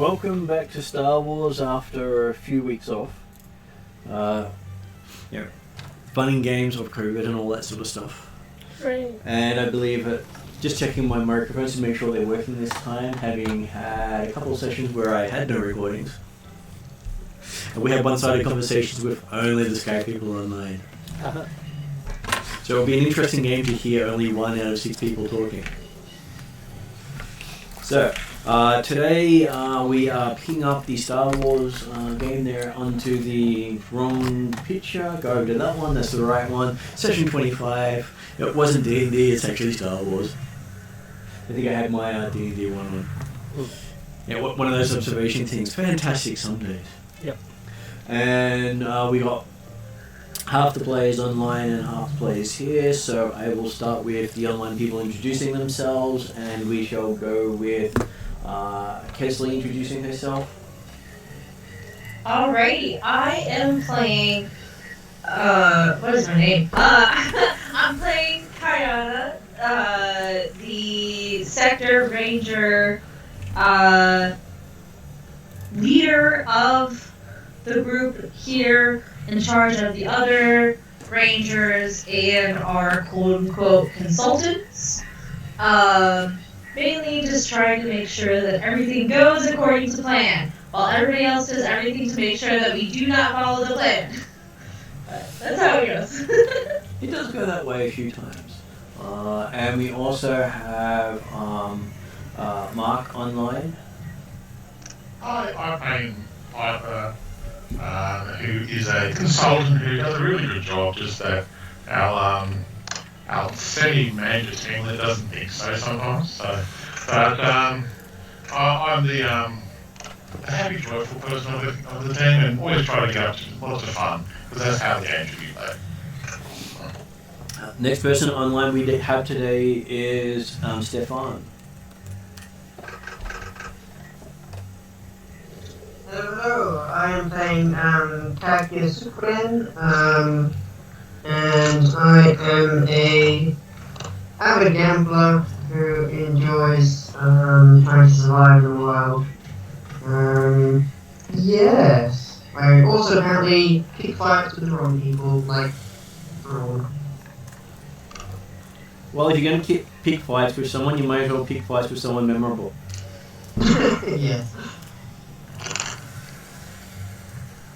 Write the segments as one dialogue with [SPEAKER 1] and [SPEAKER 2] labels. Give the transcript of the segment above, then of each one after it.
[SPEAKER 1] welcome back to Star Wars after a few weeks off. Fun and games of COVID and all that sort of stuff.
[SPEAKER 2] Right.
[SPEAKER 1] And I believe that just checking my microphones to make sure they're working this time, having had a couple of sessions where I had no recordings. And we had one-sided conversations with only the Skype people online. So it'll be an interesting game to hear only 1 out of 6 people talking. So, today we are picking up the Star Wars game there onto the wrong picture. Go over to that one, that's the right one. Session 25. It wasn't D&D, it's actually Star Wars. I think I had my D&D one on. Yeah, one of those observation things. Fantastic some days.
[SPEAKER 2] Yep.
[SPEAKER 1] And we got half the players online and half the players here, so I will start with the online people introducing themselves, and we shall go with Kesley introducing herself.
[SPEAKER 3] Alrighty, I am playing, what is my name? I'm playing Kayana, the Sector Ranger, leader of the group here, in charge of the other Rangers and our quote-unquote consultants. Mainly just trying to make sure that everything goes according to plan, while everybody else does everything to make sure that we do not follow the plan. But that's how it goes.
[SPEAKER 1] It does go that way a few times. And we also have Mark online.
[SPEAKER 4] I'm playing Piper, who is a consultant who does a really good job, just that our semi-manager team that doesn't think so sometimes. So, but I'm the happy, joyful person of the team, and always try to get up to lots of fun, because that's how the game should be played.
[SPEAKER 1] Next person online we have today is Stefan.
[SPEAKER 5] Hello, I am playing Takia Sukren, and I am a avid gambler who enjoys trying to survive in the world. Yes, I also apparently pick fights with the wrong people, like Thrawn.
[SPEAKER 1] Well, if you're going to pick fights with someone, you might as well pick fights with someone memorable.
[SPEAKER 5] Yes.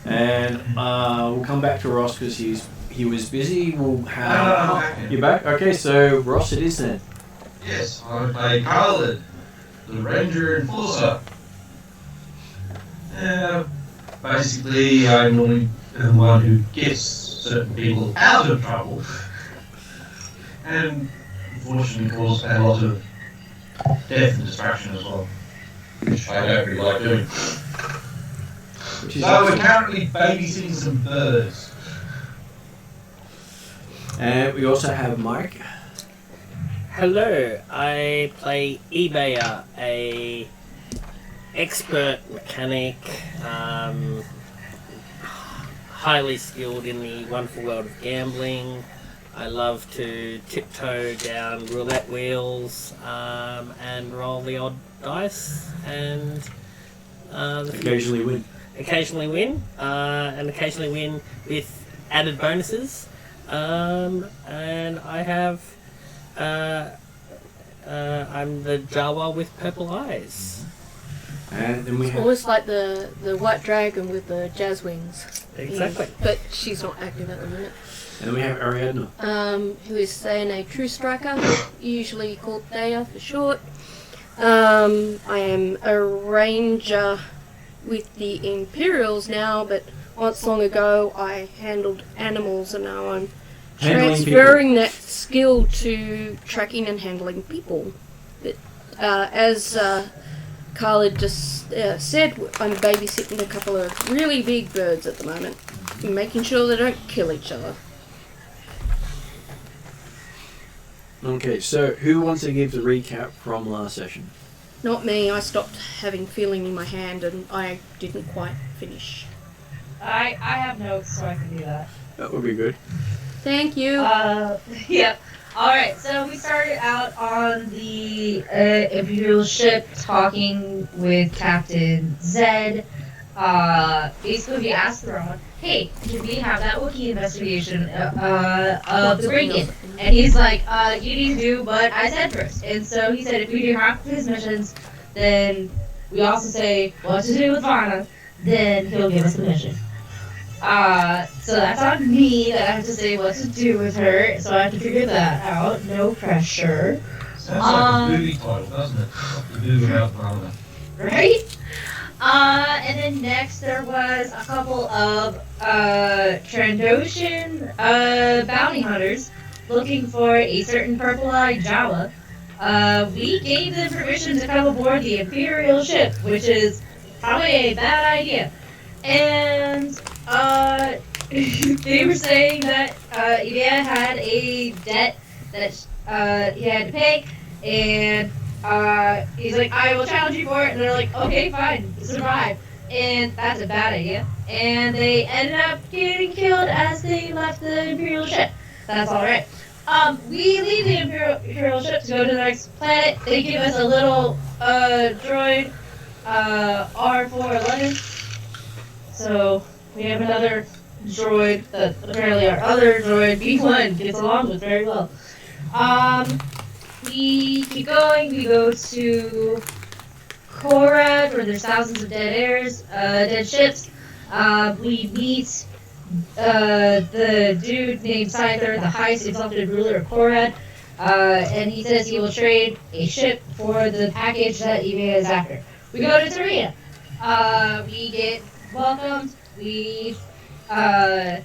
[SPEAKER 1] And we'll come back to Ross because he was busy. We'll have... You're back? Okay, so Ross it is then.
[SPEAKER 6] Yes, I play Khalid, the Ranger Enforcer. Basically, I normally am the one who gets certain people out of trouble, and unfortunately cause a lot of death and destruction as well, which I don't really like doing. So we're currently babysitting some birds.
[SPEAKER 1] And we also have Mike.
[SPEAKER 2] Hello, I play eBayer, a expert mechanic, highly skilled in the wonderful world of gambling. I love to tiptoe down roulette wheels and roll the odd dice, and
[SPEAKER 1] Occasionally win.
[SPEAKER 2] Occasionally win, and occasionally win with added bonuses. And I have, I'm the Jawa with purple eyes.
[SPEAKER 1] And then we
[SPEAKER 7] It's
[SPEAKER 1] have...
[SPEAKER 7] almost like the white dragon with the jazz wings.
[SPEAKER 2] Exactly.
[SPEAKER 7] But she's not active at the minute.
[SPEAKER 1] And then we have Ariadna.
[SPEAKER 7] Who is saying a true striker, usually called Daya for short. I am a ranger with the Imperials now, but once long ago I handled animals, and now I'm transferring that skill to tracking and handling people. But, as Khalid just said, I'm babysitting a couple of really big birds at the moment, making sure they don't kill each other.
[SPEAKER 1] Okay, so who wants to give the recap from last session?
[SPEAKER 7] Not me, I stopped having feeling in my hand and I didn't quite finish.
[SPEAKER 3] I have notes, so I can do that.
[SPEAKER 1] That would be good.
[SPEAKER 7] Thank you.
[SPEAKER 3] Yep. Alright, so we started out on the Imperial ship talking with Captain Zed. Basically, we asked Thrawn, hey, did we have that Wookiee investigation of the break-in? And he's like, you need to do what I said first. And so he said if we do half of his missions, then we also say what to do with Vana, then he'll give us the mission. So that's on me that I have to say what to do with her, so I have to figure that out. No pressure.
[SPEAKER 6] Sounds like a movie title, doesn't it? The movie about Vana.
[SPEAKER 3] Right? And then next there was a couple of Trandoshan bounty hunters looking for a certain purple-eyed Jawa. We gave them permission to come aboard the Imperial ship, which is probably a bad idea. And they were saying that Evia had a debt that he had to pay, and he's like, I will challenge you for it. And they're like, okay, fine, survive. And that's a bad idea. And they ended up getting killed as they left the Imperial ship. That's alright. We leave the Imperial ship to go to the next planet. They give us a little droid, R411. So we have another droid that apparently our other droid, B1, gets along with very well. We keep going. We go to Korad, where there's thousands of dead ships. We meet the dude named Scyther, the highest exalted ruler of Korad, and he says he will trade a ship for the package that Evia is after. We go to Terrinoth. We get welcomed. We talk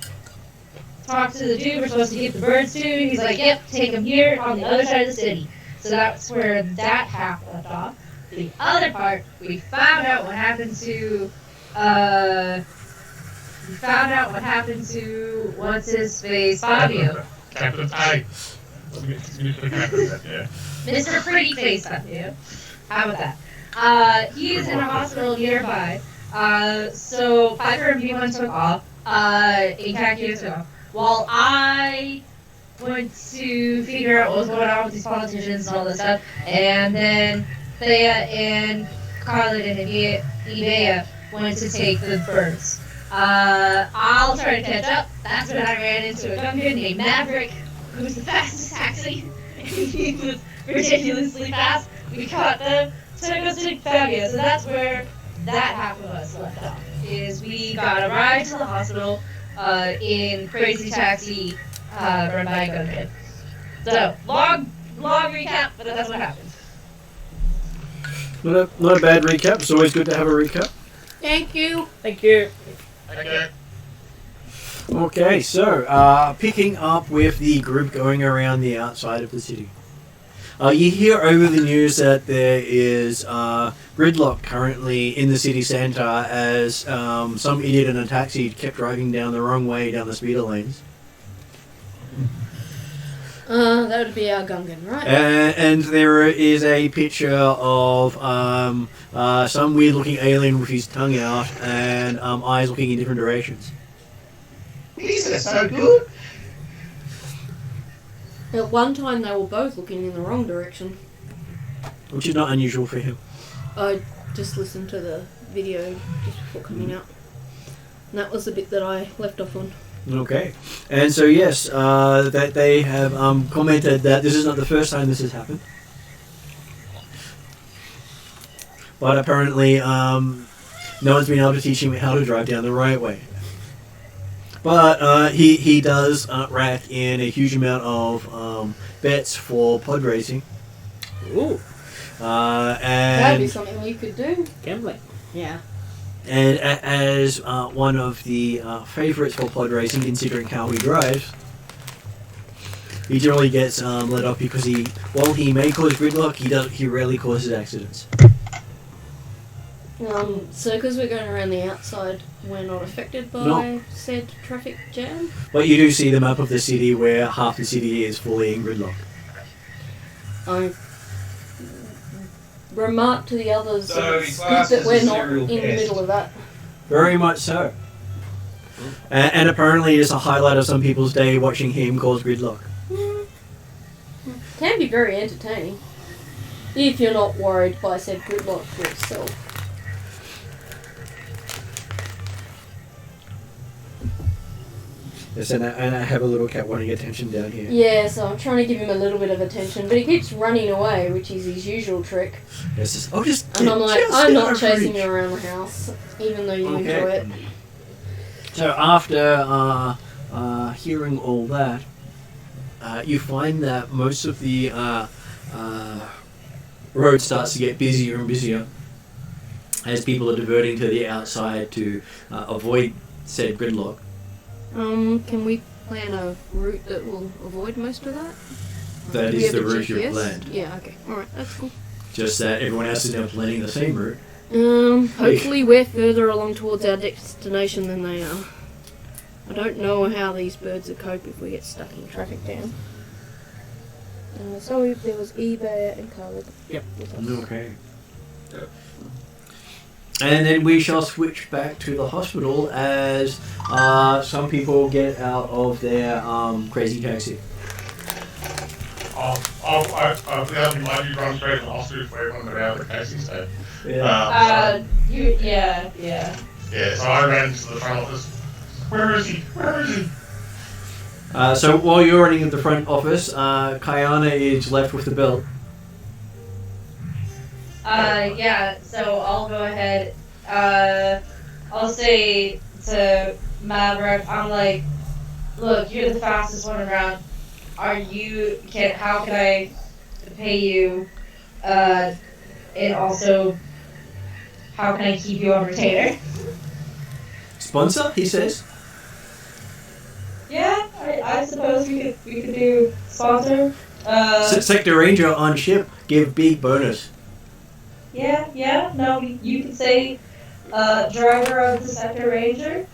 [SPEAKER 3] to the dude we're supposed to get the birds to. He's like, yep, take them here on the other side of the city. So that's where that half left off. The other part, we found out what happened to what's his face, Fabio.
[SPEAKER 4] Captain A. Yeah.
[SPEAKER 3] Mr. Pretty Face Fabio. How about that? He is in a hospital nearby. So Piper and B1 took off. Ikakio took off. While I went to figure out what was going on with these politicians and all this stuff, and then Thea and Carlin and Ibea went to take the birds. I'll try to catch up. That's when I ran into a Gungan named Maverick, who was the fastest taxi. He was ridiculously fast. We caught them, took us to Fabio. So that's where that half of us left off. Is we got a ride to the hospital in crazy taxi run by a Gungan. So long recap, but that's what happened.
[SPEAKER 1] Not a bad recap. It's always good to have a recap.
[SPEAKER 7] Thank you.
[SPEAKER 2] Thank you.
[SPEAKER 4] Okay.
[SPEAKER 1] Okay, so picking up with the group going around the outside of the city. You hear over the news that there is gridlock currently in the city centre as some idiot in a taxi kept driving down the wrong way down the speeder lanes.
[SPEAKER 7] That would be our Gungan, right?
[SPEAKER 1] And there is a picture of some weird-looking alien with his tongue out and eyes looking in different directions.
[SPEAKER 5] These are so good.
[SPEAKER 7] At one time, they were both looking in the wrong direction.
[SPEAKER 1] Which is not unusual for him.
[SPEAKER 7] I just listened to the video just before coming out. And that was the bit that I left off on.
[SPEAKER 1] Okay. And so, yes, that they have commented that this is not the first time this has happened. But apparently, no one's been able to teach him how to drive down the right way. But he does rack in a huge amount of bets for pod racing.
[SPEAKER 2] Ooh,
[SPEAKER 7] That'd be
[SPEAKER 1] And
[SPEAKER 7] something you could do.
[SPEAKER 2] gambling.
[SPEAKER 7] Yeah.
[SPEAKER 1] as one of the favourites for pod racing, considering how he drives, he generally gets let off because while he may cause gridlock, he rarely causes accidents.
[SPEAKER 7] So because we're going around the outside, we're not affected by
[SPEAKER 1] No.
[SPEAKER 7] said traffic jam.
[SPEAKER 1] But you do see the map of the city where half the city is fully in gridlock.
[SPEAKER 7] I remark to the others
[SPEAKER 6] So
[SPEAKER 7] that
[SPEAKER 6] he
[SPEAKER 7] it's good
[SPEAKER 6] classes
[SPEAKER 7] that we're
[SPEAKER 6] as
[SPEAKER 7] not
[SPEAKER 6] serial
[SPEAKER 7] in the
[SPEAKER 6] pest.
[SPEAKER 7] middle of that.
[SPEAKER 1] Very much so. And apparently it's a highlight of some people's day watching him cause gridlock.
[SPEAKER 7] Can be very entertaining. If you're not worried by said gridlock yourself.
[SPEAKER 1] Yes, and I have a little cat wanting attention down here.
[SPEAKER 7] Yeah, so I'm trying to give him a little bit of attention, but he keeps running away, which is his usual trick.
[SPEAKER 1] Yes, just, oh, just
[SPEAKER 7] And
[SPEAKER 1] get-
[SPEAKER 7] I'm like,
[SPEAKER 1] just
[SPEAKER 7] I'm
[SPEAKER 1] get
[SPEAKER 7] not
[SPEAKER 1] over
[SPEAKER 7] chasing
[SPEAKER 1] reach.
[SPEAKER 7] you around the house, even though you
[SPEAKER 1] Okay.
[SPEAKER 7] enjoy it.
[SPEAKER 1] So after hearing all that, you find that most of the road starts to get busier and busier as people are diverting to the outside to avoid said gridlock.
[SPEAKER 7] Can we plan a route that will avoid most of that?
[SPEAKER 1] That
[SPEAKER 7] Do we
[SPEAKER 1] is
[SPEAKER 7] have
[SPEAKER 1] the
[SPEAKER 7] a
[SPEAKER 1] route you've
[SPEAKER 7] GPS?
[SPEAKER 1] planned.
[SPEAKER 7] Yeah, okay. Alright, that's cool.
[SPEAKER 1] Just that everyone else is now planning the same route.
[SPEAKER 7] Hopefully we're further along towards our destination than they are. I don't know how these birds would cope if we get stuck in traffic jam. So there was eBay and Carl.
[SPEAKER 2] Yep.
[SPEAKER 1] Okay. And then we shall switch back to the hospital as some people get out of their crazy taxi.
[SPEAKER 4] Without you mind, you run straight to the hospital for everyone that out of the casing, so.
[SPEAKER 1] Yeah.
[SPEAKER 3] Yeah.
[SPEAKER 4] Yeah, so I ran to the front office. Where is he? Where is he?
[SPEAKER 1] So while you're running in the front office, Kayana is left with the belt.
[SPEAKER 3] Yeah, so I'll go ahead. I'll say to Maverick, I'm like, look, you're the fastest one around. How can I pay you? And also, how can I keep you on retainer?
[SPEAKER 1] Sponsor, he says.
[SPEAKER 3] Yeah, I suppose we could do sponsor.
[SPEAKER 1] Sector Ranger on ship, give big bonus.
[SPEAKER 3] Yeah, no, you could say, driver of the Sector Ranger.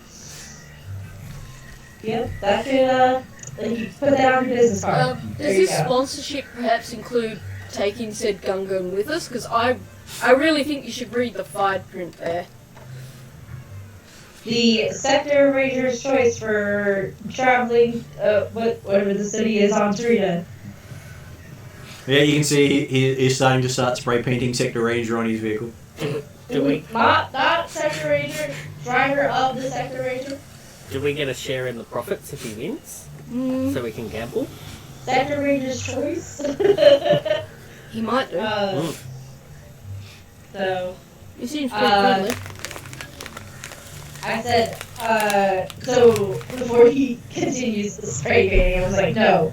[SPEAKER 3] Yep, that could, you could put that on your business card.
[SPEAKER 7] Does
[SPEAKER 3] There you
[SPEAKER 7] this
[SPEAKER 3] go.
[SPEAKER 7] sponsorship perhaps include taking said Gungan with us? Because I really think you should read the fine print there.
[SPEAKER 3] The Sector Ranger's choice for traveling, whatever the city is on Terrinoth.
[SPEAKER 1] Yeah, you can see he's starting to start spray painting Sector Ranger on his vehicle.
[SPEAKER 2] Do we
[SPEAKER 3] Not Sector Ranger, driver of the Sector Ranger.
[SPEAKER 2] do we get a share in the profits if he wins?
[SPEAKER 7] Mm,
[SPEAKER 2] So we can gamble?
[SPEAKER 3] Sector Ranger's choice.
[SPEAKER 7] he might do.
[SPEAKER 3] So.
[SPEAKER 7] He seems pretty friendly.
[SPEAKER 3] I said, so before he continues the spray painting, I was like, no,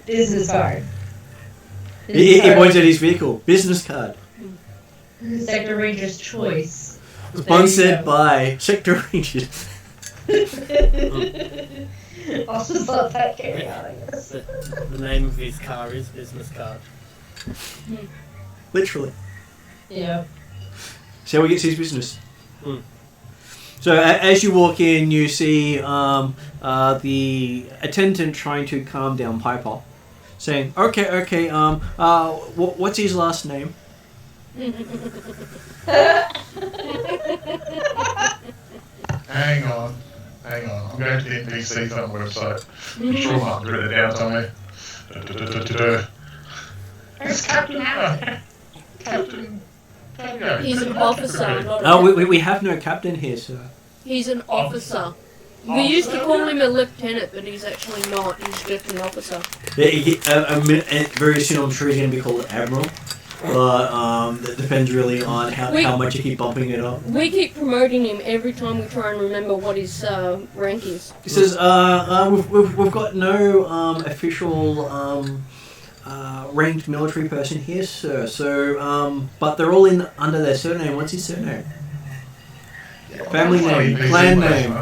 [SPEAKER 3] business card.
[SPEAKER 1] He points at his vehicle. Business card.
[SPEAKER 3] Sector Ranger's choice.
[SPEAKER 1] Sponsored by Sector Rangers.
[SPEAKER 3] I'll just let that carry on, I guess.
[SPEAKER 2] The name of his car is business card.
[SPEAKER 1] Literally.
[SPEAKER 3] Yeah.
[SPEAKER 1] So he gets his business.
[SPEAKER 2] Hmm.
[SPEAKER 1] So as you walk in, you see the attendant trying to calm down Piper, saying, "Okay, what's his last name?"
[SPEAKER 4] Hang on. I'm going to the NPC film website. I'm sure Mark wrote it down somewhere. It's Captain Captain.
[SPEAKER 7] He's an officer, not a
[SPEAKER 1] Oh, we have no captain here, sir.
[SPEAKER 7] He's an officer. We used to call him a lieutenant, but he's actually not. He's just an officer.
[SPEAKER 1] Yeah, very soon I'm sure he's going to be called Admiral. But that depends really on how much you keep bumping it up.
[SPEAKER 7] We keep promoting him every time we try and remember what his rank is.
[SPEAKER 1] He says, we've got no official ranked military person here, sir. So, but they're all under their surname. What's his surname? Family name, clan name,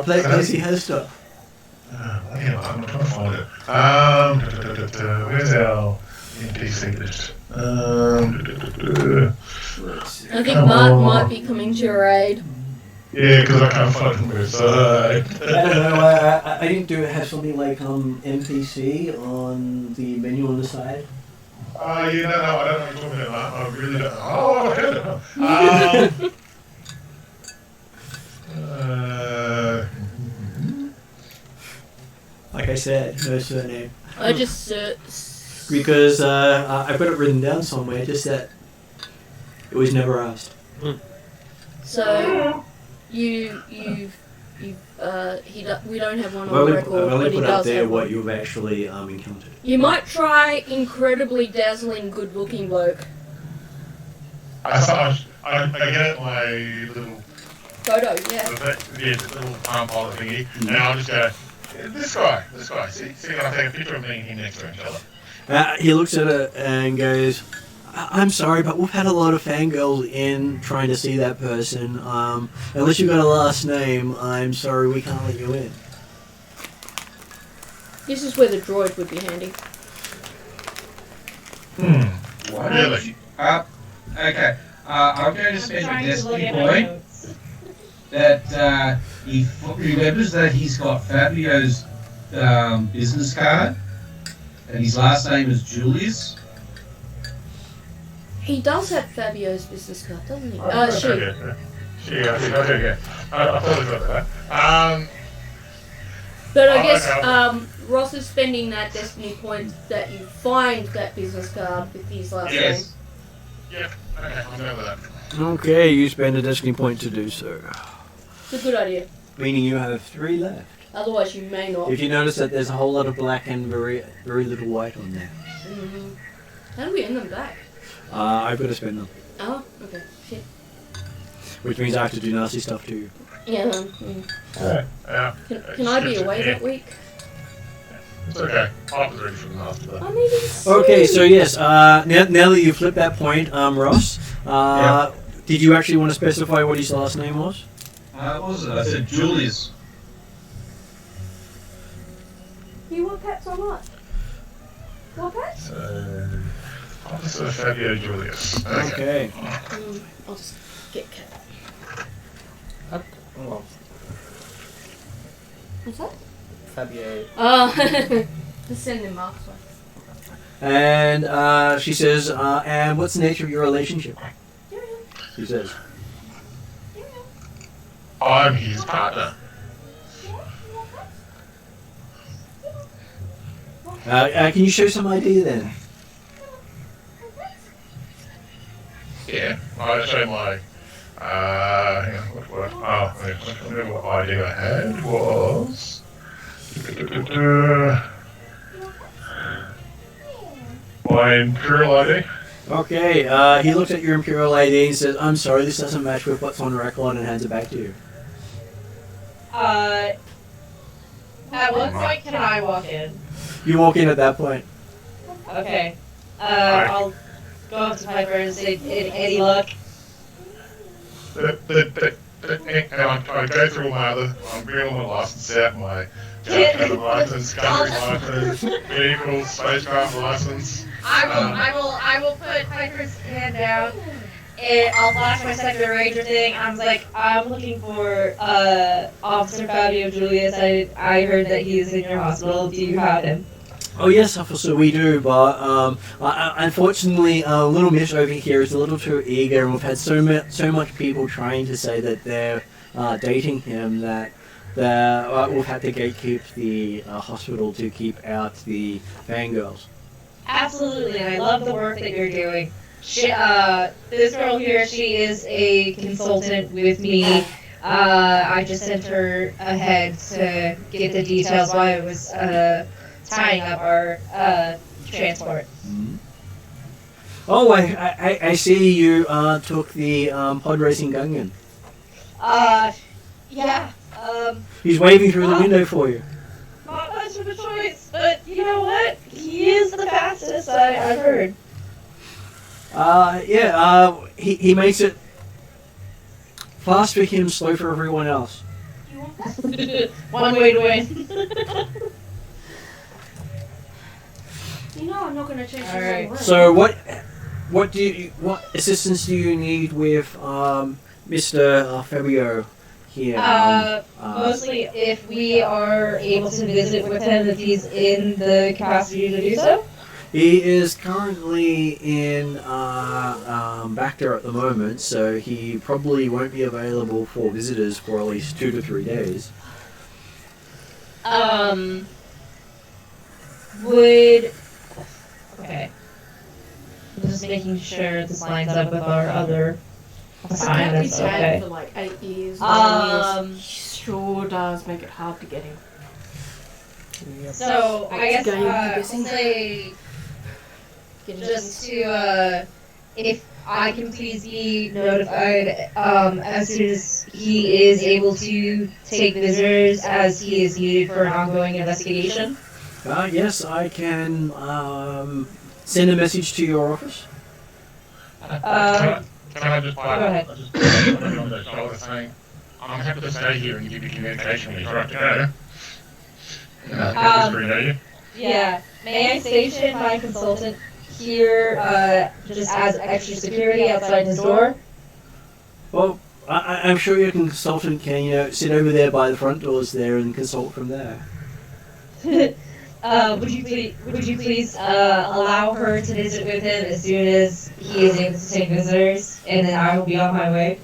[SPEAKER 1] place he has stuff.
[SPEAKER 4] Hang on, I'm trying to find it. Where's our NPC list?
[SPEAKER 7] I think Mark might be coming to your aid.
[SPEAKER 4] Yeah, because I can't find the website.
[SPEAKER 1] I don't know. I didn't have something like NPC on the menu on the side.
[SPEAKER 4] No, I don't know what you're talking about. I really don't know. I don't know.
[SPEAKER 1] Like I said, no surname.
[SPEAKER 7] I just
[SPEAKER 1] because I've got it written down somewhere, just that it was never asked.
[SPEAKER 7] So we don't have one
[SPEAKER 1] I've
[SPEAKER 7] on
[SPEAKER 1] only,
[SPEAKER 7] record,
[SPEAKER 1] I've only
[SPEAKER 7] but he
[SPEAKER 1] put up
[SPEAKER 7] does
[SPEAKER 1] there
[SPEAKER 7] have
[SPEAKER 1] what
[SPEAKER 7] one.
[SPEAKER 1] you've actually encountered.
[SPEAKER 7] You might try incredibly dazzling, good-looking bloke.
[SPEAKER 4] I get my little,
[SPEAKER 7] Photo, yeah.
[SPEAKER 4] the little palm pilot thingy, and I'll just go, this guy. See, I'll take a picture of me and him next to each other.
[SPEAKER 1] He looks at it and goes, I'm sorry, but we've had a lot of fangirls in trying to see that person. Unless you've got a last name, I'm sorry, we can't let you in.
[SPEAKER 7] This is where the droid would be handy.
[SPEAKER 6] Why
[SPEAKER 4] Really?
[SPEAKER 6] don't you... okay. I'm going to spend a
[SPEAKER 3] trying to look
[SPEAKER 6] destiny
[SPEAKER 3] at my
[SPEAKER 6] point
[SPEAKER 3] notes.
[SPEAKER 6] that he remembers that he's got Fabio's business card, and his last name is Julius.
[SPEAKER 7] He does have Fabio's business card, doesn't he? She.
[SPEAKER 4] Okay. I totally got that.
[SPEAKER 7] But I
[SPEAKER 4] Oh,
[SPEAKER 7] guess
[SPEAKER 4] okay.
[SPEAKER 7] Ross is spending that destiny point that you find that business card with his last name.
[SPEAKER 4] Yes. Yep. Okay, I'll go with that.
[SPEAKER 1] Okay, you spend a destiny point to do so.
[SPEAKER 7] It's a good idea.
[SPEAKER 1] Meaning you have 3 left.
[SPEAKER 7] Otherwise, you may not.
[SPEAKER 1] If you notice that there's a whole lot of black and very, very little white on there.
[SPEAKER 7] How do we end them back?
[SPEAKER 1] I've got to spend them.
[SPEAKER 7] Oh, okay. Shit.
[SPEAKER 1] Which means I have to do nasty stuff too.
[SPEAKER 7] Yeah.
[SPEAKER 4] Yeah.
[SPEAKER 7] Can I be away that week?
[SPEAKER 4] It's okay. I was ready for them after that.
[SPEAKER 7] I mean,
[SPEAKER 1] Okay, so yes, now that you flipped that point, Ross, did you actually want to specify what his last name was?
[SPEAKER 6] What was it? I said Julius.
[SPEAKER 7] You want pets or what? Want pets?
[SPEAKER 4] So, I'll just say Fabio Julius. Okay.
[SPEAKER 1] Okay.
[SPEAKER 7] I'll just get cat.
[SPEAKER 2] Well,
[SPEAKER 7] What's that?
[SPEAKER 2] Fabio.
[SPEAKER 7] Just send him Mark's way.
[SPEAKER 1] And she says, and what's the nature of your relationship? She says.
[SPEAKER 4] I'm his partner.
[SPEAKER 1] Can you show some ID then?
[SPEAKER 4] Yeah. I showed my. Hang on, what idea I had was. My Imperial ID.
[SPEAKER 1] Okay, he looks at your Imperial ID and says, I'm sorry, this doesn't match with what's on record, and hands it back to you.
[SPEAKER 3] At what point can I walk in?
[SPEAKER 1] You walk in at that point.
[SPEAKER 3] Okay. I'll go up to Piper and say, any luck?
[SPEAKER 4] And I go through all my other. I'm bringing all my license out, my gun license, country license, vehicle, spacecraft license.
[SPEAKER 3] I will put Piper's hand down and I'll flash my sector ranger thing. I'm like, I'm looking for Officer Fabio Julius. I heard that he's in your hospital. Do you have him?
[SPEAKER 1] Oh yes, officer, we do, but unfortunately, little Miss over here is a little too eager, and we've had so much people trying to say that they're dating him that we've had to gatekeep the hospital to keep out the fangirls.
[SPEAKER 3] Absolutely, and I love the work that you're doing. This girl here, she is a consultant with me. I just sent her ahead to get the details while I was tying up our transport.
[SPEAKER 1] Mm-hmm. Oh, I see you took the pod racing Gungan.
[SPEAKER 3] Yeah.
[SPEAKER 1] He's waving through the window for you.
[SPEAKER 3] Not much of a choice, but you know what? He is the fastest I've heard.
[SPEAKER 1] He makes it fast for him, slow for everyone else.
[SPEAKER 3] One way to win.
[SPEAKER 7] You know I'm not going to change
[SPEAKER 3] All right.
[SPEAKER 7] the
[SPEAKER 1] So what assistance do you need with Mr. Fabio here?
[SPEAKER 3] Mostly if we are able to visit with him, if he's in the capacity to do so.
[SPEAKER 1] He is currently in Bacta at the moment, so he probably won't be available for visitors for at least 2 to 3 days.
[SPEAKER 3] Okay. I'm just making sure this lines up with our other assignments.
[SPEAKER 7] He's had
[SPEAKER 3] Okay.
[SPEAKER 7] for like 8 years, 9 years.
[SPEAKER 3] Um.
[SPEAKER 7] Sure does make it hard to get him.
[SPEAKER 3] So I guess
[SPEAKER 7] Going
[SPEAKER 3] I'll
[SPEAKER 7] missing.
[SPEAKER 3] say
[SPEAKER 7] Get him
[SPEAKER 3] just to if I can please be notified as soon as he is able to take visitors as he is needed for an ongoing investigation.
[SPEAKER 1] Yes, I can send a message to your office.
[SPEAKER 4] Can I just
[SPEAKER 3] Go ahead.
[SPEAKER 4] I just put on the shoulder saying, I'm happy to stay here and give you communication when you're right to go.
[SPEAKER 3] Yeah. May I station my consultant here just as extra security outside his door?
[SPEAKER 1] Well, I'm sure your consultant can, sit over there by the front doors there and consult from there.
[SPEAKER 3] Would you please allow her to visit with him as soon as he is able to take visitors, and then I will be on my way.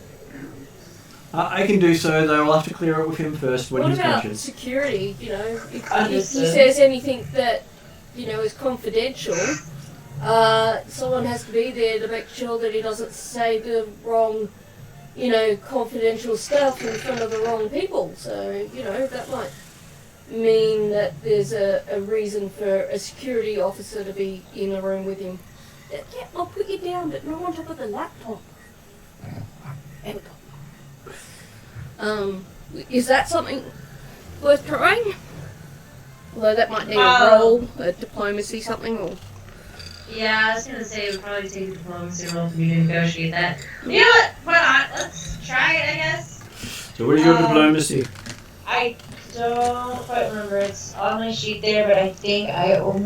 [SPEAKER 1] I can do so, though I'll have to clear it with him first when
[SPEAKER 7] What
[SPEAKER 1] he's
[SPEAKER 7] about
[SPEAKER 1] conscious.
[SPEAKER 7] security? If he
[SPEAKER 3] Understood.
[SPEAKER 7] says anything that, is confidential, someone has to be there to make sure that he doesn't say the wrong, confidential stuff in front of the wrong people. So, that might mean that there's a reason for a security officer to be in the room with him. Yeah, I'll put you down, but not on top of the laptop. There we go. Is that something worth trying? Although that might need a roll, a diplomacy, something, or...
[SPEAKER 3] Yeah, I was gonna say it would probably take a diplomacy roll for me to negotiate that. You know what? Why not? Let's try it, I guess.
[SPEAKER 1] So what is your diplomacy?
[SPEAKER 3] I don't quite remember. It's on my sheet there, but I think I don't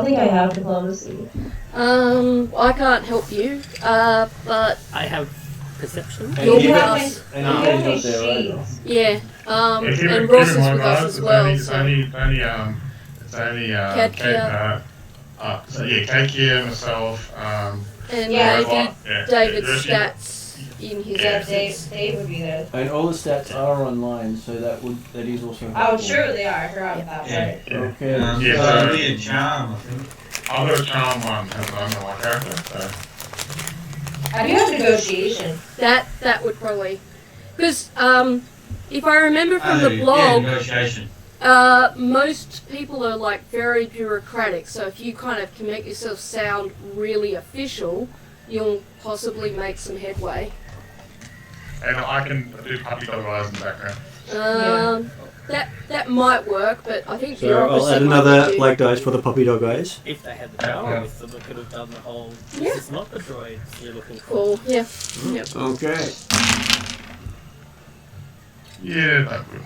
[SPEAKER 3] think I have diplomacy.
[SPEAKER 7] I can't help you, but
[SPEAKER 2] I have perception.
[SPEAKER 1] And
[SPEAKER 7] You'll
[SPEAKER 1] you
[SPEAKER 7] have
[SPEAKER 1] got-
[SPEAKER 7] us.
[SPEAKER 1] and
[SPEAKER 3] You
[SPEAKER 1] you
[SPEAKER 3] have
[SPEAKER 1] got
[SPEAKER 3] my
[SPEAKER 1] there, right?
[SPEAKER 3] sheets.
[SPEAKER 7] yeah,
[SPEAKER 4] If you
[SPEAKER 7] and
[SPEAKER 4] keep
[SPEAKER 7] Ross
[SPEAKER 4] in
[SPEAKER 7] is
[SPEAKER 4] mind,
[SPEAKER 7] with us
[SPEAKER 4] guys,
[SPEAKER 7] as
[SPEAKER 4] it's
[SPEAKER 7] well.
[SPEAKER 4] only
[SPEAKER 7] Katia.
[SPEAKER 4] Katia, myself,
[SPEAKER 7] And
[SPEAKER 3] Yeah.
[SPEAKER 7] maybe David's stats in his
[SPEAKER 3] Yeah,
[SPEAKER 7] absence.
[SPEAKER 3] Dave would be there.
[SPEAKER 1] And all the stats are online, so that is also
[SPEAKER 3] Oh,
[SPEAKER 1] helpful.
[SPEAKER 3] sure they are. I forgot about that.
[SPEAKER 6] Yeah.
[SPEAKER 3] Right.
[SPEAKER 1] Okay.
[SPEAKER 4] Yeah,
[SPEAKER 6] So
[SPEAKER 4] so-
[SPEAKER 6] be a charm, I think.
[SPEAKER 4] I'll go charm one because I'm the one character. So.
[SPEAKER 3] I do have negotiation.
[SPEAKER 7] That would probably... Because, if I remember from
[SPEAKER 6] Oh,
[SPEAKER 7] the
[SPEAKER 6] yeah,
[SPEAKER 7] blog,
[SPEAKER 6] negotiation.
[SPEAKER 7] most people are like very bureaucratic, so if you kind of can make yourself sound really official, you'll possibly make some headway.
[SPEAKER 4] And I can do puppy dog eyes in the background.
[SPEAKER 7] That might work, but I think
[SPEAKER 1] So
[SPEAKER 7] bureaucracy
[SPEAKER 1] I'll add
[SPEAKER 7] might
[SPEAKER 1] another
[SPEAKER 7] be-
[SPEAKER 1] black dice for the puppy dog eyes.
[SPEAKER 2] If they had the power with them, they could have done the whole.
[SPEAKER 7] Yeah.
[SPEAKER 2] This is not the droid you're looking for.
[SPEAKER 7] Cool, yeah. Yep.
[SPEAKER 1] Okay.
[SPEAKER 4] Yeah, that would.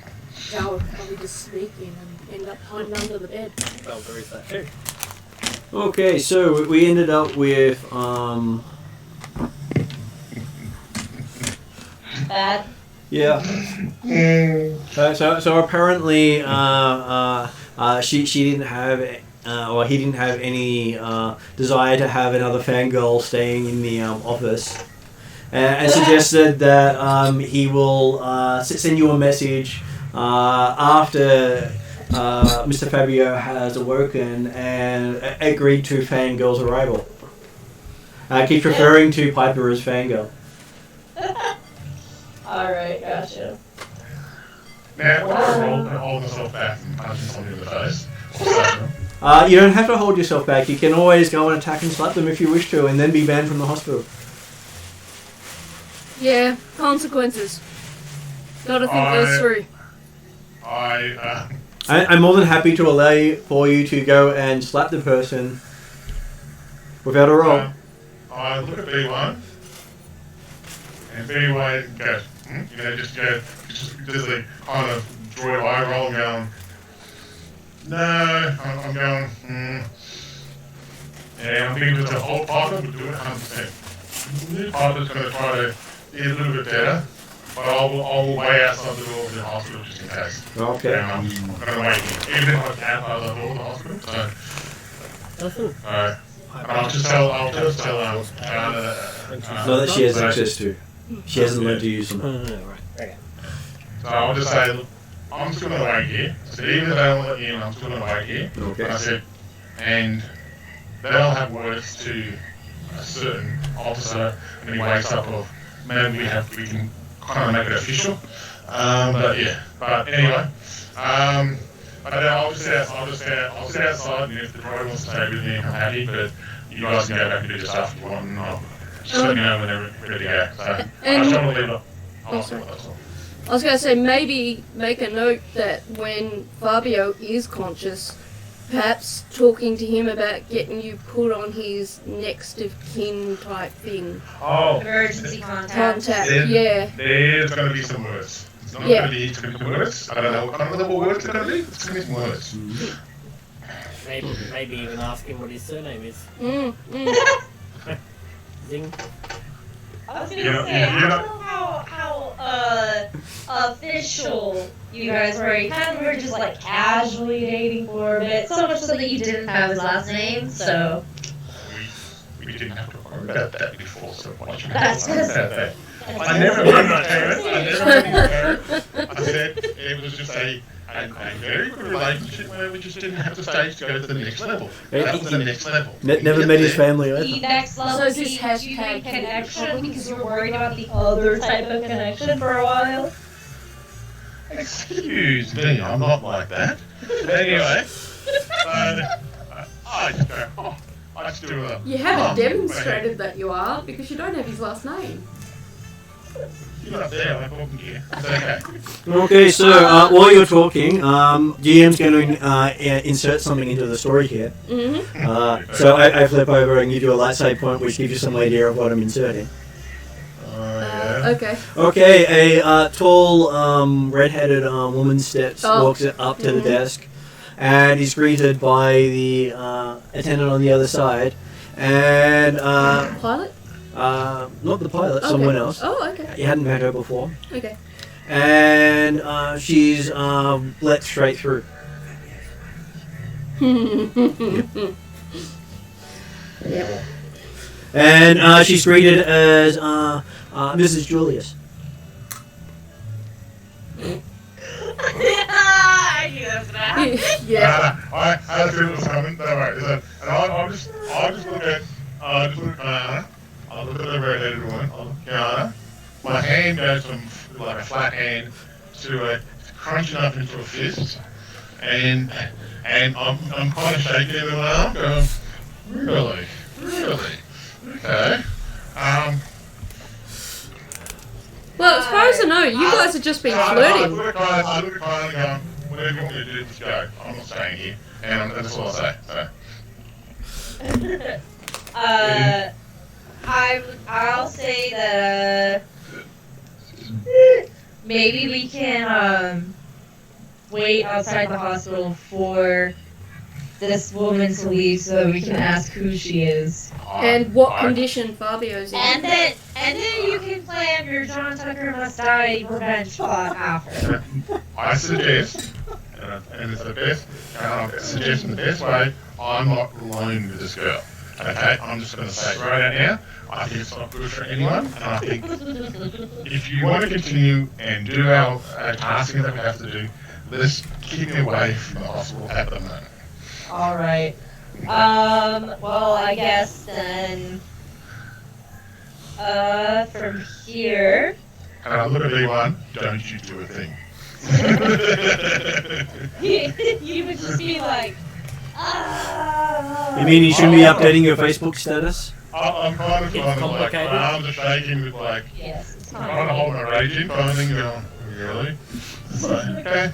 [SPEAKER 7] I would probably just sneak in and end up hiding under the bed.
[SPEAKER 2] Well, there is that too.
[SPEAKER 1] Okay, so we ended up with
[SPEAKER 3] Bad.
[SPEAKER 1] yeah. So apparently she didn't have or he didn't have any desire to have another fangirl staying in the office, and suggested that he will send you a message after Mr. Fabio has awoken and agreed to Fangirl's arrival. Keeps referring to Piper as Fangirl.
[SPEAKER 3] Alright, gotcha.
[SPEAKER 4] Now, I'm going to hold myself back and punch somebody in the face. Or slap them.
[SPEAKER 1] You don't have to hold yourself back. You can always go and attack and slap them if you wish to, and then be banned from the hospital.
[SPEAKER 7] Yeah, consequences. Gotta think those through.
[SPEAKER 1] I'm more than happy to allow for you to go and slap the person without a roll.
[SPEAKER 4] I look at B1, and B1 goes, just a kind of droid eye roll going, no, I'm going, And I'm thinking that the whole Piper would do it 100%. Piper's going to try to be a little bit better, but I'll wait outside the door of the hospital just in case.
[SPEAKER 1] Okay.
[SPEAKER 4] And I'm going to wait, even if I can't pass the door of the hospital. So, and I'll just tell
[SPEAKER 1] Not that she has access to. She hasn't learned to use them.
[SPEAKER 2] Right. Okay.
[SPEAKER 4] So I'll just say, look, I'm still going to wait here. So even if I don't let you in, I'm still going to wait here.
[SPEAKER 1] Okay.
[SPEAKER 4] And I said, and they'll have words to a certain officer when he wakes up of maybe we can kind of make it official. But anyway, but I'll just sit outside, and if the driver wants to stay with me, I'm happy, but you guys can go back and do your stuff if you want, and I'll just let me know when they're ready to go. So I just want to leave it. That's all.
[SPEAKER 7] I was going to say, maybe make a note that when Fabio is conscious, perhaps talking to him about getting you put on his next of kin type thing.
[SPEAKER 4] Oh,
[SPEAKER 3] Emergency contact.
[SPEAKER 7] Yeah.
[SPEAKER 4] there's going to be some words. It's not going to be words. I don't know what kind of level words it's going to be. It's going to be some words.
[SPEAKER 2] Maybe even ask him what his surname is. Zing.
[SPEAKER 3] I was gonna say, I don't know how official you guys were. You kind of were just like casually dating for a bit, so much so that you didn't have his last name. So
[SPEAKER 4] We didn't have to worry about that before, so why should we
[SPEAKER 3] That's
[SPEAKER 4] worry
[SPEAKER 3] just-
[SPEAKER 4] about that? I never met my parents. I said it was just a very good relationship where we just didn't have to stage to go to the next level. That was the next level.
[SPEAKER 1] Never met his family
[SPEAKER 3] the
[SPEAKER 1] either.
[SPEAKER 3] next level
[SPEAKER 7] So is this
[SPEAKER 3] is
[SPEAKER 7] hashtag
[SPEAKER 3] connection because you were worried about the other type of connection for a while.
[SPEAKER 4] Excuse me, I'm not like that. Anyway, I just go, I just do a...
[SPEAKER 7] You haven't demonstrated that you are, because you don't have his last name.
[SPEAKER 4] You're not there, I'm talking to you. It's okay.
[SPEAKER 1] Okay, so while you're talking, GM's going to insert something into the story here.
[SPEAKER 7] Mm-hmm.
[SPEAKER 1] So I flip over and give you a light save point, which gives you some idea of what I'm inserting.
[SPEAKER 7] Okay.
[SPEAKER 1] Okay, a tall, red-headed woman walks up to the desk, and is greeted by the attendant on the other side, and
[SPEAKER 7] Pilot?
[SPEAKER 1] not the pilot,
[SPEAKER 7] Okay.
[SPEAKER 1] someone else.
[SPEAKER 7] Oh, okay.
[SPEAKER 1] You hadn't met her before,
[SPEAKER 7] Okay.
[SPEAKER 1] and she's let straight through.
[SPEAKER 7] Yep.
[SPEAKER 1] And she's greeted as Mrs. Julius.
[SPEAKER 3] I knew that was gonna happen.
[SPEAKER 7] Yeah.
[SPEAKER 4] I had a feeling it was coming, don't worry. And I'll just look at Kiana. I'll look at the red-headed woman. I'll look at Kiana. My hand goes from like a flat hand to crunching up into a fist, and I'm kind of shaking it in my arm, going, really, okay.
[SPEAKER 7] Well, as far as I know, you guys have just been flirting.
[SPEAKER 4] I look at Kiana and go, whatever you want me to do, just go. I'm not staying here, and that's all I say. So.
[SPEAKER 3] I'll say that maybe we can wait outside the hospital for this woman to leave so that we can ask who she is.
[SPEAKER 7] And what condition Fabio's in.
[SPEAKER 3] And then you can plan your John Tucker must die revenge plot after.
[SPEAKER 4] I suggest, and it's the best, and I'm suggesting the best way, I'm not alone with this girl. Okay, I'm just going to say it right out now. I think it's not good for anyone, and I think if you want to continue and do our tasking that we have to do, let's keep me away from the hospital at the moment.
[SPEAKER 3] All right. Well, I guess then. From here.
[SPEAKER 4] And I look at E1, don't you do a thing.
[SPEAKER 3] You would just be like,
[SPEAKER 1] You mean you shouldn't be updating your Facebook status?
[SPEAKER 4] I'm kind of like,
[SPEAKER 2] complicated.
[SPEAKER 4] my arms are shaking with like,
[SPEAKER 3] yes, it's
[SPEAKER 4] I'm trying to hold my rage in, kind of thing, going, really? So, okay.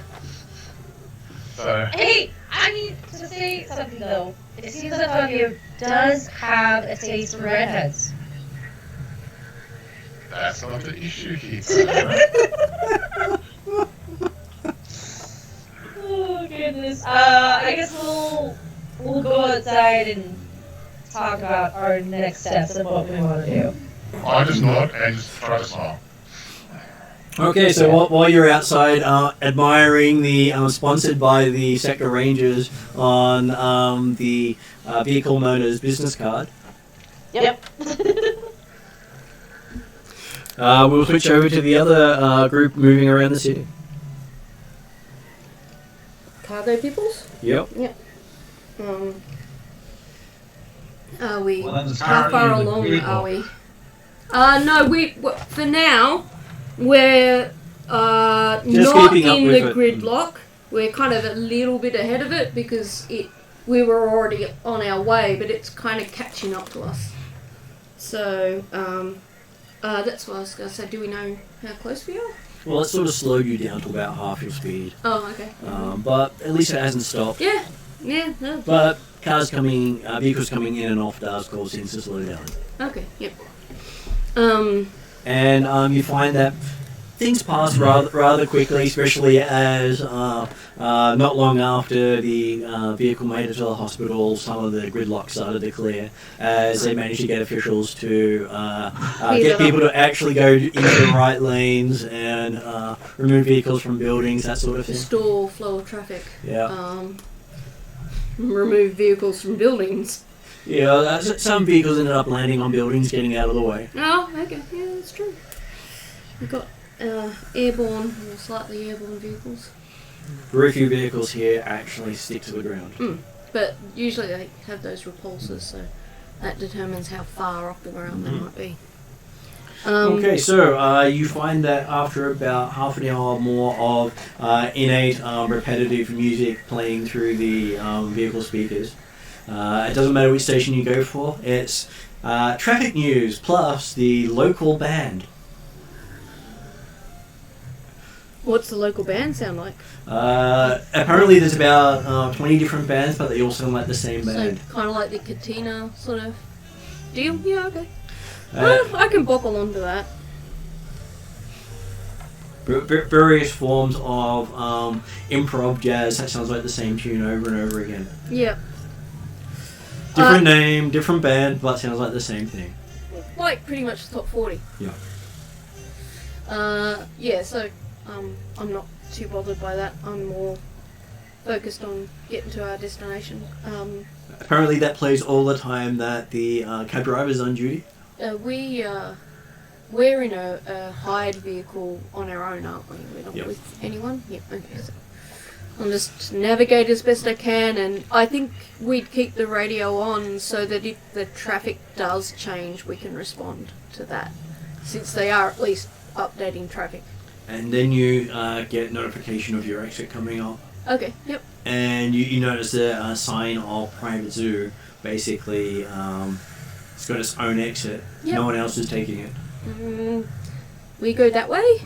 [SPEAKER 4] So,
[SPEAKER 3] Hey, I mean, to say something though, it seems that Fabio does have a taste for redheads.
[SPEAKER 4] that's not the issue here.
[SPEAKER 3] Oh goodness. I guess we'll go outside and talk about our next steps and what we want to do.
[SPEAKER 4] I just nod and just try to smile.
[SPEAKER 1] Okay, so while you're outside admiring the sponsored by the Sector Rangers on the vehicle known as business card,
[SPEAKER 3] Yep.
[SPEAKER 1] we'll switch over to the other group moving around the city.
[SPEAKER 7] Cargo peoples?
[SPEAKER 1] Yep.
[SPEAKER 7] Are we?
[SPEAKER 6] Well, that's
[SPEAKER 7] How far
[SPEAKER 6] currently in the
[SPEAKER 7] along
[SPEAKER 6] grid
[SPEAKER 7] are
[SPEAKER 6] lock.
[SPEAKER 7] we? No, for now, we're not
[SPEAKER 1] keeping up
[SPEAKER 7] in
[SPEAKER 1] with
[SPEAKER 7] the
[SPEAKER 1] it.
[SPEAKER 7] gridlock. We're kind of a little bit ahead of it because we were already on our way, but it's kind of catching up to us. So, that's what I was going to say. Do we know how close we are?
[SPEAKER 1] Well, it sort of slowed you down to about half your speed.
[SPEAKER 7] Oh, okay.
[SPEAKER 1] But at least it hasn't stopped.
[SPEAKER 7] Yeah, no.
[SPEAKER 1] But vehicles coming in and off does cause things to slow down.
[SPEAKER 7] Okay, yep.
[SPEAKER 1] And you find that things pass rather quickly, especially as not long after the vehicle made it to the hospital, some of the gridlock started to clear as they managed to get officials to get people to actually go into the right lanes and remove vehicles from buildings, that sort of thing.
[SPEAKER 7] Restore flow of traffic.
[SPEAKER 1] Yeah.
[SPEAKER 7] Remove vehicles from buildings.
[SPEAKER 1] Yeah, some vehicles ended up landing on buildings, getting out of the way.
[SPEAKER 7] Oh, okay. Yeah, that's true. We've got airborne or slightly airborne vehicles.
[SPEAKER 1] Very few vehicles here actually stick to the ground.
[SPEAKER 7] But usually they have those repulsors, so that determines how far off the ground they might be.
[SPEAKER 1] Okay, so you find that after about half an hour or more of innate repetitive music playing through the vehicle speakers, it doesn't matter which station you go for, it's traffic news plus the local band.
[SPEAKER 7] What's the local band sound like?
[SPEAKER 1] Apparently there's about 20 different bands, but they all sound like the same band.
[SPEAKER 7] So kind of like the Katina sort of deal? Yeah, okay. I can bop along to that.
[SPEAKER 1] Various forms of improv jazz that sounds like the same tune over and over again.
[SPEAKER 7] Yeah.
[SPEAKER 1] Different name, different band, but sounds like the same thing.
[SPEAKER 7] Like pretty much the top 40.
[SPEAKER 1] Yeah.
[SPEAKER 7] Yeah, so I'm not too bothered by that. I'm more focused on getting to our destination.
[SPEAKER 1] Apparently that plays all the time that the cab driver's on duty.
[SPEAKER 7] We're in a hired vehicle on our own, aren't we? We're not
[SPEAKER 1] Yep.
[SPEAKER 7] with anyone? Yep, okay. So I'll just navigate as best I can, and I think we'd keep the radio on so that if the traffic does change, we can respond to that, since they are at least updating traffic.
[SPEAKER 1] And then you get notification of your exit coming up.
[SPEAKER 7] Okay, yep.
[SPEAKER 1] And you notice a sign of private zoo. Basically, it's got its own exit.
[SPEAKER 7] Yep.
[SPEAKER 1] No one else is taking it.
[SPEAKER 7] We go that way?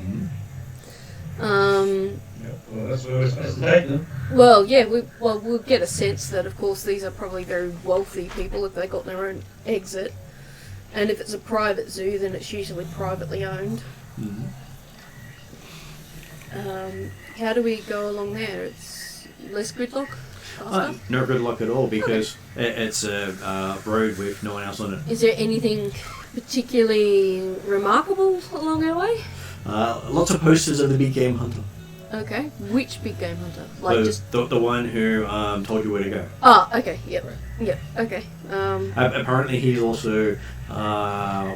[SPEAKER 6] Well, that's where we're supposed to take them.
[SPEAKER 7] Well, yeah, we'll get a sense that, of course, these are probably very wealthy people if they got their own exit. And if it's a private zoo, then it's usually privately owned. How do we go along there? It's less gridlock? Faster?
[SPEAKER 1] No good luck at all because it's a road with no one else on it.
[SPEAKER 7] Is there anything particularly remarkable along our way?
[SPEAKER 1] Lots of posters of the big game hunter.
[SPEAKER 7] Okay. Which big game hunter? Like
[SPEAKER 1] The one who told you where to go.
[SPEAKER 7] Oh, okay. Yep. Yep. Okay.
[SPEAKER 1] Apparently he's also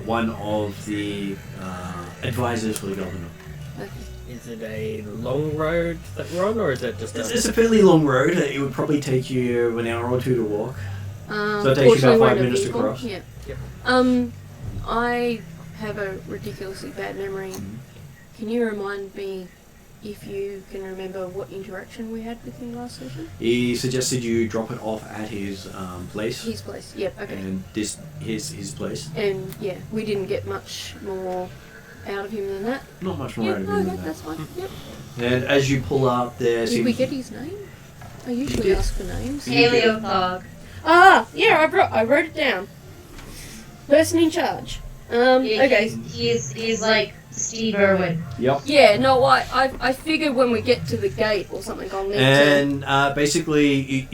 [SPEAKER 1] one of the advisors for the governor.
[SPEAKER 7] Okay.
[SPEAKER 2] Is it a long road that we're on, or is it just
[SPEAKER 1] It's a fairly long road. It would probably take you an hour or two to walk. So it takes you
[SPEAKER 7] fortunately
[SPEAKER 1] about
[SPEAKER 7] we're
[SPEAKER 1] 5
[SPEAKER 7] in a
[SPEAKER 1] minutes to
[SPEAKER 7] vehicle.
[SPEAKER 1] cross.
[SPEAKER 7] Yeah.
[SPEAKER 2] Yep.
[SPEAKER 7] I have a ridiculously bad memory. Can you remind me if you can remember what interaction we had with him last session?
[SPEAKER 1] He suggested you drop it off at his place.
[SPEAKER 7] His place. Yep. Okay.
[SPEAKER 1] And this his place.
[SPEAKER 7] And yeah, we didn't get much more out of him than that.
[SPEAKER 1] Not much more
[SPEAKER 7] Yeah,
[SPEAKER 1] out of him
[SPEAKER 7] okay,
[SPEAKER 1] than that.
[SPEAKER 7] that's fine. Yep.
[SPEAKER 1] And as you pull up there,
[SPEAKER 7] Did we get his name? I usually
[SPEAKER 1] did.
[SPEAKER 7] ask for names.
[SPEAKER 3] Keyfoge.
[SPEAKER 7] Ah, yeah, I wrote it down. Person in charge. Okay.
[SPEAKER 3] He's like Steve Irwin.
[SPEAKER 1] Yep.
[SPEAKER 7] Yeah, no, I figured when we get to the gate or something, I'll need to.
[SPEAKER 1] And basically,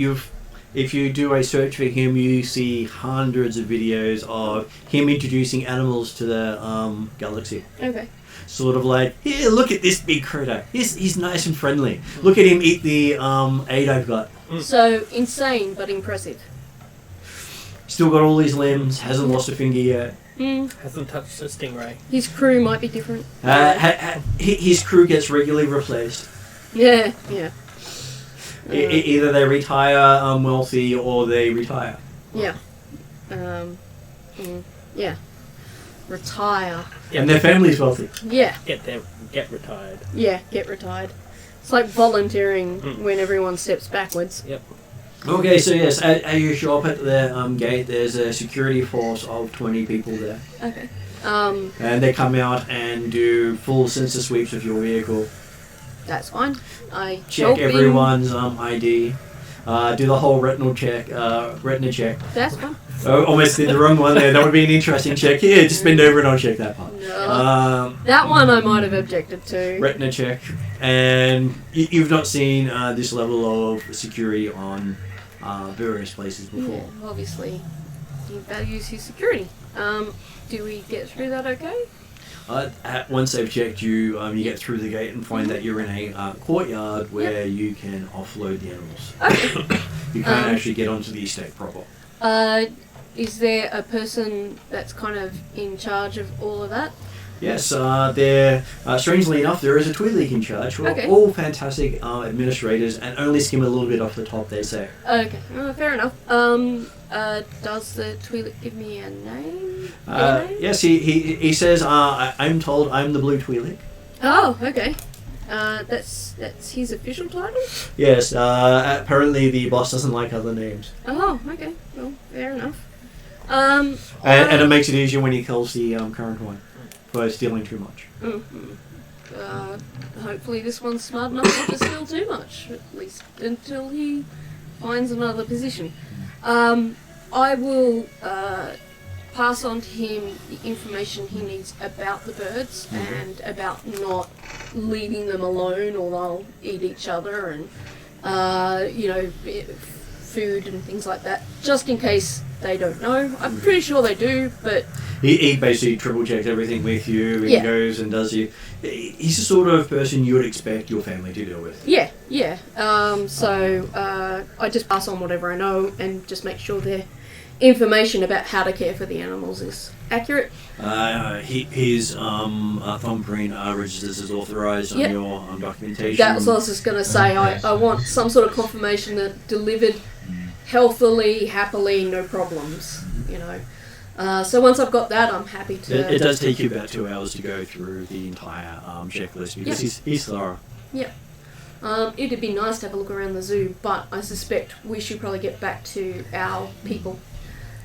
[SPEAKER 1] if you do a search for him, you see hundreds of videos of him introducing animals to the galaxy.
[SPEAKER 7] Okay.
[SPEAKER 1] Sort of like, here, look at this big critter. He's nice and friendly. Look at him eat the aid I've got.
[SPEAKER 7] So, insane but impressive.
[SPEAKER 1] Still got all his limbs, hasn't lost a finger yet.
[SPEAKER 2] hasn't touched a stingray?
[SPEAKER 7] His crew might be different.
[SPEAKER 1] His crew gets regularly replaced.
[SPEAKER 7] Yeah, yeah.
[SPEAKER 1] Either they retire wealthy or they retire.
[SPEAKER 7] Yeah. Yeah. Retire.
[SPEAKER 1] And their family's wealthy.
[SPEAKER 7] Yeah.
[SPEAKER 2] Get retired.
[SPEAKER 7] Yeah, get retired. It's like volunteering when everyone steps backwards.
[SPEAKER 2] Yep.
[SPEAKER 1] Okay, so yes, as you show up at the gate, there's a security force of 20 people there.
[SPEAKER 7] Okay.
[SPEAKER 1] And they come out and do full sensor sweeps of your vehicle.
[SPEAKER 7] That's fine. I
[SPEAKER 1] Check
[SPEAKER 7] help him.
[SPEAKER 1] everyone's ID. Do the whole retina check.
[SPEAKER 7] That's fine.
[SPEAKER 1] Oh, almost did the wrong one there. That would be an interesting check. Here, just bend over and I'll check that part.
[SPEAKER 7] No. That one I might have objected to.
[SPEAKER 1] Retina check. And you've not seen this level of security on various places before.
[SPEAKER 7] Yeah, obviously, he values his security. Do we get through that okay?
[SPEAKER 1] Once they've checked you, you get through the gate and find that you're in a courtyard where you can offload the animals.
[SPEAKER 7] Okay.
[SPEAKER 1] You can't actually get onto the estate proper.
[SPEAKER 7] Is there a person that's kind of in charge of all of that?
[SPEAKER 1] Yes, strangely enough, there is a Twi'lek in charge who are all fantastic administrators and only skim a little bit off the top, they say.
[SPEAKER 7] Okay, fair enough. Does the Twi'lek give me a name?
[SPEAKER 1] Yes, he says, I'm told I'm the Blue Twi'lek.
[SPEAKER 7] Oh, okay. That's his official title?
[SPEAKER 1] Yes, apparently the boss doesn't like other names.
[SPEAKER 7] Oh, okay. Well, fair enough.
[SPEAKER 1] And it makes it easier when he kills the current one for stealing too much.
[SPEAKER 7] Hopefully this one's smart enough not to steal too much, at least until he finds another position. I will pass on to him the information he needs about the birds and about not leaving them alone or they'll eat each other and, food and things like that, just in case they don't know. I'm pretty sure they do, but...
[SPEAKER 1] He basically triple checks everything with you and goes and does you. He's the sort of person you would expect your family to deal with.
[SPEAKER 7] Yeah. So I just pass on whatever I know and just make sure their information about how to care for the animals is accurate.
[SPEAKER 1] His thumbprint registers as authorised on your documentation.
[SPEAKER 7] That's what I was just going to say. I want some sort of confirmation that delivered healthily, happily, no problems, So once I've got that, I'm happy to...
[SPEAKER 1] It does take you about 2 hours to go through the entire checklist because he's thorough.
[SPEAKER 7] Yep. It'd be nice to have a look around the zoo, but I suspect we should probably get back to our people.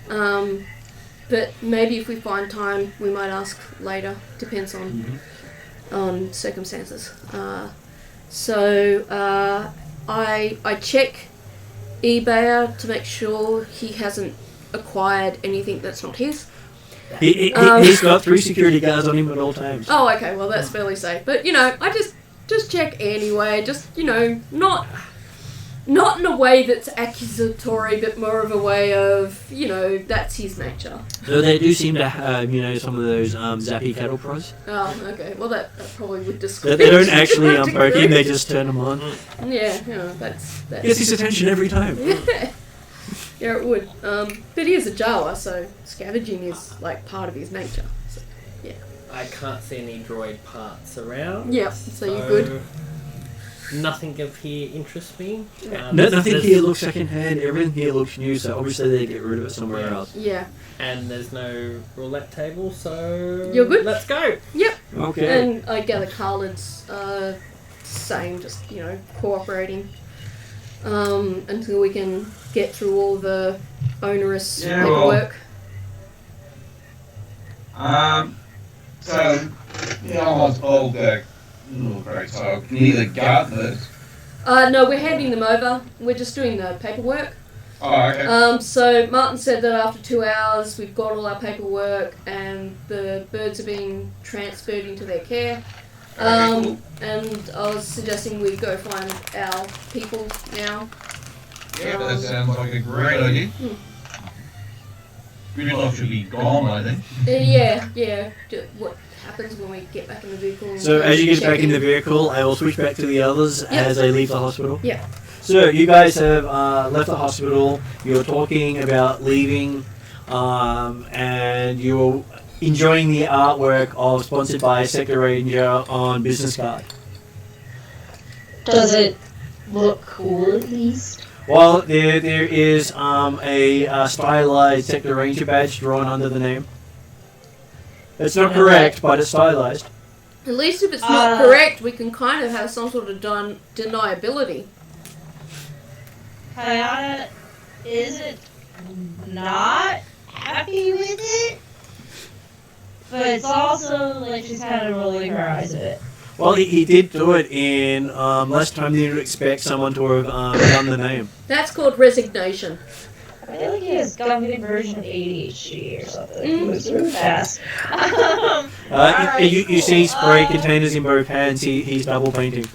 [SPEAKER 7] But maybe if we find time, we might ask later. Depends on circumstances. I check eBay to make sure he hasn't acquired anything that's not his.
[SPEAKER 1] He's got 3 security guards on him at all times.
[SPEAKER 7] Oh, okay. Well, that's fairly safe. But I just check anyway. Just not in a way that's accusatory, but more of a way of that's his nature.
[SPEAKER 1] So they do seem to have some of those zappy cattle pros.
[SPEAKER 7] Oh, okay. Well, that probably would describe.
[SPEAKER 1] They don't actually poke him; they just turn him on.
[SPEAKER 7] Yeah, that's.
[SPEAKER 1] Gets his attention every time.
[SPEAKER 7] Yeah, it would. But he is a Jawa, so scavenging is like part of his nature. So, yeah.
[SPEAKER 2] I can't see any droid parts around.
[SPEAKER 7] Yeah, so you're good.
[SPEAKER 2] Nothing of here interests me.
[SPEAKER 1] Nothing here looks secondhand. Everything here looks new. So obviously they get rid of it somewhere else.
[SPEAKER 7] Yeah.
[SPEAKER 2] And there's no roulette table, so
[SPEAKER 7] you're good.
[SPEAKER 2] Let's go.
[SPEAKER 7] Yep.
[SPEAKER 1] Okay.
[SPEAKER 7] And I gather Carlin's same, just cooperating until we can get through all the onerous paperwork.
[SPEAKER 6] So almost all the little great so near the gardeners.
[SPEAKER 7] No, we're handing them over. We're just doing the paperwork.
[SPEAKER 6] Oh, okay.
[SPEAKER 7] So Martin said that after 2 hours we've got all our paperwork and the birds are being transferred into their care.
[SPEAKER 6] Cool.
[SPEAKER 7] And I was suggesting we go find our people now.
[SPEAKER 6] Yeah, that sounds like a great idea. Gridlock should be gone, I think.
[SPEAKER 7] Yeah. What happens when we get back in the vehicle?
[SPEAKER 1] So as you get back in the vehicle, I will switch back to the others as they leave the hospital.
[SPEAKER 7] Yeah.
[SPEAKER 1] So you guys have left the hospital. You're talking about leaving, and you're enjoying the artwork of sponsored by Sector Ranger on business card.
[SPEAKER 3] Does it look cool at least?
[SPEAKER 1] Well, there is a stylized Sector Ranger badge drawn under the name. It's not correct, but it's stylized.
[SPEAKER 7] At least if it's not correct, we can kind of have some sort of deniability.
[SPEAKER 3] Kayana isn't not happy with it, but it's also like she's kind of rolling her eyes a bit.
[SPEAKER 1] Well, he did do it in less time than you'd expect someone to have done the name.
[SPEAKER 7] That's called resignation.
[SPEAKER 3] I feel like he has government version of ADHD or something. He moves really fast.
[SPEAKER 1] You see spray containers in both hands. He's double painting.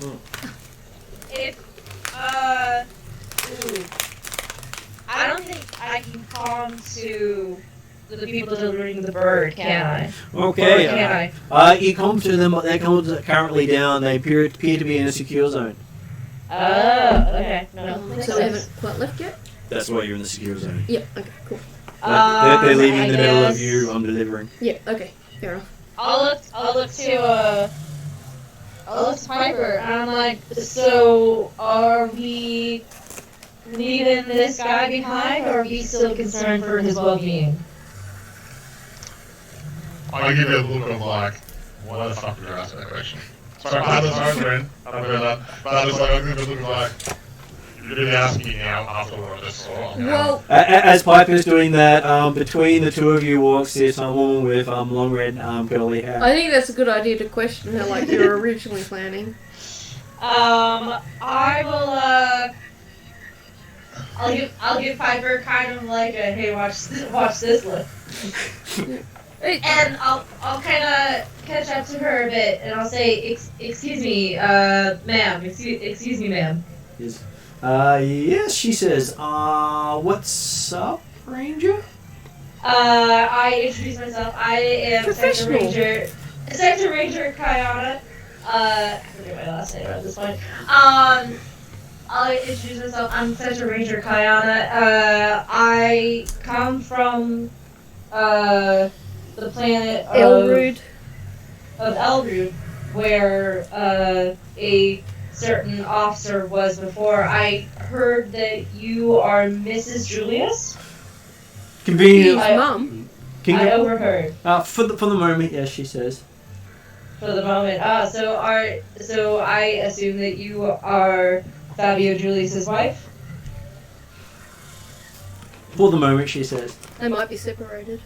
[SPEAKER 3] I don't think I can come to the people delivering the bird, can I?
[SPEAKER 1] Okay.
[SPEAKER 3] Or can
[SPEAKER 1] You come to them, but they're currently down. They appear to be in a secure zone.
[SPEAKER 3] I? Oh, okay. No.
[SPEAKER 7] So they haven't quite left yet?
[SPEAKER 1] That's why you're in the secure zone.
[SPEAKER 7] Yep, okay, cool.
[SPEAKER 1] They're leaving in the middle of
[SPEAKER 3] guess
[SPEAKER 1] you. I'm delivering.
[SPEAKER 7] Yeah, okay, fair enough.
[SPEAKER 3] I'll look to Piper, and I'm like, so are we leaving this guy behind, or are we still concerned for his well-being?
[SPEAKER 4] I give you a look of like, why the fuck did you ask that question? Sorry, Piper's my friend. I don't know that. But I was like, I give you a look of like, you're really asking now after what I just saw.
[SPEAKER 7] Well,
[SPEAKER 1] As Piper's doing that, between the two of you walks this woman with long red curly hair.
[SPEAKER 7] I think that's a good idea to question her like you were originally planning.
[SPEAKER 3] I will, I'll give Piper kind of like a, hey, watch this look. And I'll kind of catch up to her a bit, and I'll say, excuse me, ma'am, excuse me, ma'am.
[SPEAKER 1] Yes. Yes, she says, what's up, Ranger?
[SPEAKER 3] I introduce myself. I am Sector
[SPEAKER 7] Professional.
[SPEAKER 3] Ranger Kayana. I forget my last name at this point. I'll introduce myself. I'm Sector Ranger Kayana. I come from, the planet
[SPEAKER 7] Elrood.
[SPEAKER 3] of Elrood, where, a certain officer was before. I heard that you are Mrs. Julius.
[SPEAKER 7] His
[SPEAKER 1] Convenient.
[SPEAKER 7] mum.
[SPEAKER 3] I overheard
[SPEAKER 1] For the moment, yes, she says.
[SPEAKER 3] for the moment. So I assume that you are Fabio Julius's wife.
[SPEAKER 1] For the moment, she says.
[SPEAKER 7] They might be separated.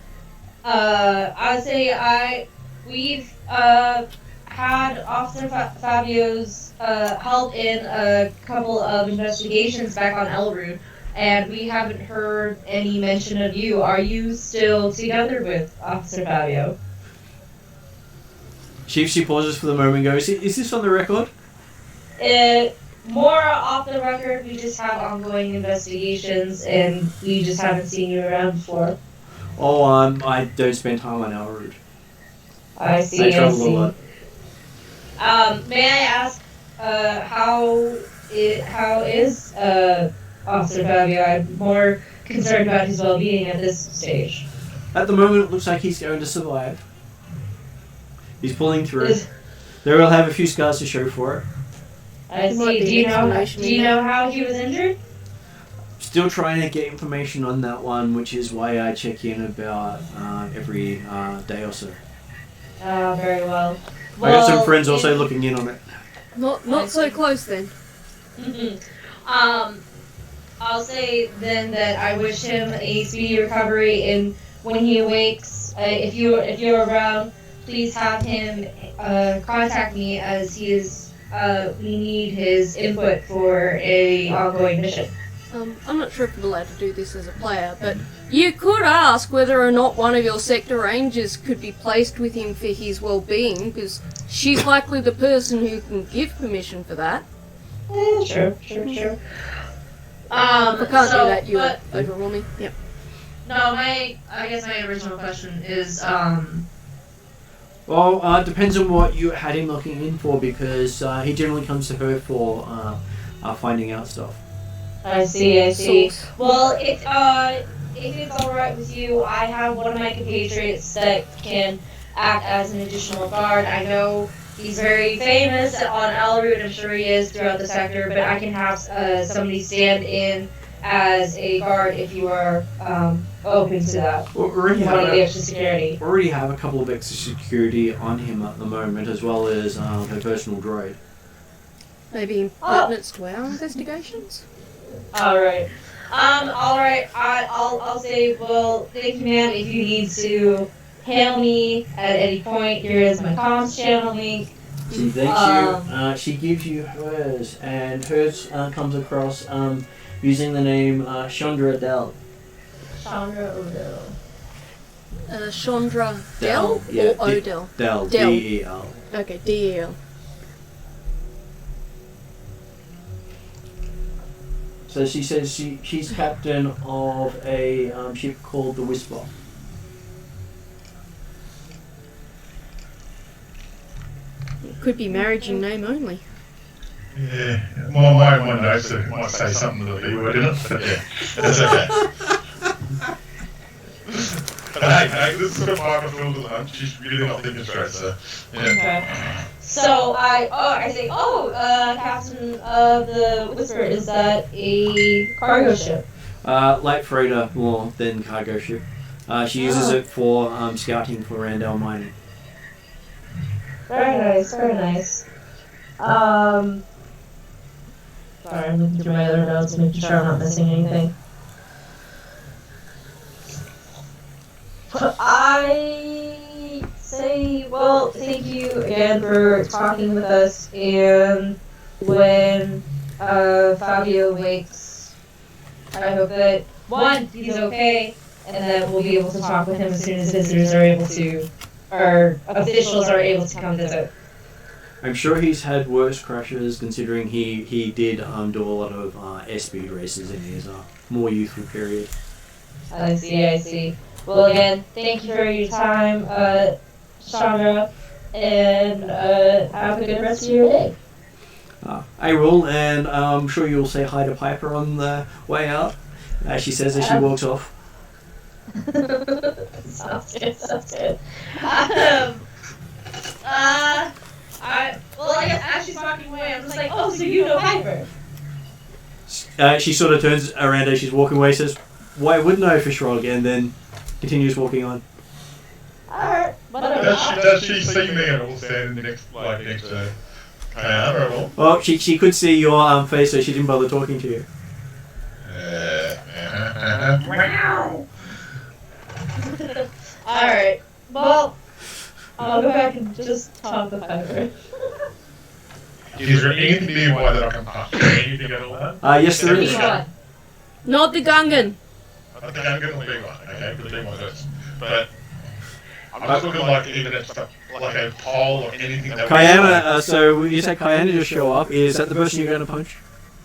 [SPEAKER 3] I'd say we've had Officer Fabio's help in a couple of investigations back on Elrood, and we haven't heard any mention of you. Are you still together with Officer Fabio?
[SPEAKER 1] She pauses for the moment and goes, is this on the record?
[SPEAKER 3] More off the record, we just have ongoing investigations, and we just haven't seen you around before.
[SPEAKER 1] Oh, I don't spend time on Elrood.
[SPEAKER 3] I see.
[SPEAKER 1] I travel a lot.
[SPEAKER 3] May I ask, how is Officer Fabio? I'm more concerned about his well-being at this stage.
[SPEAKER 1] At the moment, it looks like he's going to survive. He's pulling through. There will have a few scars to show for it.
[SPEAKER 3] I
[SPEAKER 7] There might
[SPEAKER 3] see.
[SPEAKER 7] be
[SPEAKER 3] Do you
[SPEAKER 7] an
[SPEAKER 3] know?
[SPEAKER 7] explanation
[SPEAKER 3] Do you
[SPEAKER 7] in
[SPEAKER 3] know how he was injured?
[SPEAKER 1] Still trying to get information on that one, which is why I check in about every day or so.
[SPEAKER 3] Very well.
[SPEAKER 1] I got some friends also looking in on it.
[SPEAKER 7] Not so close then.
[SPEAKER 3] I'll say then that I wish him a speedy recovery, and when he awakes, if you're around, please have him contact me, as he is. We need his input for a ongoing mission.
[SPEAKER 7] I'm not sure if I'm allowed to do this as a player, but you could ask whether or not one of your sector rangers could be placed with him for his well-being, because she's likely the person who can give permission for that.
[SPEAKER 3] Sure.
[SPEAKER 7] If I can't do that, you would overrule me. Yep.
[SPEAKER 3] No, I guess my original question is,
[SPEAKER 1] Well, depends on what you had him looking in for, because he generally comes to her for finding out stuff.
[SPEAKER 3] I see.
[SPEAKER 7] Source.
[SPEAKER 3] Well, if it's alright with you, I have one of my compatriots that can act as an additional guard. I know He's very famous on Elrood, I'm sure he is throughout the sector, but I can have somebody stand in as a guard if you are open to that.
[SPEAKER 1] Already
[SPEAKER 3] Wanting the extra security.
[SPEAKER 1] already have a couple of extra security on him at the moment, as well as her personal droid.
[SPEAKER 7] Maybe impertinence to our investigations?
[SPEAKER 3] Alright. Alright, I'll say, well, thank you, ma'am. If you need to hail me at any point, here is my comms channel link.
[SPEAKER 1] She thanks you. She gives you hers, and hers comes across using the name Chandra Dell.
[SPEAKER 3] Chandra Odell.
[SPEAKER 7] Chandra Dell
[SPEAKER 1] Yeah,
[SPEAKER 7] or Odell?
[SPEAKER 1] Dell.
[SPEAKER 7] Dell.
[SPEAKER 1] D-E-L.
[SPEAKER 7] Okay, D-E-L.
[SPEAKER 1] So she says she's captain of a ship called the Whisper.
[SPEAKER 7] It could be marriage in name only.
[SPEAKER 4] Yeah, my notes might say something with the B word in it, but yeah, that's okay. But hey, this is a part of the lunch. She's really not thinking straight, so yeah.
[SPEAKER 3] Okay. So I say, Captain of the Whisper, is that a cargo ship?
[SPEAKER 1] Light freighter more than cargo ship. She uses it for scouting for Randall mining.
[SPEAKER 3] Very nice, very nice. Sorry, I'm looking through my other notes, making sure I'm not missing anything. I say, well, thank you again for talking with us, and when Fabio wakes, I hope that, one, he's okay, and that we'll be able to talk with him as soon as visitors are able to, or officials are able to come visit.
[SPEAKER 1] I'm sure he's had worse crashes, considering he did do a lot of airspeed races in his more youthful period.
[SPEAKER 3] I see. Well, again, thank you for your time, Chandra, and have a good rest of your day.
[SPEAKER 1] I will, and I'm sure you'll say hi to Piper on the way out, as she says as she walks off.
[SPEAKER 3] Sounds good. Well, I guess as she's walking away, I'm just like, oh, so you know Piper.
[SPEAKER 1] She sort of turns around as she's walking away, says, why wouldn't I, Fishrog? And then continues walking on.
[SPEAKER 3] Alright, whatever.
[SPEAKER 4] Does she see me at all standing next to Kayana at all?
[SPEAKER 1] Well, she could see your face, so she didn't bother talking to you.
[SPEAKER 4] Wow.
[SPEAKER 3] Alright, well, I'll go back and just talk with Piper.
[SPEAKER 4] Is there anything nearby that I can touch? Anything at all?
[SPEAKER 1] Yes, there is.
[SPEAKER 3] P1.
[SPEAKER 7] Not the Gungan.
[SPEAKER 4] I think I'm going to be one, okay, for the B1 first. But I'm just looking like even at stuff like a pole or anything that
[SPEAKER 1] Kayana, so when you say Kayana just show up, is that the person you're going to punch?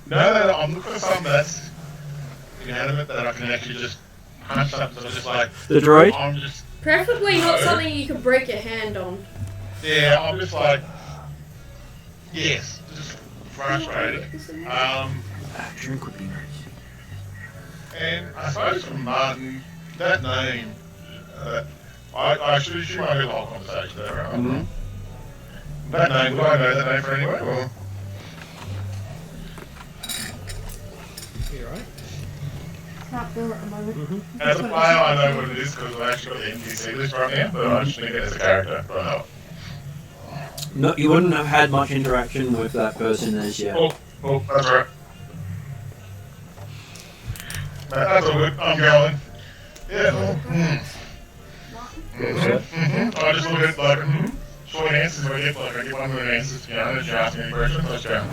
[SPEAKER 4] No, I'm looking for something that's inanimate that I can actually just punch something. So just like
[SPEAKER 1] The droid?
[SPEAKER 4] I'm just
[SPEAKER 7] Preferably not something you can break your hand on.
[SPEAKER 4] yeah, I'm just like yes, just frustrated.
[SPEAKER 1] Drink would be nice.
[SPEAKER 4] And I suppose from Martin, that name, I should assume I heard the whole conversation there, right?
[SPEAKER 1] Mm-hmm.
[SPEAKER 4] That name, would I know that name for anywhere? Or?
[SPEAKER 2] You right?
[SPEAKER 7] Not Bill at the moment.
[SPEAKER 4] As a player, I know what it is because I've actually got the NPC list right now, but I just think it as a character, but I know.
[SPEAKER 1] No, you wouldn't have had much interaction with that person as yet.
[SPEAKER 4] Oh, that's right. That's all good. I'm going. Yeah. I just look at like short answers. I get one word answers. You know, if you ask me any questions, I just go.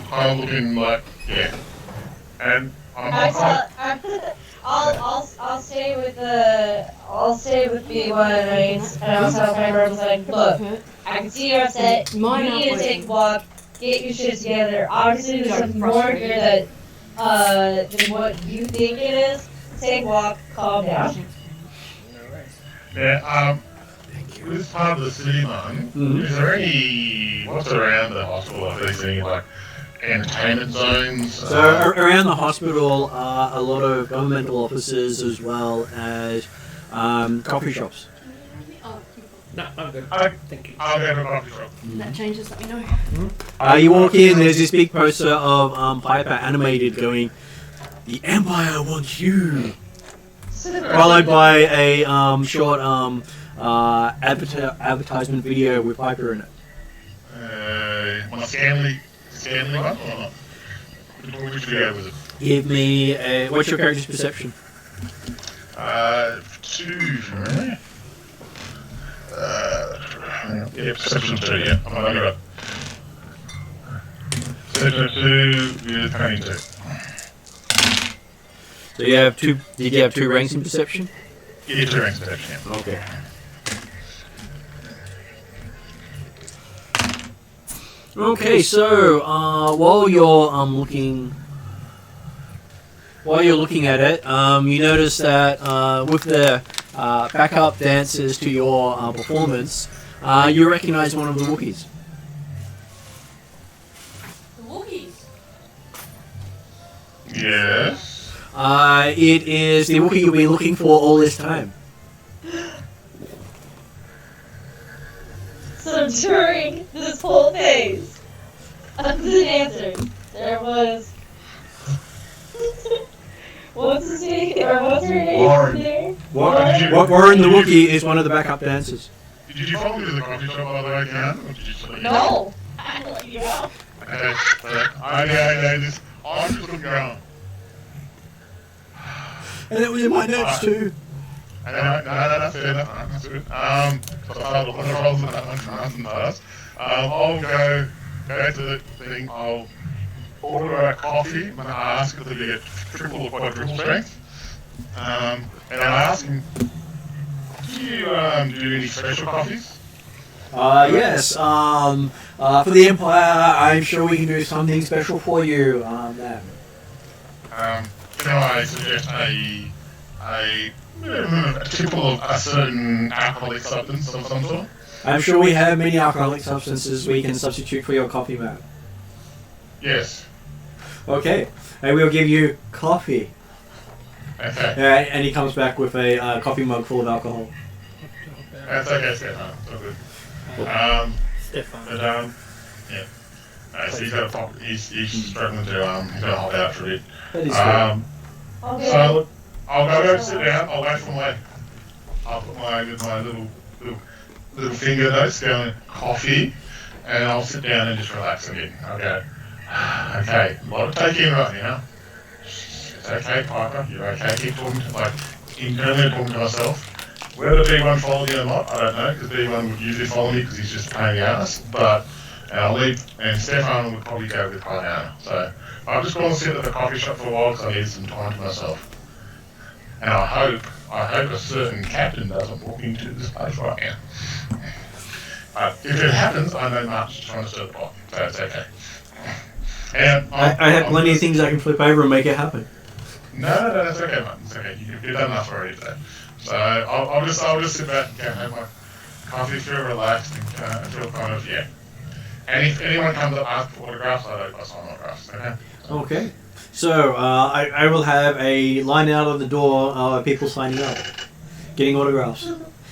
[SPEAKER 4] Kind of looking like yeah. And
[SPEAKER 3] I'll stay with B1 and I'll tell Piper, I was like, look, I can see you're upset. You need to take a walk, get your shit together. Obviously, there's something more here than what you think it is. Take a walk, calm down.
[SPEAKER 4] yeah, this part of the city, man. Is there what's around the hospital? Are these any like entertainment zones?
[SPEAKER 1] So around the hospital are a lot of governmental offices as well as coffee shops.
[SPEAKER 2] No, I'm good. Thank you.
[SPEAKER 4] I'll go to a coffee shop.
[SPEAKER 7] That changes, let me know.
[SPEAKER 1] You walk in, there's this big poster of Piper animated going, "The Empire wants you," followed by a short advertisement video with Piper in it.
[SPEAKER 4] Want a Stanley one or not? Which video was it?
[SPEAKER 1] Give me what's your character's perception?
[SPEAKER 4] 2 for me. Yeah, perception 2, yeah. I'm gonna go. Perception 2 is pain 2.
[SPEAKER 1] So you have two. Did you have 2 ranks in perception?
[SPEAKER 4] Yeah, 2 ranks perception, yeah.
[SPEAKER 1] Okay. Okay, so while you're looking at it, you notice that with the backup dancers to your performance, you recognize one of the Wookiees.
[SPEAKER 7] The Wookiees.
[SPEAKER 4] Yes.
[SPEAKER 1] It is the Wookiee you've been looking for all this time.
[SPEAKER 3] So during this whole phase of the dancers, there was what's his name or what's her name?
[SPEAKER 6] Warren.
[SPEAKER 3] There?
[SPEAKER 1] Warren the Wookiee is one of the backup dancers.
[SPEAKER 4] Did you follow me to the coffee shop by the way, Ken? Or did you just let me know?
[SPEAKER 3] No. I let you go.
[SPEAKER 4] Okay, so I know this. I'm just looking around.
[SPEAKER 1] And it was in my notes too.
[SPEAKER 4] No, that's fair enough. That's good. So I'll look at rolls and that one from us. I'll go to the thing. I'll order a coffee. I'm going to ask if they get triple or quadruple strength. And I ask him, do you do any special coffees?
[SPEAKER 1] Yes. For the Empire, I'm sure we can do something special for you.
[SPEAKER 4] Can I suggest a triple of a certain alcoholic substance of some sort?
[SPEAKER 1] I'm sure we have many alcoholic substances we can substitute for your coffee, mate.
[SPEAKER 4] Yes.
[SPEAKER 1] Okay, and we'll give you coffee.
[SPEAKER 4] Okay.
[SPEAKER 1] And he comes back with a coffee mug full of alcohol.
[SPEAKER 4] That's okay, Stefan. It's all good.
[SPEAKER 2] Stefan.
[SPEAKER 4] But yeah. So he's got a pop. He's struggling to he's gonna hold out for a bit.
[SPEAKER 1] That is
[SPEAKER 3] Okay.
[SPEAKER 4] So I'll go sit down. I'll wait for my. I'll put my little finger notes going coffee, and I'll sit down and just relax again. Okay. Okay. A lot of taking right now. It's okay, Piper. You're okay. Keep talking to internally talking to myself. Whether B1 followed you or not, I don't know, because B1 would usually follow me because he's just a pain in the ass. But and I'll leave, and Stefan would probably go with Piana. So I'm just going to sit at the coffee shop for a while because I need some time to myself. And I hope a certain captain doesn't walk into this place right now. But if it happens, I know Mark's trying to stir the pot, so it's okay. And
[SPEAKER 1] I have plenty of things I can flip over and make it happen.
[SPEAKER 4] No, that's okay, mate. It's okay. You've done enough already today. So I'll just sit back and have my coffee, feel relaxed, and feel kind of, yeah. And if anyone comes up asking for autographs, I sign autographs, okay?
[SPEAKER 1] Okay. So I will have a line out of the door of people signing up, getting autographs.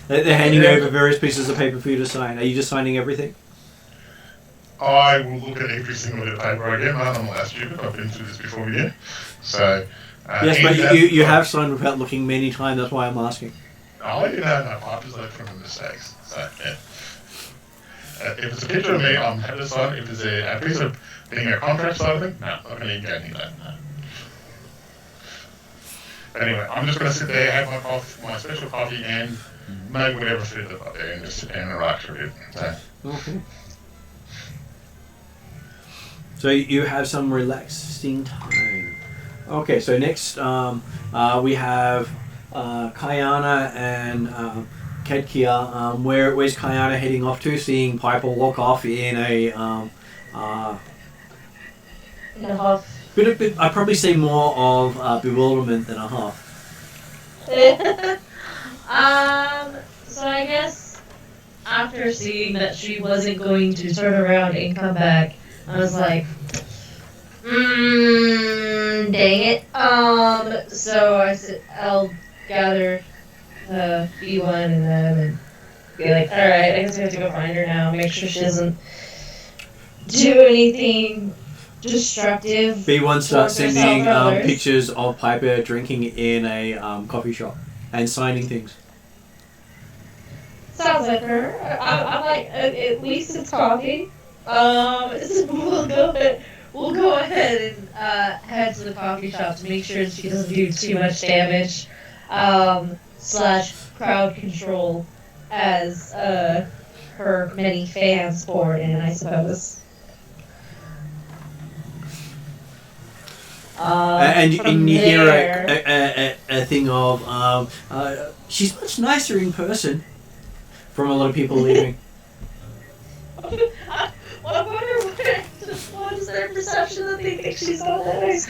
[SPEAKER 1] They're handing over various pieces of paper for you to sign. Are you just signing everything?
[SPEAKER 4] I will look at every single bit of paper I get, mate. I'm not that stupid. I've been through this before with you. So...
[SPEAKER 1] yes, but you have signed without looking many times. That's why I'm asking.
[SPEAKER 4] Oh, you know, no, I've just learned from the mistakes. So, yeah. If it's a picture of me, I'm happy to sign. If it's a piece of being a contract side of thing, no, I'm not going to even go into that. No. Anyway, I'm just going to sit there, have my special coffee, and make whatever food I've got there, and just sit down and relax for a bit. So. Okay.
[SPEAKER 1] So you have some relaxing time. Okay, so next we have Kayana and Kedkia. Where's Kayana heading off to? Seeing Piper walk off in a bit. I probably see more of bewilderment than a huff.
[SPEAKER 3] So I guess after seeing that she wasn't going to turn around and come back, I was like, dang it. So I said, I'll gather the B1 and them and be like, alright, I guess we have to go find her now. Make sure she doesn't do anything destructive.
[SPEAKER 1] B1 starts
[SPEAKER 3] towards
[SPEAKER 1] sending
[SPEAKER 3] herself or others.
[SPEAKER 1] pictures of Piper drinking in a coffee shop and signing things.
[SPEAKER 3] Sounds like her. I'm like, at least it's coffee. So we'll go ahead and head to the coffee shop to make sure she doesn't do too much damage. Slash crowd control as her many fans pour in, I suppose.
[SPEAKER 1] And
[SPEAKER 3] from
[SPEAKER 1] you hear
[SPEAKER 3] there-
[SPEAKER 1] a thing of, she's much nicer in person from a lot of people leaving.
[SPEAKER 3] I wonder what is their perception that they think she's not nice.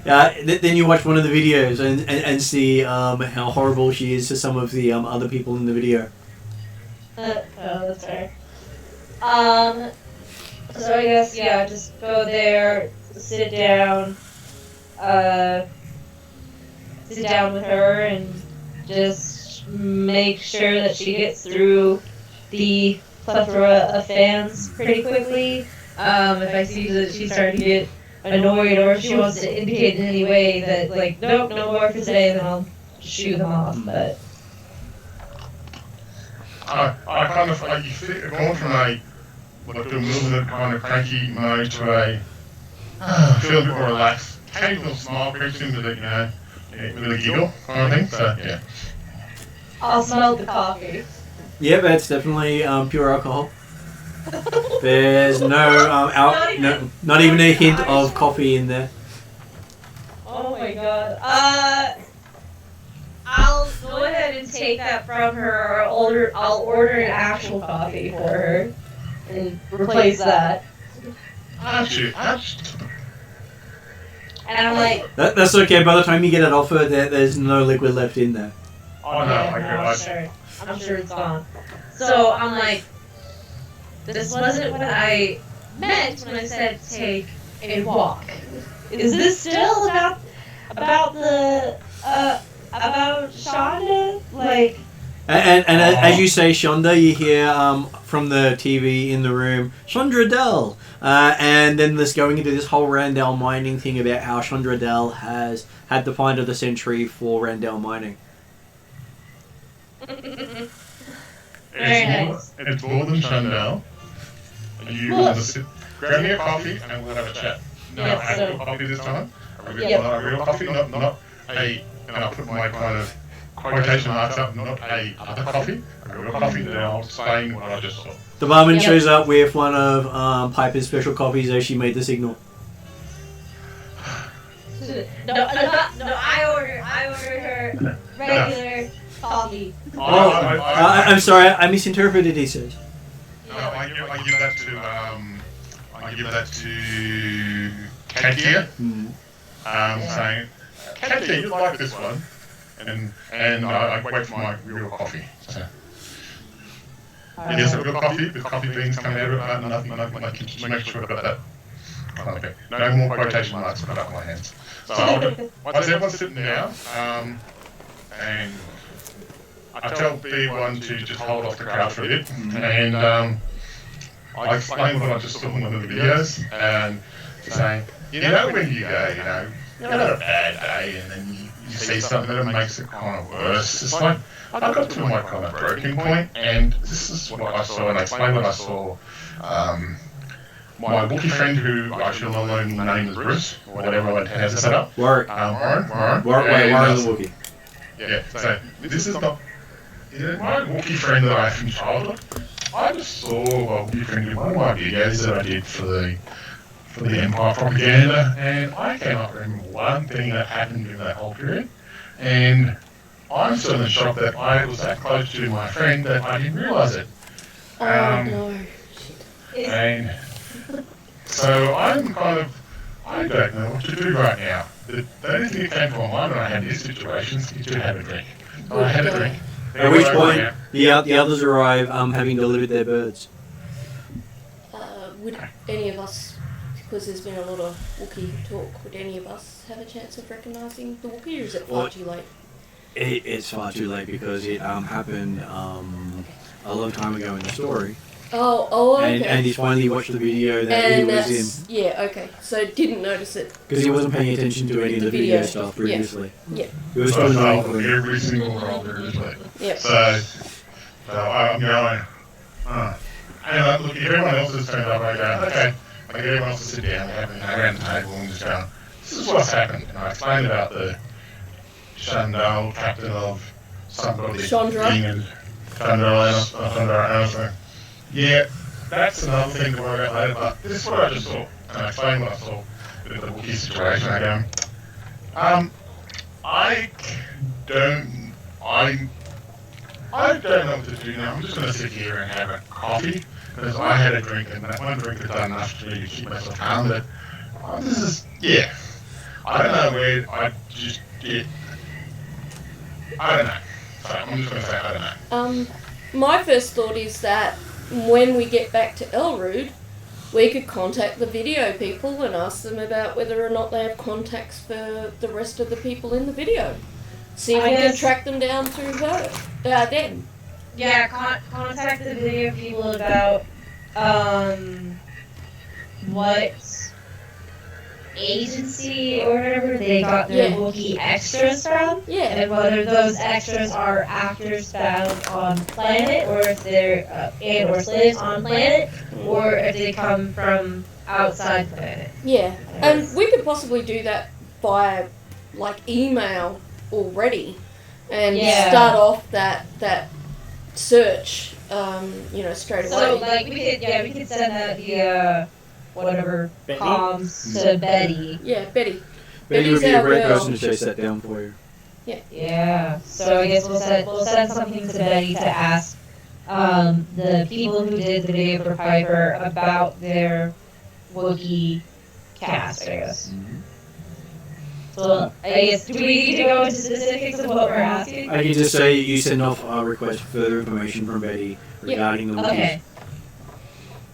[SPEAKER 1] Then you watch one of the videos and see how horrible she is to some of the other people in the video.
[SPEAKER 3] Oh, that's fair. So I guess, yeah, just go there, sit down with her and just make sure that she gets through the plethora of fans pretty quickly. If I see that she's starting to get annoyed or if she wants to indicate in any way that, like, nope, no more for today, then I'll shoo them off, but...
[SPEAKER 4] I kind of like going from a little kind of cranky mode to a feel a bit more relaxed, occasional smile creeps into the with a giggle kind of thing. So yeah.
[SPEAKER 3] I'll smell the coffee.
[SPEAKER 1] Yeah, but it's definitely pure alcohol. There's not even a hint of coffee in there.
[SPEAKER 3] Oh my god. I'll go ahead and take that from her, or I'll order an actual coffee for her and replace that.
[SPEAKER 4] Actually,
[SPEAKER 3] And I'm like,
[SPEAKER 1] That's okay. By the time you get it off her, there's no liquid left in there.
[SPEAKER 4] oh no, I realize.
[SPEAKER 3] I'm sure it's gone. So I'm like, this wasn't what I meant when I said take a walk. Is this still about the about Shonda? Like,
[SPEAKER 1] And as you say, Shonda, you hear from the TV in the room, Chandra Dell. And then this going into this whole Randall mining thing about how Chandra Dell has had the find of the century for Randall mining.
[SPEAKER 4] It's more than Chandel. You want to sit, grab me a coffee, and we'll have a chat. No,
[SPEAKER 3] Yes,
[SPEAKER 4] I
[SPEAKER 3] sir.
[SPEAKER 4] have coffee this time.
[SPEAKER 3] Yep.
[SPEAKER 4] Not a real coffee, not a. And I'll put my kind of quotation marks up. Not a other coffee. A real coffee. Then I'll explain what I just saw.
[SPEAKER 1] The barman
[SPEAKER 3] Yep.
[SPEAKER 1] shows up with one of Piper's special coffees as she made the signal.
[SPEAKER 3] No, I ordered her regular coffee.
[SPEAKER 1] I'm sorry, I misinterpreted, he says.
[SPEAKER 4] No, I give that to I give that to Katia. Saying, Katia, you like this one, and I wait for my real coffee. So. Yes, a real coffee with coffee beans coming out of it, nothing like just make sure I've got that. Okay. No more quotation marks put up in my hands. So once everyone's sitting down, and I tell B1 to just hold off the crowd for a bit, and I explain what I just saw in one of the videos, and saying, when you go, you've got a bad day, and then you see something that makes it kind of worse. It's like, I got to my kind of broken point, and this is what I saw, and I explained what I saw. My Wookiee friend, who I shall not know name as Bruce, or whatever I has it set up.
[SPEAKER 1] Warwick.
[SPEAKER 4] Warren
[SPEAKER 1] the Wookiee.
[SPEAKER 4] Yeah, so this is not my Wookiee friend that I have from childhood. I just saw a Wookiee friend in one of my videos that I did for the Empire propaganda, and I cannot remember one thing that happened in that whole period. And I'm still in shock that I was that close to my friend that I didn't realise it.
[SPEAKER 7] No.
[SPEAKER 4] And so I'm kind of, I don't know what to do right now. The only thing that came to my mind when I had these situations is to have a drink. So I had a drink.
[SPEAKER 1] At which point, the others arrive having delivered their birds.
[SPEAKER 7] Would any of us, because there's been a lot of Wookiee talk, would any of us have a chance of recognising the Wookiee, or is it far too late?
[SPEAKER 1] It's far too late because it happened a long time ago in the story.
[SPEAKER 7] Oh, okay.
[SPEAKER 1] And he's finally watched the video that he was in.
[SPEAKER 7] Yeah, okay. So didn't notice it.
[SPEAKER 1] Because he wasn't paying attention to any of the video stuff previously.
[SPEAKER 7] Yeah.
[SPEAKER 1] He was
[SPEAKER 4] So
[SPEAKER 1] trying
[SPEAKER 4] I
[SPEAKER 1] to
[SPEAKER 4] followed every single role there is left.
[SPEAKER 7] Yep.
[SPEAKER 4] So I'm going, and look, if everyone else has turned up, I go, okay. I get everyone else to sit down, around the table and just go, this is what's happened. And I explained about the Chandal captain of somebody
[SPEAKER 7] Chandra?
[SPEAKER 4] being a Chandra. Yeah, that's another thing to worry about later, but this is what I just saw. And I explained what I saw with the Wookiee situation. I go, I don't know what to do now. I'm just going to sit here and have a coffee because I had a drink and that one drink had done enough to keep myself calm. But this is, yeah. I don't know where I just get. I don't know. So I'm just going to say I don't know.
[SPEAKER 7] My first thought is that when we get back to Elrood, we could contact the video people and ask them about whether or not they have contacts for the rest of the people in the video. See if we can track them down through them.
[SPEAKER 3] Yeah, contact the video people about what agency or whatever they got their Wookiee extras from.
[SPEAKER 7] Yeah.
[SPEAKER 3] And whether those extras are actors found on planet, or if they're or slaves on planet, or if they come from outside planet.
[SPEAKER 7] Yeah. And we could possibly do that by email already and start off that search straight away.
[SPEAKER 3] So we could send that via whatever
[SPEAKER 2] Betty?
[SPEAKER 3] comms to Betty.
[SPEAKER 7] Yeah, Betty.
[SPEAKER 1] Betty would
[SPEAKER 7] Betty's
[SPEAKER 1] be a
[SPEAKER 7] our
[SPEAKER 1] great
[SPEAKER 7] girl.
[SPEAKER 1] person to chase that down for you.
[SPEAKER 3] Yeah. So I guess we'll send something to Betty to ask the people who did the video for Piper about their Wookiee cast, I guess.
[SPEAKER 1] Mm-hmm.
[SPEAKER 3] So I guess, do we need to go into specifics of what we're asking?
[SPEAKER 1] I can just say you send off a request for further information from Betty regarding the Wookiees.
[SPEAKER 3] Okay.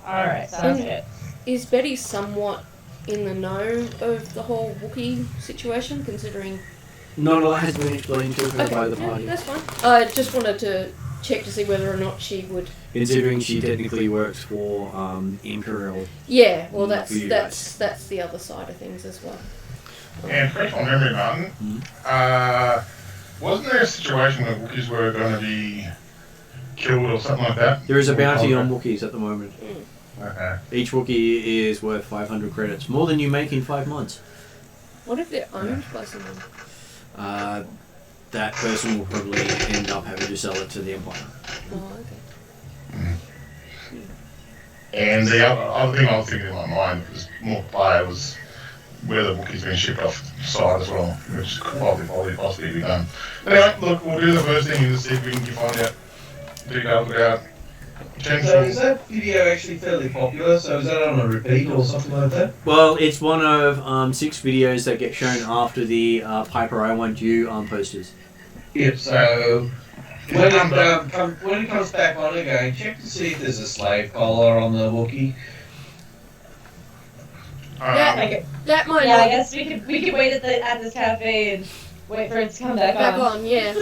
[SPEAKER 3] Alright, sounds good.
[SPEAKER 7] Is Betty somewhat in the know of the whole Wookiee situation, considering...
[SPEAKER 1] Not a lot has been explained to her by the
[SPEAKER 7] yeah,
[SPEAKER 1] party.
[SPEAKER 7] that's fine. I just wanted to check to see whether or not she would...
[SPEAKER 1] Considering she technically works for Imperial.
[SPEAKER 7] Yeah, well
[SPEAKER 1] For you
[SPEAKER 7] that's the other side of things as well.
[SPEAKER 4] And correct my memory, Martin, wasn't there a situation where Wookiees were going to be killed or something like that?
[SPEAKER 1] There is a bounty on Wookiees at the moment.
[SPEAKER 4] Okay.
[SPEAKER 1] Each Wookiee is worth 500 credits. More than you make in 5 months.
[SPEAKER 7] What if they're owned by someone?
[SPEAKER 1] That person will probably end up having to sell it to the Empire.
[SPEAKER 7] Oh, okay.
[SPEAKER 4] And the other thing I was thinking in my mind was more player was whether Wookiees being shipped off side as well, which could possibly be done. Anyway, look, we'll do the first thing and see if we can find out details about
[SPEAKER 6] So
[SPEAKER 4] potential.
[SPEAKER 6] is that video actually fairly popular? So is that on a repeat or something like that?
[SPEAKER 1] Well, it's one of 6 videos that get shown after the Piper I Want You posters.
[SPEAKER 6] Yep, so when it comes back on again, check to see if there's a slave collar on the Wookiee.
[SPEAKER 7] That might
[SPEAKER 3] Yeah,
[SPEAKER 7] not
[SPEAKER 3] I guess we could wait at this cafe and wait for it to come back on.
[SPEAKER 7] yeah.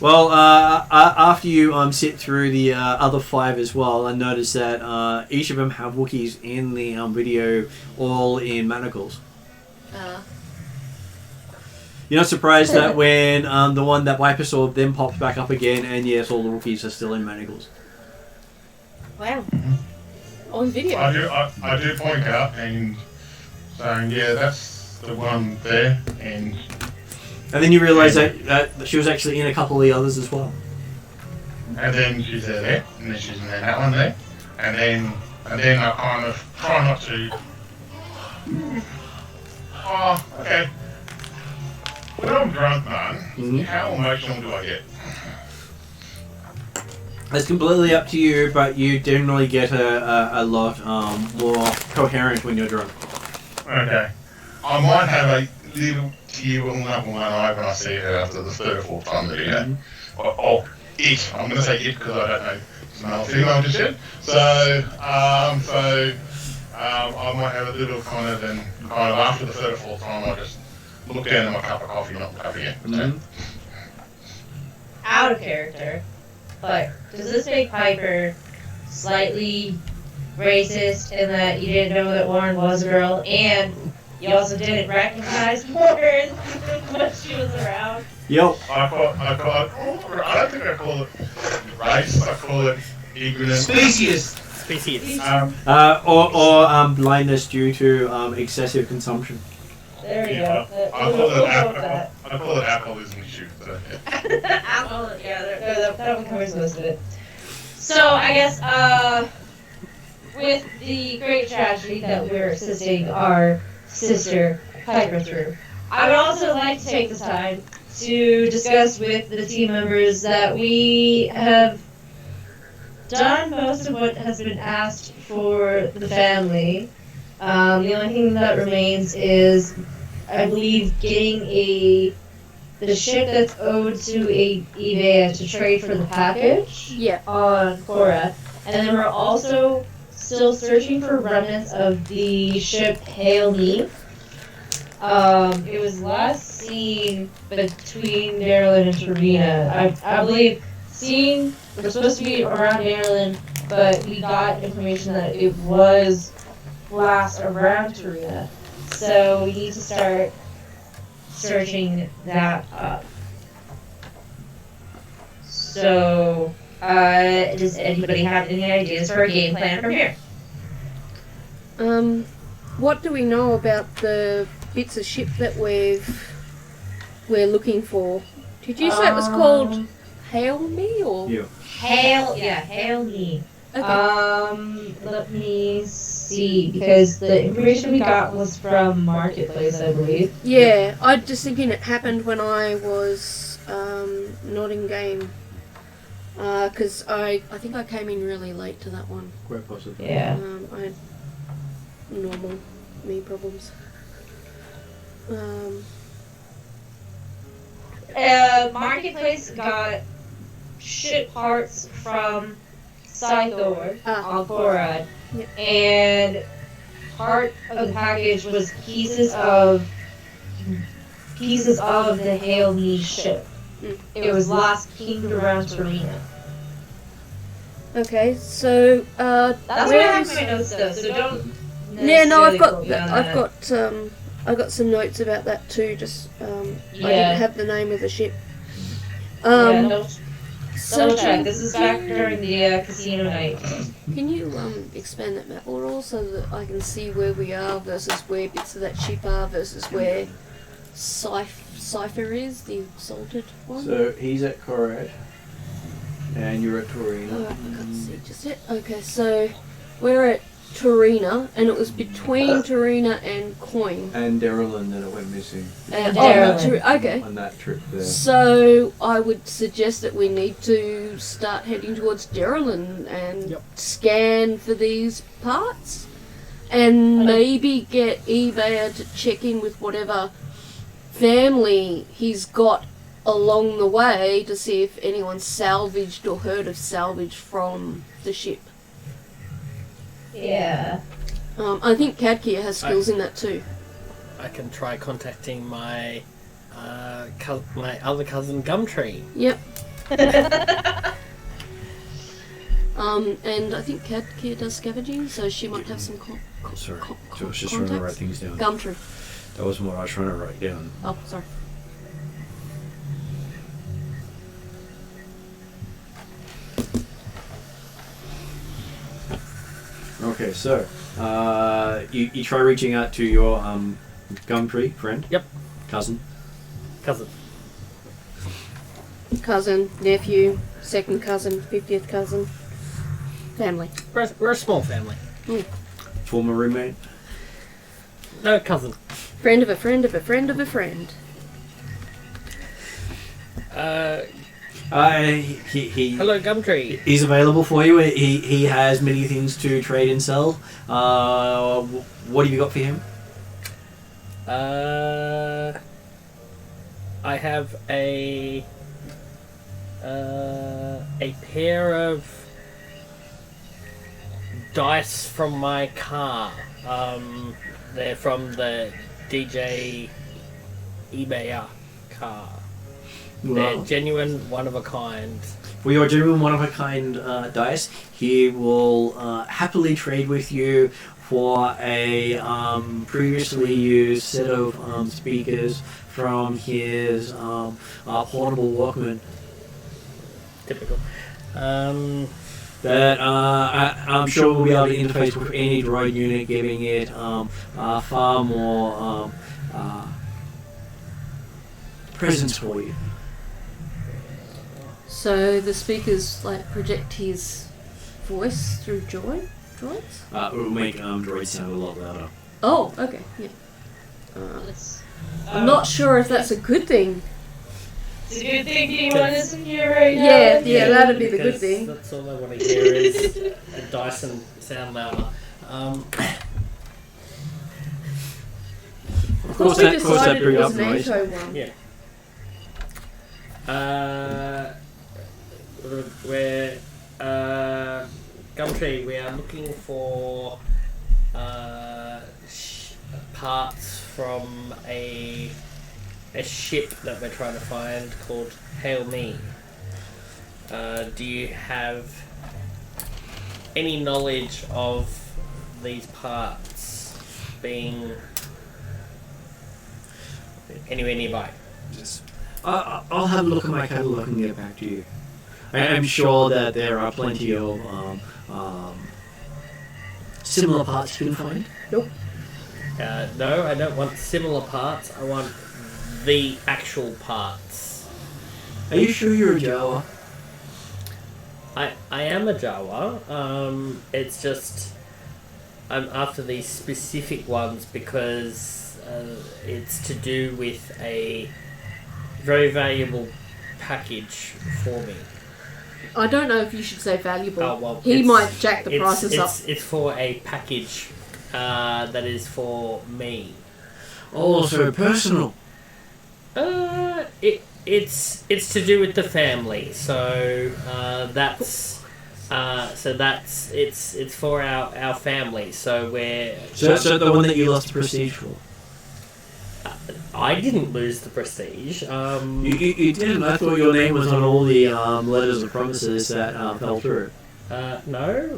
[SPEAKER 1] Well, after you sit through the other 5 as well, and notice that each of them have Wookiees in the video, all in manacles. You're not surprised that when the one that Viper saw then pops back up again, and yes, all the Wookiees are still in manacles.
[SPEAKER 7] Wow. On video.
[SPEAKER 4] I do point out and saying, yeah, that's the one there, and
[SPEAKER 1] then you realise that she was actually in a couple of the others as well.
[SPEAKER 4] And then she's there, and then she's in that one there, and then I kind of try not to. Oh, okay. When I'm drunk, man, how emotional do I get?
[SPEAKER 1] It's completely up to you, but you generally get a lot more coherent when you're drunk.
[SPEAKER 4] Okay. I might have a little tear welling up on one eye when I see her after the 3rd or 4th time video. Or it. I'm going to say it because I don't know. It's male or female just yet. So I might have a little kind of after the 3rd or 4th time, I just look down at my cup of coffee, not the cup again. So.
[SPEAKER 3] out of character, but does this make Piper slightly racist in that you didn't know that Warren was a girl, and you also didn't recognize Warren when she was around?
[SPEAKER 1] Yep.
[SPEAKER 4] I don't think I call it race, I call it ignorance.
[SPEAKER 6] Species.
[SPEAKER 2] Species.
[SPEAKER 1] Or blindness due to excessive consumption.
[SPEAKER 3] There we
[SPEAKER 4] Yeah,
[SPEAKER 3] go.
[SPEAKER 4] I
[SPEAKER 3] We'll
[SPEAKER 4] call
[SPEAKER 3] go
[SPEAKER 4] it
[SPEAKER 3] with that.
[SPEAKER 4] I call it alcoholism issue. So, yeah.
[SPEAKER 3] Alcohol, yeah, that one covers most of it. So I guess with the great tragedy that we're assisting our sister Piper through, I would also like to take this time to discuss with the team members that we have done most of what has been asked for the family. The only thing that remains is, I believe, getting the ship that's owed to eBay to trade for the package
[SPEAKER 7] Yeah.
[SPEAKER 3] on Korra. And then we're also still searching for remnants of the ship Hail Me. It was last seen between Darylyn and Tarina. I believe we're supposed to be around Darylyn, but we got information that it was last around Tarina. So we need to start searching that up. So, does anybody have any ideas for a game plan from here?
[SPEAKER 7] What do we know about the bits of ship that we're looking for? Did you say it was called Hail Me or?
[SPEAKER 1] Yeah.
[SPEAKER 3] Hail Me.
[SPEAKER 7] Okay.
[SPEAKER 3] Let me see, because the information we got was from Marketplace, I believe.
[SPEAKER 7] Yeah, I'm just thinking it happened when I was not in game. Because I think I came in really late to that one.
[SPEAKER 1] Quite possibly.
[SPEAKER 3] Yeah.
[SPEAKER 7] I had normal me problems.
[SPEAKER 3] Marketplace got ship parts from Scythor on Korra,
[SPEAKER 7] Yep.
[SPEAKER 3] and part of the package was pieces of the Hail Me ship. It was last pinged around Torino.
[SPEAKER 7] Okay, so
[SPEAKER 3] That's what I
[SPEAKER 7] where
[SPEAKER 3] have
[SPEAKER 7] is-
[SPEAKER 3] in my notes though, so don't.
[SPEAKER 7] Yeah, no, I've got
[SPEAKER 3] necessarily quote me on that.
[SPEAKER 7] I've got some notes about that too. Just I
[SPEAKER 3] Yeah.
[SPEAKER 7] didn't have the name of the ship.
[SPEAKER 3] Yeah, double
[SPEAKER 7] so
[SPEAKER 3] check. This is back during the casino night.
[SPEAKER 7] Can you expand that map a little so that I can see where we are versus where bits of that ship are versus where Cypher is, the exalted one?
[SPEAKER 1] So he's at Korad, and you're at
[SPEAKER 7] Oh,
[SPEAKER 1] Torino.
[SPEAKER 7] I can't see just yet. Okay, so we're at Torina, and it was between Torina and Coin.
[SPEAKER 1] And Darylyn that it went missing
[SPEAKER 3] And
[SPEAKER 7] okay.
[SPEAKER 1] on that trip there.
[SPEAKER 7] So I would suggest that we need to start heading towards Darylyn and
[SPEAKER 2] Yep.
[SPEAKER 7] scan for these parts, and maybe get eBay to check in with whatever family he's got along the way to see if anyone's salvaged or heard of salvage from the ship.
[SPEAKER 3] Yeah.
[SPEAKER 7] I think Kadkia has skills in that too.
[SPEAKER 2] I can try contacting my my other cousin Gumtree.
[SPEAKER 7] Yep. And I think Kadkia does scavenging, so she might have some
[SPEAKER 8] Sorry,
[SPEAKER 7] co-
[SPEAKER 8] I was just trying to write
[SPEAKER 7] contacts.
[SPEAKER 8] things down.
[SPEAKER 7] Gumtree.
[SPEAKER 8] That wasn't what I was trying to write down.
[SPEAKER 7] Oh, sorry.
[SPEAKER 1] Okay, so you try reaching out to your Gumtree friend.
[SPEAKER 2] Yep.
[SPEAKER 1] Cousin.
[SPEAKER 2] Cousin.
[SPEAKER 7] Cousin, nephew, second cousin, 50th cousin, family.
[SPEAKER 2] We're a small family.
[SPEAKER 1] Former roommate.
[SPEAKER 2] No, cousin.
[SPEAKER 7] Friend of a friend of a friend of a friend.
[SPEAKER 1] He
[SPEAKER 2] Hello, Gumtree.
[SPEAKER 1] he's available for you. He has many things to trade and sell. What have you got for him?
[SPEAKER 2] I have a pair of dice from my car. They're from the DJ eBay car. They're
[SPEAKER 1] Well,
[SPEAKER 2] genuine, one of a kind.
[SPEAKER 1] for your genuine one-of-a-kind dice, he will happily trade with you for a previously used set of speakers from his portable Walkman.
[SPEAKER 2] Typical.
[SPEAKER 1] That I'm sure we'll be able to interface with any droid unit, giving it far more presence for you.
[SPEAKER 7] So the speakers like project his voice through droids?
[SPEAKER 1] It will make droids sound a lot louder.
[SPEAKER 7] Oh, okay, yeah.
[SPEAKER 3] Let's-
[SPEAKER 7] I'm not sure if that's a good thing.
[SPEAKER 3] It's a good thing you want us in here right now.
[SPEAKER 7] Yeah, that'd be the good
[SPEAKER 2] Because
[SPEAKER 7] thing.
[SPEAKER 2] That's all I want to hear is the Dyson sound louder.
[SPEAKER 1] Of course, that
[SPEAKER 7] decided
[SPEAKER 1] brings
[SPEAKER 7] it
[SPEAKER 1] up
[SPEAKER 7] was an
[SPEAKER 1] noise.
[SPEAKER 7] echo one.
[SPEAKER 2] Yeah. We're Gumtree. We are looking for parts from a ship that we're trying to find called Hail Me. Do you have any knowledge of these parts being anywhere nearby?
[SPEAKER 1] I'll have a look at my catalogue and get back to you. I'm sure that there are plenty of similar parts you can find.
[SPEAKER 2] No, I don't want similar parts. I want the actual parts.
[SPEAKER 1] Are you sure you're a Jawa?
[SPEAKER 2] I am a Jawa. It's just I'm after these specific ones because it's to do with a very valuable package for me.
[SPEAKER 7] I don't know if you should say valuable.
[SPEAKER 2] Oh, well,
[SPEAKER 7] He
[SPEAKER 2] it's-
[SPEAKER 7] might jack the prices up.
[SPEAKER 2] It's for a package that is for me.
[SPEAKER 1] Oh, so personal.
[SPEAKER 2] It's to do with the family. So it's for our family. So we're
[SPEAKER 1] So the one that you lost prestige for.
[SPEAKER 2] I didn't lose the prestige.
[SPEAKER 1] You didn't. I thought your name was on all the letters of promises that fell through.
[SPEAKER 2] No,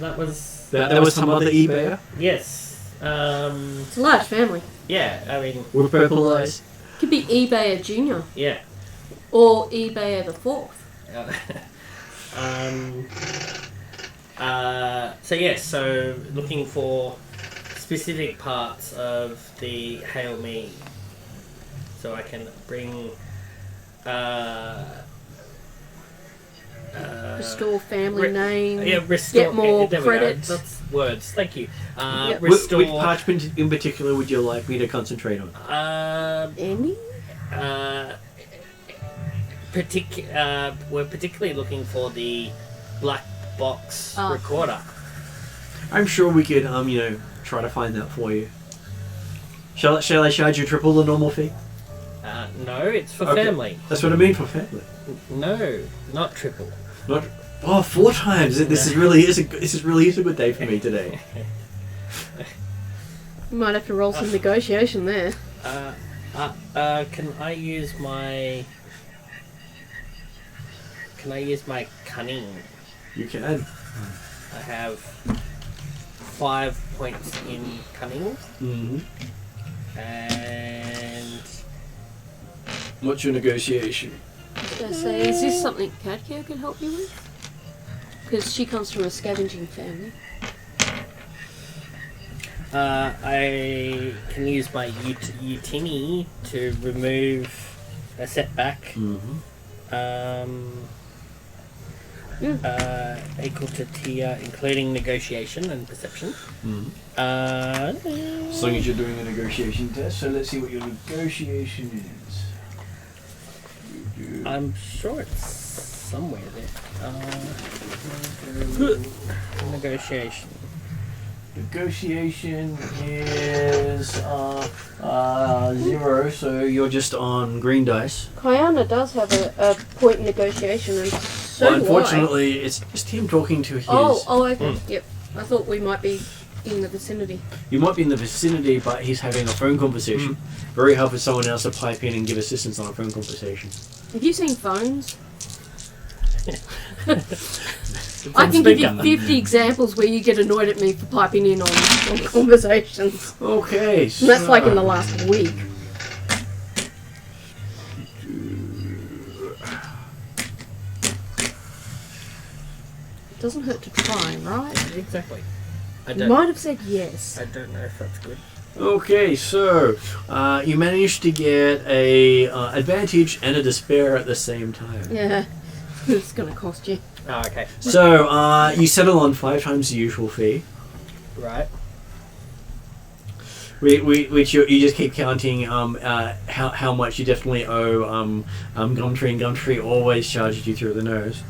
[SPEAKER 2] that was
[SPEAKER 1] There was some other eBayer
[SPEAKER 2] yes.
[SPEAKER 7] It's a large family.
[SPEAKER 2] Yeah, I mean,
[SPEAKER 1] with purple eyes.
[SPEAKER 7] Could be eBayer Junior
[SPEAKER 2] yeah.
[SPEAKER 7] or eBayer the Fourth.
[SPEAKER 2] So looking for specific parts of the Hail Me, so I can bring
[SPEAKER 7] Restore family name.
[SPEAKER 2] restore.
[SPEAKER 7] Get more
[SPEAKER 2] there we go.
[SPEAKER 7] credits.
[SPEAKER 2] That's words. Thank you.
[SPEAKER 7] Yep.
[SPEAKER 2] Restore.
[SPEAKER 1] Which parchment in particular would you like me to concentrate on?
[SPEAKER 7] Any?
[SPEAKER 2] We're particularly looking for the black box
[SPEAKER 7] Oh.
[SPEAKER 2] recorder.
[SPEAKER 1] I'm sure we could, try to find that for you. Shall I charge you triple the normal fee?
[SPEAKER 2] No, it's for
[SPEAKER 1] Okay.
[SPEAKER 2] family.
[SPEAKER 1] That's what I mean for family.
[SPEAKER 2] No, not triple.
[SPEAKER 1] Not 4 times. This is really is a good day for me today.
[SPEAKER 7] You might have to roll some negotiation there.
[SPEAKER 2] Can I use my cunning?
[SPEAKER 1] You can.
[SPEAKER 2] I have 5 points in cunning,
[SPEAKER 1] Mm-hmm.
[SPEAKER 2] and
[SPEAKER 1] What's your negotiation?
[SPEAKER 7] I was going to say, is this something Katkia could help you with? Because she comes from a scavenging family.
[SPEAKER 2] I can use my Utini to remove a setback.
[SPEAKER 1] Mm-hmm.
[SPEAKER 2] Equal to tier, including negotiation and perception.
[SPEAKER 1] Mm-hmm. As long as you're doing a negotiation test, so let's see what your negotiation is.
[SPEAKER 2] I'm sure it's somewhere there. Negotiation.
[SPEAKER 1] Negotiation is 0, so you're just on green dice.
[SPEAKER 7] Kayana does have a point in negotiation, and so
[SPEAKER 1] Well,
[SPEAKER 7] do
[SPEAKER 1] unfortunately, it's just him talking to his.
[SPEAKER 7] okay. Yep. I thought we might be in the vicinity.
[SPEAKER 1] You might be in the vicinity, but he's having a phone conversation. Very hard for someone else to pipe in and give assistance on a phone conversation.
[SPEAKER 7] Have you seen phones? I can give you 50 examples where you get annoyed at me for piping in on conversations.
[SPEAKER 1] Okay, so...
[SPEAKER 7] And that's like in the last week. It doesn't hurt to try, right?
[SPEAKER 2] Exactly.
[SPEAKER 7] You might have said yes.
[SPEAKER 2] I don't know if that's good.
[SPEAKER 1] Okay, so you managed to get a advantage and a despair at the same time.
[SPEAKER 7] Yeah. It's going to cost you.
[SPEAKER 2] Oh, okay.
[SPEAKER 1] So you settle on 5 times the usual fee.
[SPEAKER 2] Right.
[SPEAKER 1] Which you just keep counting how much you definitely owe Gumtree, and Gumtree always charges you through the nose.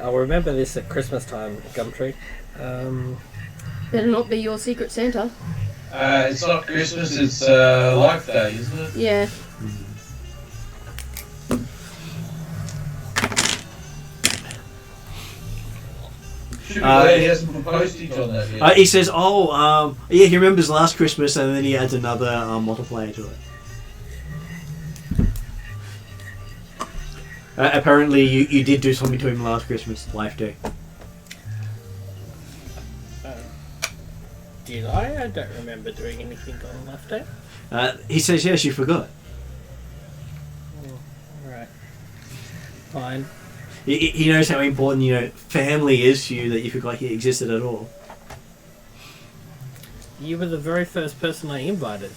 [SPEAKER 2] I'll remember this at Christmas time, Gumtree.
[SPEAKER 7] Better not be your secret Santa.
[SPEAKER 6] It's not Christmas, it's Life Day, isn't it?
[SPEAKER 7] Yeah.
[SPEAKER 6] Should be glad he hasn't put postage on that yet.
[SPEAKER 1] He says, yeah, he remembers last Christmas, and then he adds another multiplier to it. Apparently, you did do something to him last Christmas, Life Day.
[SPEAKER 2] Did I? I don't remember doing anything on Life Day.
[SPEAKER 1] He says, yes, you forgot.
[SPEAKER 2] Alright. Fine.
[SPEAKER 1] He knows how important, family is to you, that you forgot he existed at all.
[SPEAKER 2] You were the very first person I invited.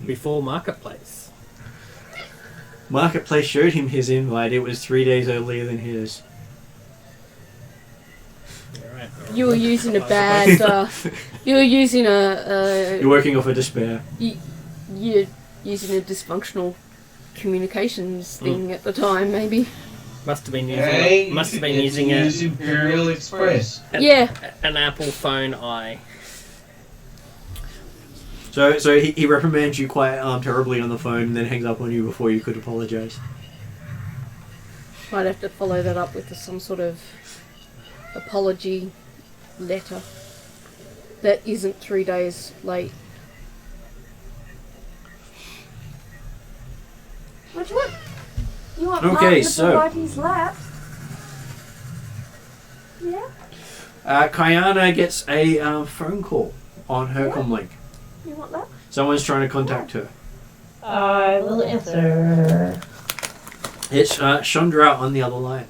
[SPEAKER 2] Before Marketplace.
[SPEAKER 1] Marketplace showed him his invite. It was 3 days earlier than his.
[SPEAKER 2] Alright.
[SPEAKER 7] You were using a bad... you were using
[SPEAKER 1] You're working off a despair.
[SPEAKER 7] You're using a dysfunctional communications thing at the time, maybe.
[SPEAKER 2] Must have been
[SPEAKER 6] using
[SPEAKER 2] using
[SPEAKER 6] Imperial Express.
[SPEAKER 2] an Apple phone I.
[SPEAKER 1] So he reprimands you quite terribly on the phone, and then hangs up on you before you could apologise.
[SPEAKER 7] Might have to follow that up with some sort of apology letter that isn't 3 days late. What do you want? You want
[SPEAKER 1] Okay,
[SPEAKER 7] Martin
[SPEAKER 1] so-
[SPEAKER 7] to ride his lap? Yeah?
[SPEAKER 1] Kayana gets a phone call on her comlink.
[SPEAKER 7] You want that?
[SPEAKER 1] Someone's trying to contact her.
[SPEAKER 3] I will answer.
[SPEAKER 1] It's Chandra on the other line.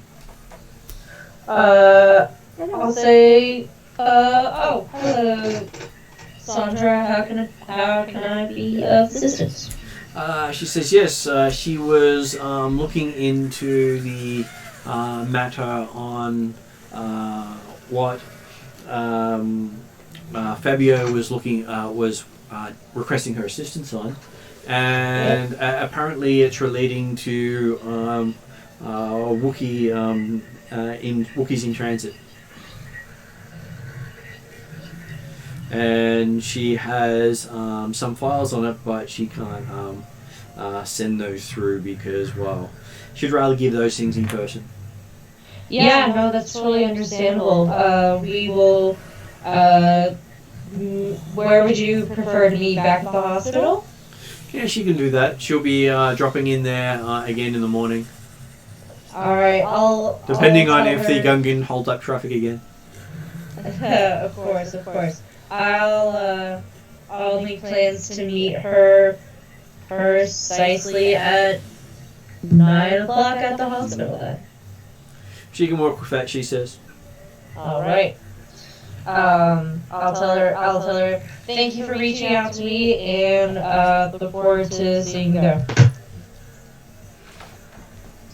[SPEAKER 3] I'll say, hello, Sandra. How can I be of assistance?
[SPEAKER 1] She says yes. She was looking into the matter on what Fabio was requesting her assistance on, and apparently it's relating to Wookiees in transit. And she has some files on it, but she can't send those through because, well, she'd rather give those things in person.
[SPEAKER 3] Yeah, no, that's totally understandable. We will. Where would you prefer to meet? Back at the hospital?
[SPEAKER 1] Yeah, she can do that. She'll be dropping in there again in the morning.
[SPEAKER 3] All right,
[SPEAKER 1] Depending
[SPEAKER 3] I'll
[SPEAKER 1] on
[SPEAKER 3] tell
[SPEAKER 1] if the
[SPEAKER 3] her-
[SPEAKER 1] Gungan holds up traffic again.
[SPEAKER 3] Of course. I'll make plans to meet her precisely at 9 o'clock at the hospital then.
[SPEAKER 1] She can work with that, she says.
[SPEAKER 3] All right. I'll tell her. Thank you for reaching out to me, and look forward to seeing you there.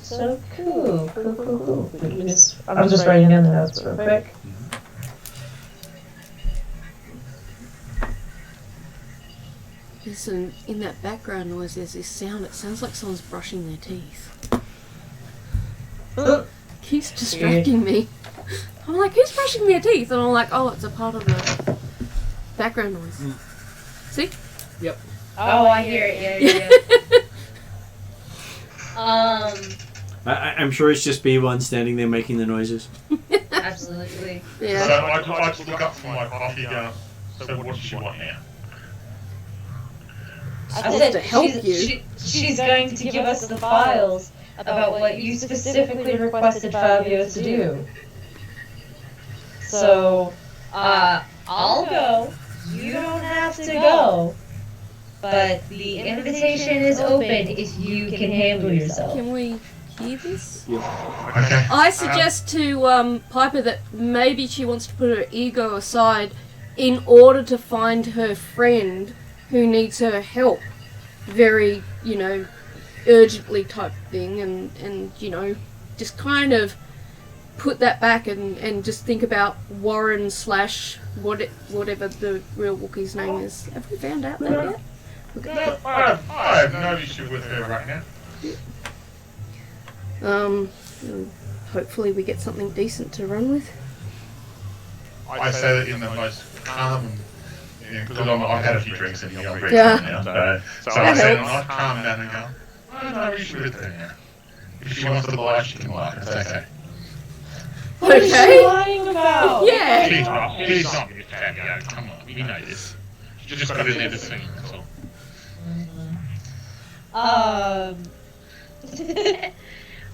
[SPEAKER 3] So cool. I'm just writing down the notes real quick.
[SPEAKER 7] Listen, in that background noise, there's this sound. It sounds like someone's brushing their teeth. Keeps distracting me. I'm like, who's brushing their teeth? And I'm like, oh, it's a part of the background noise. See?
[SPEAKER 2] Yep.
[SPEAKER 3] Oh, I hear it. Yeah.
[SPEAKER 1] I'm sure it's just B1 standing there making the noises.
[SPEAKER 3] Absolutely.
[SPEAKER 7] Yeah.
[SPEAKER 4] So I'd like to look up from my coffee gun. So what does she want now?
[SPEAKER 7] supposed to help you.
[SPEAKER 3] She's going to give us the files about what you specifically requested Fabio to do. So, I'll go. You don't have to go. But the invitation is open if you can handle yourself.
[SPEAKER 7] Can we hear this?
[SPEAKER 4] Okay.
[SPEAKER 7] I suggest to Piper that maybe she wants to put her ego aside in order to find her friend who needs her help. Very, urgently type thing, and just kind of put that back and just think about Warren / whatever the real Wookiee's name is. Have we found out that yet?
[SPEAKER 4] No, I have no issue with her right now.
[SPEAKER 7] Hopefully we get something decent to run with.
[SPEAKER 4] I say that in the most calm, because I've had a few drinks and I'm very
[SPEAKER 7] Yeah.
[SPEAKER 4] calm now. So I
[SPEAKER 7] That
[SPEAKER 4] say
[SPEAKER 7] helps.
[SPEAKER 4] not calm down and go, I have no issue with her now. If she wants to lie, she can lie. It's okay.
[SPEAKER 3] What is she
[SPEAKER 7] Okay.
[SPEAKER 3] lying about?
[SPEAKER 7] Yeah.
[SPEAKER 4] She's not Miss Fabio. Come on, we know this. She just got in there to sing, that's all.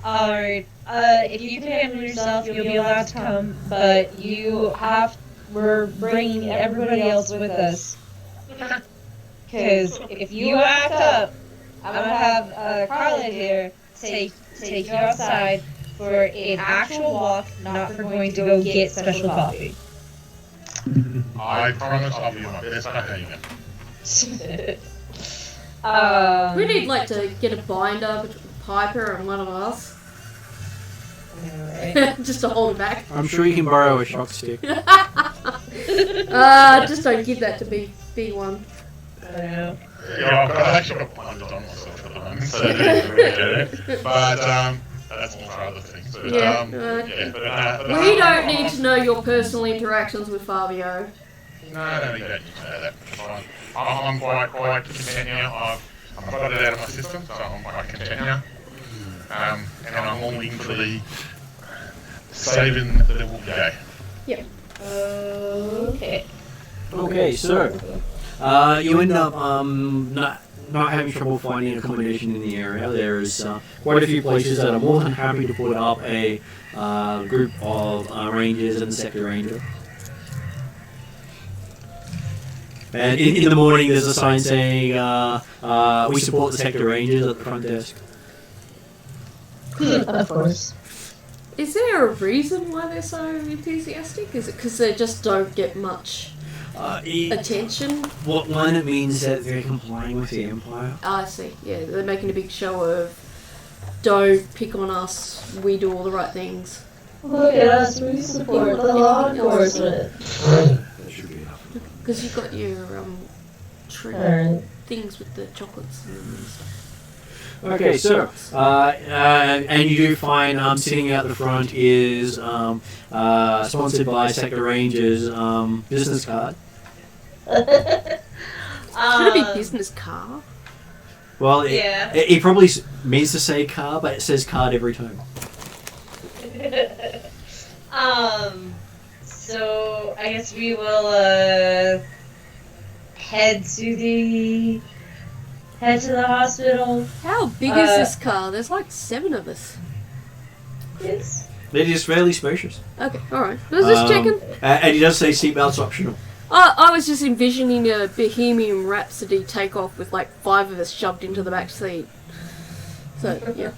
[SPEAKER 3] Alright. If you can handle yourself, you'll be allowed to come, but we're bringing everybody else with us. Because if you act up, I'm gonna have Carla here take you outside for an actual walk, not for going to go get special coffee.
[SPEAKER 4] I promise I'll be my best behavior.
[SPEAKER 7] We need to get a binder between Piper and one of us.
[SPEAKER 3] Alright.
[SPEAKER 7] Just to hold it back.
[SPEAKER 1] I'm sure you can borrow a shock stick.
[SPEAKER 7] Just don't give that to B1.
[SPEAKER 3] I don't know.
[SPEAKER 4] Yeah, I've actually got blinders on myself at the moment, so but that's more for other things. But,
[SPEAKER 7] Yeah, We don't need to know your personal interactions with Fabio.
[SPEAKER 4] No, I don't think that you know that. It's fine. I'm quite content now. I've got it out of my system, so I'm quite content now. And I'm all in for the saving the Wookiee.
[SPEAKER 3] Okay.
[SPEAKER 1] Okay, so you end up not having trouble finding accommodation in the area. There's quite a few places that are more than happy to put up a group of rangers and sector ranger. And in the morning, there's a sign saying, "We support the sector rangers" at the front desk.
[SPEAKER 3] Of course.
[SPEAKER 7] Is there a reason why they're so enthusiastic? Is it because they just don't get much attention?
[SPEAKER 1] What one, it means that they're complying with the Empire.
[SPEAKER 7] I see. Yeah, they're making a big show of, don't pick on us, we do all the right things.
[SPEAKER 3] Look at us, we support the law enforcement.
[SPEAKER 1] That should be enough.
[SPEAKER 7] Because you've got your tree
[SPEAKER 3] Alright.
[SPEAKER 7] things with the chocolates and stuff.
[SPEAKER 1] Okay, so and you do find sitting out the front is sponsored by Sector Rangers business card.
[SPEAKER 7] Should it be business car?
[SPEAKER 1] Well,
[SPEAKER 3] Yeah.
[SPEAKER 1] it probably means to say car, but it says card every time.
[SPEAKER 3] So I guess we will head to the hospital.
[SPEAKER 7] How big is this car? There's like 7 of us.
[SPEAKER 3] Yes.
[SPEAKER 1] It is fairly spacious.
[SPEAKER 7] Okay, alright. I was just checking.
[SPEAKER 1] And he does say seatbelts optional.
[SPEAKER 7] I was just envisioning a Bohemian Rhapsody takeoff with like 5 of us shoved into the back seat. So, yeah.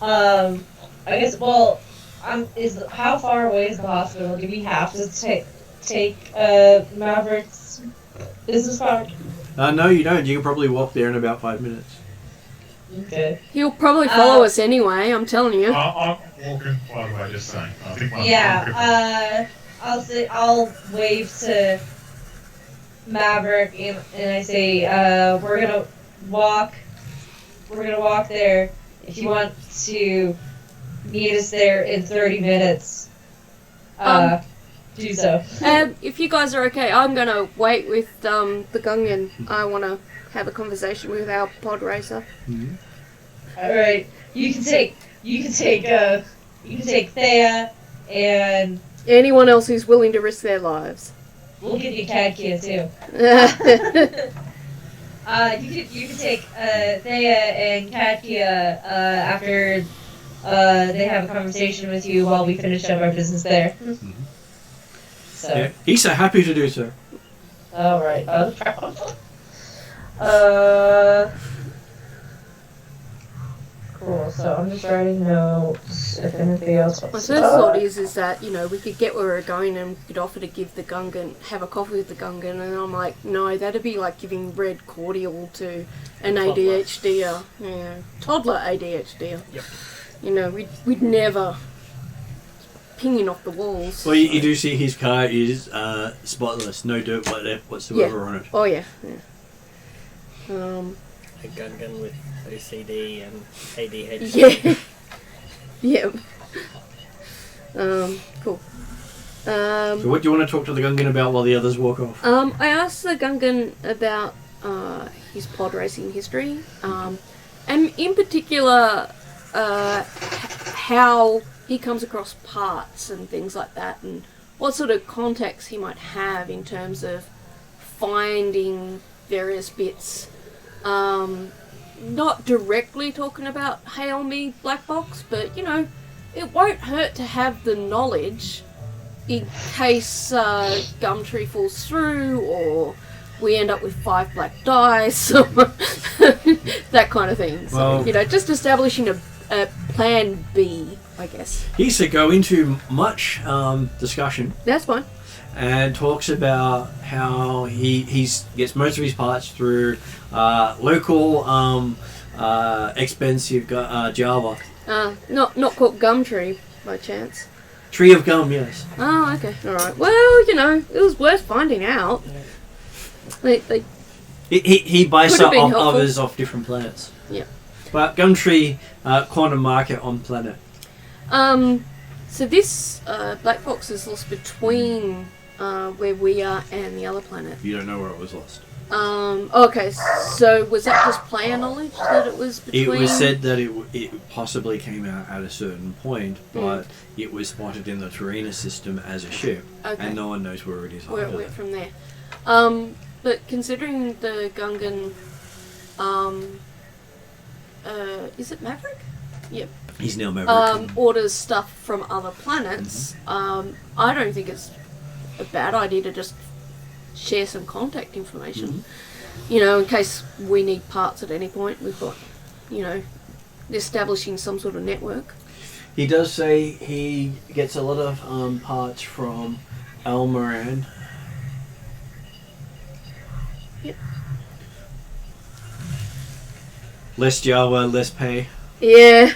[SPEAKER 3] I guess. Well, how far away is the hospital? Do we have to take Maverick's business card?
[SPEAKER 1] No, you don't. You can probably walk there in about 5 minutes.
[SPEAKER 3] Okay.
[SPEAKER 7] He'll probably follow us anyway, I'm telling you.
[SPEAKER 4] I'm walking, by the way, just saying. I think my
[SPEAKER 3] Yeah. I'll wave to Maverick and I say, we're gonna walk there. If you want to meet us there in 30 minutes, do so.
[SPEAKER 7] If you guys are okay, I'm gonna wait with the Gungan. I wanna have a conversation with our pod racer.
[SPEAKER 1] Mm-hmm.
[SPEAKER 3] All right, you can take Thea, and
[SPEAKER 7] Anyone else who's willing to risk their lives.
[SPEAKER 3] we'll give you Cat Kid too. You could take Thea and Katia after they have a conversation with you while we finish up our business there. So.
[SPEAKER 1] Yeah. He's so happy to do so.
[SPEAKER 3] All right. Cool. So I'm just writing notes. If anything else.
[SPEAKER 7] My first thought is that, you know, we could get where we're going and we could offer to give the Gungan, have a coffee with the Gungan, and I'm like, no, that'd be like giving red cordial to an ADHDer, toddler ADHDer.
[SPEAKER 2] Yep.
[SPEAKER 7] You know, we'd never pinging off the walls.
[SPEAKER 1] Well, you do see his car is spotless, no dirt whatsoever on it.
[SPEAKER 7] Oh yeah.
[SPEAKER 2] A Gungan with OCD and ADHD.
[SPEAKER 7] Yeah. Cool.
[SPEAKER 1] So what do you want to talk to the Gungan about while the others walk off?
[SPEAKER 7] I asked the Gungan about his pod racing history, and in particular how he comes across parts and things like that, and what sort of context he might have in terms of finding various bits. Not directly talking about Hail Me Black Box, but you know, it won't hurt to have the knowledge in case Gumtree falls through or we end up with 5 black dice or that kind of thing. So,
[SPEAKER 1] Well,
[SPEAKER 7] you know, just establishing a plan B, I guess.
[SPEAKER 1] He's to go into much discussion
[SPEAKER 7] That's fine.
[SPEAKER 1] and talks about how he gets most of his parts through local expensive Java.
[SPEAKER 7] Not called Gumtree by chance.
[SPEAKER 1] Tree of Gum, yes.
[SPEAKER 7] Oh, okay. Alright. Well, you know, it was worth finding out. They
[SPEAKER 1] He buys
[SPEAKER 7] Could have
[SPEAKER 1] some
[SPEAKER 7] been
[SPEAKER 1] of
[SPEAKER 7] helpful.
[SPEAKER 1] others off different planets.
[SPEAKER 7] Yeah.
[SPEAKER 1] But Gumtree corner market on planet.
[SPEAKER 7] So this black box is lost between where we are and the other planet.
[SPEAKER 8] You don't know where it was lost.
[SPEAKER 7] Okay, so was that just player knowledge that it was
[SPEAKER 1] It
[SPEAKER 7] between?
[SPEAKER 1] was said that it possibly came out at a certain point, but it was spotted in the Terrinoth system as a ship,
[SPEAKER 7] Okay.
[SPEAKER 1] and no one knows where it is.
[SPEAKER 7] Where it
[SPEAKER 1] after
[SPEAKER 7] went
[SPEAKER 1] that.
[SPEAKER 7] from there. But considering the Gungan, is it Maverick? Yep.
[SPEAKER 1] He's now Maverick.
[SPEAKER 7] Orders stuff from other planets. I don't think it's a bad idea to just share some contact information. You know, in case we need parts at any point, we've got, you know, establishing some sort of network.
[SPEAKER 1] He does say he gets a lot of parts from Elmoran.
[SPEAKER 7] Yep.
[SPEAKER 1] Less Java, less pay.
[SPEAKER 7] Yeah.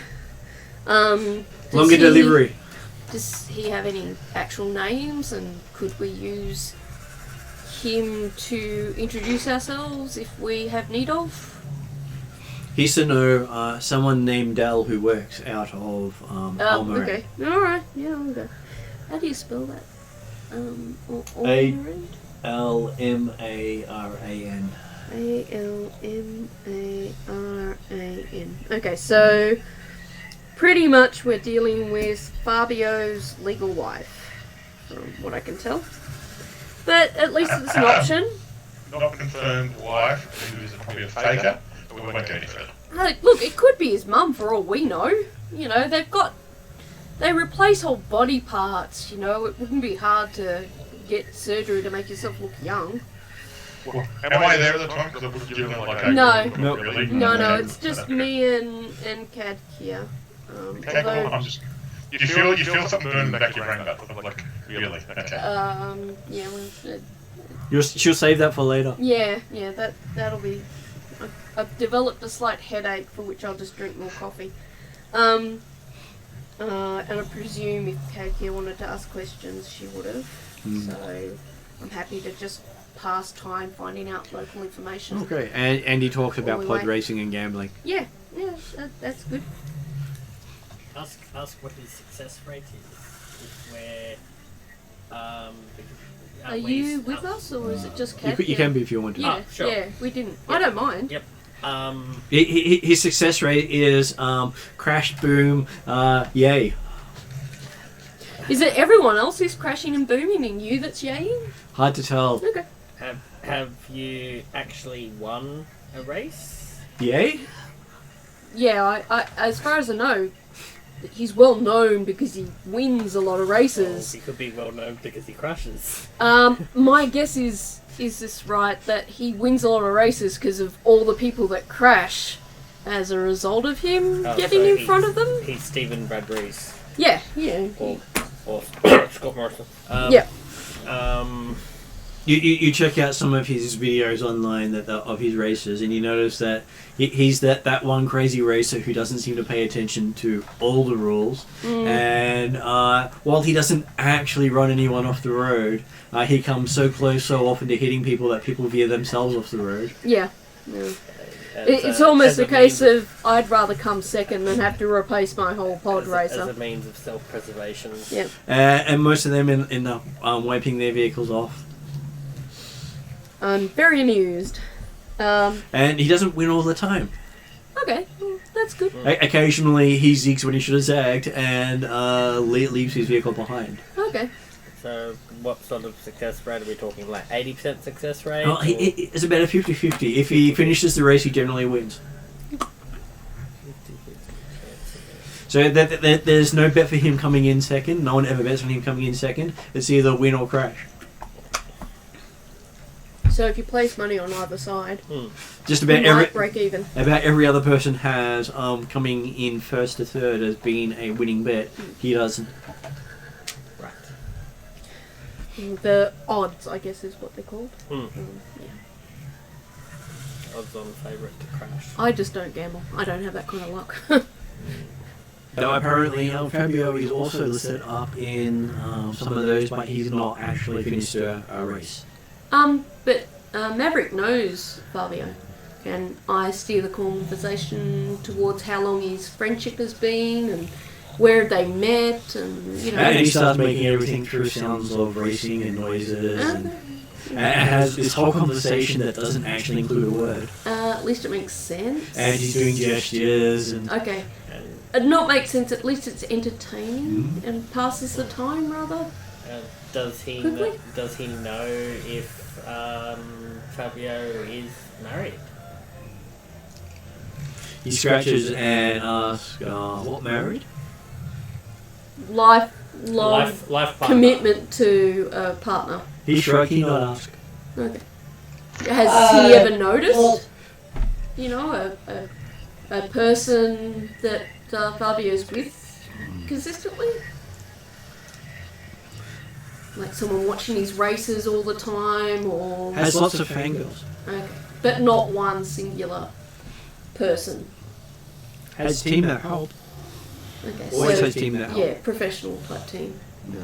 [SPEAKER 7] Does
[SPEAKER 1] Longer
[SPEAKER 7] he-
[SPEAKER 1] delivery.
[SPEAKER 7] Does he have any actual names, and could we use him to introduce ourselves if we have need of?
[SPEAKER 1] He used to know someone named Dell who works out of Elmoran.
[SPEAKER 7] Okay. Alright, yeah, I'll go. How do you spell that?
[SPEAKER 1] A-
[SPEAKER 7] Almaran?
[SPEAKER 1] Lmaran.
[SPEAKER 7] Almaran. Okay, so pretty much we're dealing with Fabio's legal wife, from what I can tell. But at least it's an option.
[SPEAKER 4] Not confirmed wife, who is probably a faker, but we won't go any further.
[SPEAKER 7] Look, it could be his mum for all we know. You know, they replace whole body parts, you know, it wouldn't be hard to get surgery to make yourself look young.
[SPEAKER 4] Well, am I there at the time? Because I would give them like a
[SPEAKER 7] No.
[SPEAKER 1] No.
[SPEAKER 4] really?
[SPEAKER 7] No, it's just me and Cad here.
[SPEAKER 4] Okay, cool. I'm just. You feel something burn in the back of your brain about like really? Okay.
[SPEAKER 7] Yeah,
[SPEAKER 1] She'll save that for later.
[SPEAKER 7] that'll be. I've developed a slight headache for which I'll just drink more coffee. And I presume if Kakia wanted to ask questions, she would have. So I'm happy to just pass time finding out local information.
[SPEAKER 1] Okay, and he talks about
[SPEAKER 7] we
[SPEAKER 1] pod
[SPEAKER 7] wait.
[SPEAKER 1] racing and gambling.
[SPEAKER 7] Yeah, that's good.
[SPEAKER 2] Ask what his success rate is. If we're,
[SPEAKER 7] Are you with us, or is it just Kakia?
[SPEAKER 1] You can be if you want to.
[SPEAKER 7] Yeah,
[SPEAKER 2] sure.
[SPEAKER 7] yeah, we didn't. I don't mind.
[SPEAKER 2] Yep.
[SPEAKER 1] His success rate is crash, boom, yay.
[SPEAKER 7] Is it everyone else who's crashing and booming and you that's yaying?
[SPEAKER 1] Hard to tell.
[SPEAKER 7] Okay.
[SPEAKER 2] Have you actually won a race?
[SPEAKER 1] Yay?
[SPEAKER 7] Yeah, I as far as I know, he's well known because he wins a lot of
[SPEAKER 2] Well,
[SPEAKER 7] races.
[SPEAKER 2] he could be well known because he crashes.
[SPEAKER 7] My guess is this right, that he wins a lot of races because of all the people that crash as a result of him
[SPEAKER 2] Oh,
[SPEAKER 7] getting
[SPEAKER 2] so
[SPEAKER 7] in
[SPEAKER 2] he's-
[SPEAKER 7] front of them?
[SPEAKER 2] He's Stephen Bradbury's.
[SPEAKER 7] Yeah.
[SPEAKER 2] Or Scott Morrison.
[SPEAKER 7] Yeah.
[SPEAKER 1] You check out some of his videos online of his races, and you notice that he's that one crazy racer who doesn't seem to pay attention to all the rules. And while he doesn't actually run anyone off the road, he comes so close so often to hitting people that people veer themselves off the road.
[SPEAKER 7] Yeah. It's almost a case of I'd rather come second than have to replace my whole pod
[SPEAKER 2] as
[SPEAKER 7] racer.
[SPEAKER 2] a means of self-preservation.
[SPEAKER 7] Yeah.
[SPEAKER 1] And most of them end up wiping their vehicles off.
[SPEAKER 7] I'm very amused.
[SPEAKER 1] And he doesn't win all the time.
[SPEAKER 7] Okay, well, that's good.
[SPEAKER 1] Occasionally he zigs when he should have zagged and leaves his vehicle behind.
[SPEAKER 7] Okay.
[SPEAKER 2] So what sort of success rate are we talking? Like 80% success rate?
[SPEAKER 1] Well, it's about a 50-50. If he finishes the race, he generally wins. So there's no bet for him coming in second. No one ever bets on him coming in second. It's either win or crash.
[SPEAKER 7] So if you place money on either side,
[SPEAKER 1] Just
[SPEAKER 7] you
[SPEAKER 1] about
[SPEAKER 7] might break even.
[SPEAKER 1] every other person has coming in first to third as being a winning bet. He doesn't.
[SPEAKER 2] Right.
[SPEAKER 7] The odds, I guess, is what they're called.
[SPEAKER 2] Hmm.
[SPEAKER 7] Yeah.
[SPEAKER 2] Odds on favourite to crash.
[SPEAKER 7] I just don't gamble. I don't have that kind of luck.
[SPEAKER 1] Now apparently Fabio is also listed up in some of those, but he's not actually finished a race.
[SPEAKER 7] But Maverick knows Fabio, and I steer the conversation towards how long his friendship has been and where they met, and
[SPEAKER 1] And he starts making everything through sounds of racing and noises, and has this whole conversation that doesn't actually include a word.
[SPEAKER 7] At least it makes sense.
[SPEAKER 1] And he's doing gestures and
[SPEAKER 7] Okay. Not makes sense. At least it's entertaining and passes the time rather.
[SPEAKER 2] Does he
[SPEAKER 7] Quickly?
[SPEAKER 2] know if Fabio is married?
[SPEAKER 1] he scratches and asks, "What married?"
[SPEAKER 7] Lifelong
[SPEAKER 2] Life partner.
[SPEAKER 7] commitment to a partner.
[SPEAKER 1] He shrugged. He not ask.
[SPEAKER 7] Okay. Has he ever noticed? A person that Fabio's with consistently? Like someone watching his races all the time, or...
[SPEAKER 1] Has lots of fangirls.
[SPEAKER 7] Okay. But not one singular person.
[SPEAKER 1] Has team that help.
[SPEAKER 7] Okay,
[SPEAKER 1] Always
[SPEAKER 7] so,
[SPEAKER 1] has team that help.
[SPEAKER 7] yeah, professional type team.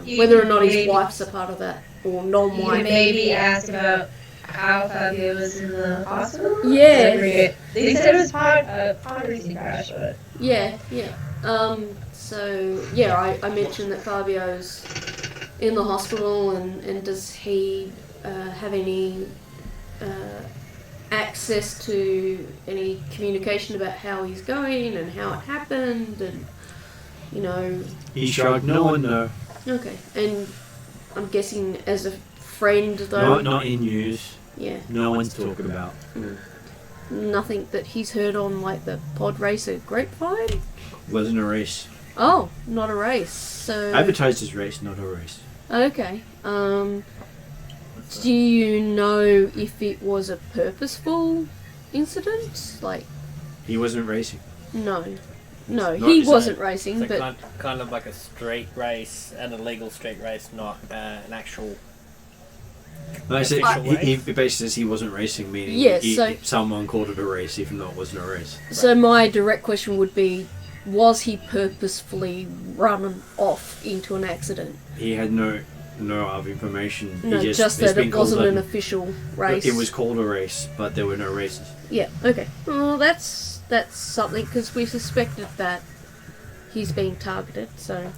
[SPEAKER 3] You
[SPEAKER 7] Whether or not his
[SPEAKER 3] maybe-
[SPEAKER 7] wife's a part of that, or
[SPEAKER 3] You
[SPEAKER 7] non-wife.
[SPEAKER 3] maybe ask about how Fabio was in the hospital?
[SPEAKER 7] Yeah.
[SPEAKER 3] I forget. They said it was part of a racing crash, but...
[SPEAKER 7] Yeah. So, yeah, I mentioned that Fabio's in the hospital, and does he have any access to any communication about how he's going and how it happened, and,
[SPEAKER 1] He shrugged. No one know.
[SPEAKER 7] Okay, and I'm guessing as a friend, though...
[SPEAKER 1] Not in news.
[SPEAKER 7] Yeah.
[SPEAKER 1] No one's talking about.
[SPEAKER 7] Nothing that he's heard on, like, the pod racer grapevine?
[SPEAKER 1] Wasn't a race.
[SPEAKER 7] Oh, not a race, so...
[SPEAKER 1] Advertised as race, not a race.
[SPEAKER 7] Okay, do you know if it was a purposeful incident? Like,
[SPEAKER 1] He wasn't racing.
[SPEAKER 7] no,
[SPEAKER 1] Not
[SPEAKER 7] he
[SPEAKER 1] so-
[SPEAKER 7] wasn't racing,
[SPEAKER 2] So
[SPEAKER 7] but...
[SPEAKER 2] kind of like a street race, an illegal street race, not an actual...
[SPEAKER 1] No, I said
[SPEAKER 2] Official
[SPEAKER 1] he
[SPEAKER 2] race?
[SPEAKER 1] basically says he wasn't racing, meaning
[SPEAKER 7] Yeah, so-
[SPEAKER 1] someone called it a race, even though it wasn't a race.
[SPEAKER 7] So my direct question would be, was he purposefully run off into an accident?
[SPEAKER 1] He had no other information.
[SPEAKER 7] No,
[SPEAKER 1] He
[SPEAKER 7] just
[SPEAKER 1] it's
[SPEAKER 7] that
[SPEAKER 1] been
[SPEAKER 7] it
[SPEAKER 1] called
[SPEAKER 7] wasn't an
[SPEAKER 1] a-
[SPEAKER 7] official race.
[SPEAKER 1] It was called a race, but there were no races.
[SPEAKER 7] Yeah, okay. Well, that's something, because we suspected that he's being targeted, so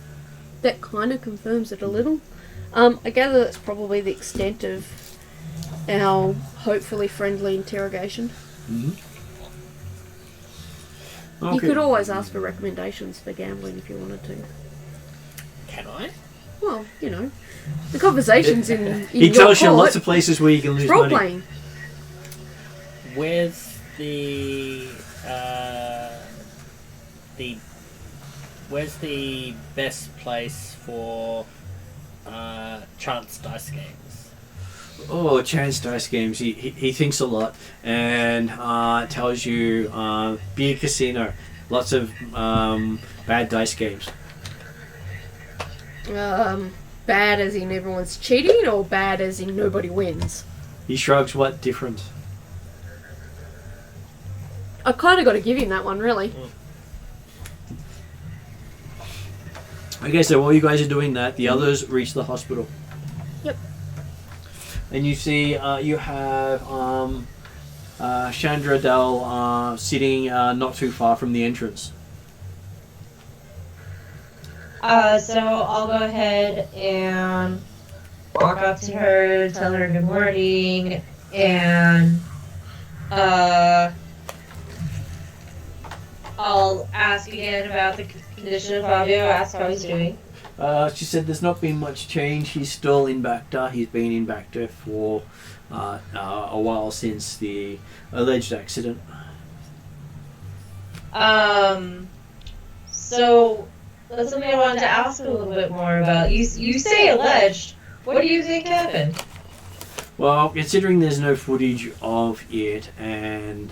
[SPEAKER 7] that kind of confirms it a little. I gather that's probably the extent of our hopefully friendly interrogation.
[SPEAKER 1] Okay.
[SPEAKER 7] You could always ask for recommendations for gambling if you wanted to.
[SPEAKER 2] Can I?
[SPEAKER 7] Well, the conversations in
[SPEAKER 1] He
[SPEAKER 7] your
[SPEAKER 1] tells you
[SPEAKER 7] court,
[SPEAKER 1] lots of places where you can lose
[SPEAKER 7] role
[SPEAKER 1] money.
[SPEAKER 7] playing.
[SPEAKER 2] Where's where's the best place for chance dice games?
[SPEAKER 1] Oh, chance dice games. He thinks a lot and tells you be a casino. Lots of bad dice games.
[SPEAKER 7] Bad as in everyone's cheating, or bad as in nobody wins?
[SPEAKER 1] He shrugs. What difference?
[SPEAKER 7] I kind of got to give him that one, really.
[SPEAKER 1] Okay, so while you guys are doing that, the others reach the hospital.
[SPEAKER 7] Yep.
[SPEAKER 1] And you see, you have Chandra Dell sitting not too far from the entrance.
[SPEAKER 3] So I'll go ahead and walk up to her, tell her good morning, and I'll ask again about the condition of Fabio, ask how he's doing.
[SPEAKER 1] She said there's not been much change. He's still in Bacta. He's been in Bacta for a while since the alleged accident.
[SPEAKER 3] So that's something I wanted to ask a little bit more about. You say alleged. What do you think happened?
[SPEAKER 1] Well, considering there's no footage of it, and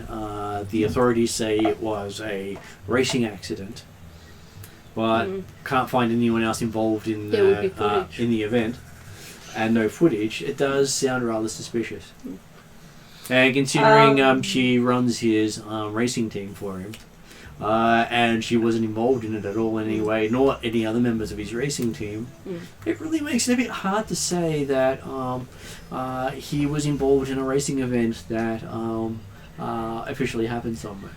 [SPEAKER 1] the authorities say it was a racing accident, but can't find anyone else involved in the event, and no footage, it does sound rather suspicious. And considering she runs his racing team for him, and she wasn't involved in it at all anyway, nor any other members of his racing team, it really makes it a bit hard to say that he was involved in a racing event that officially happened somewhere.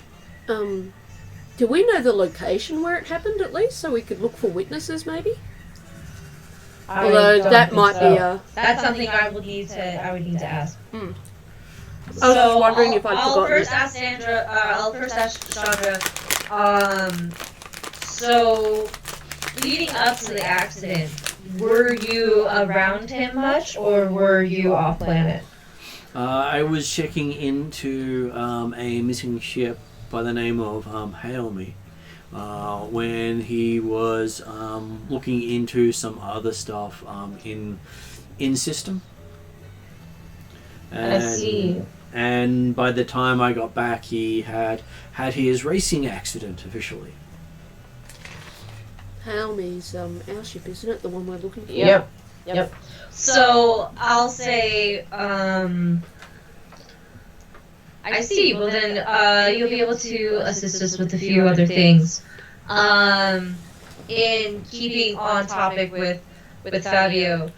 [SPEAKER 7] Do we know the location where it happened at least, so we could look for witnesses maybe? Although that might be a...
[SPEAKER 3] That's something I would need to ask.
[SPEAKER 7] I was just wondering if I'd
[SPEAKER 3] I'll
[SPEAKER 7] forgotten.
[SPEAKER 3] first ask Sandra. I'll first ask Chandra. So leading up to the accident, were you around him much, or were you off planet?
[SPEAKER 1] I was checking into a missing ship by the name of Hail Me when he was looking into some other stuff in system.
[SPEAKER 3] I see.
[SPEAKER 1] And by the time I got back, he had his racing accident officially.
[SPEAKER 7] Helmy's our ship, isn't it? The one we're looking for?
[SPEAKER 3] Yep. So I'll say, I see. Well then, you'll be able to assist us with a few other things. In keeping on topic with Fabio,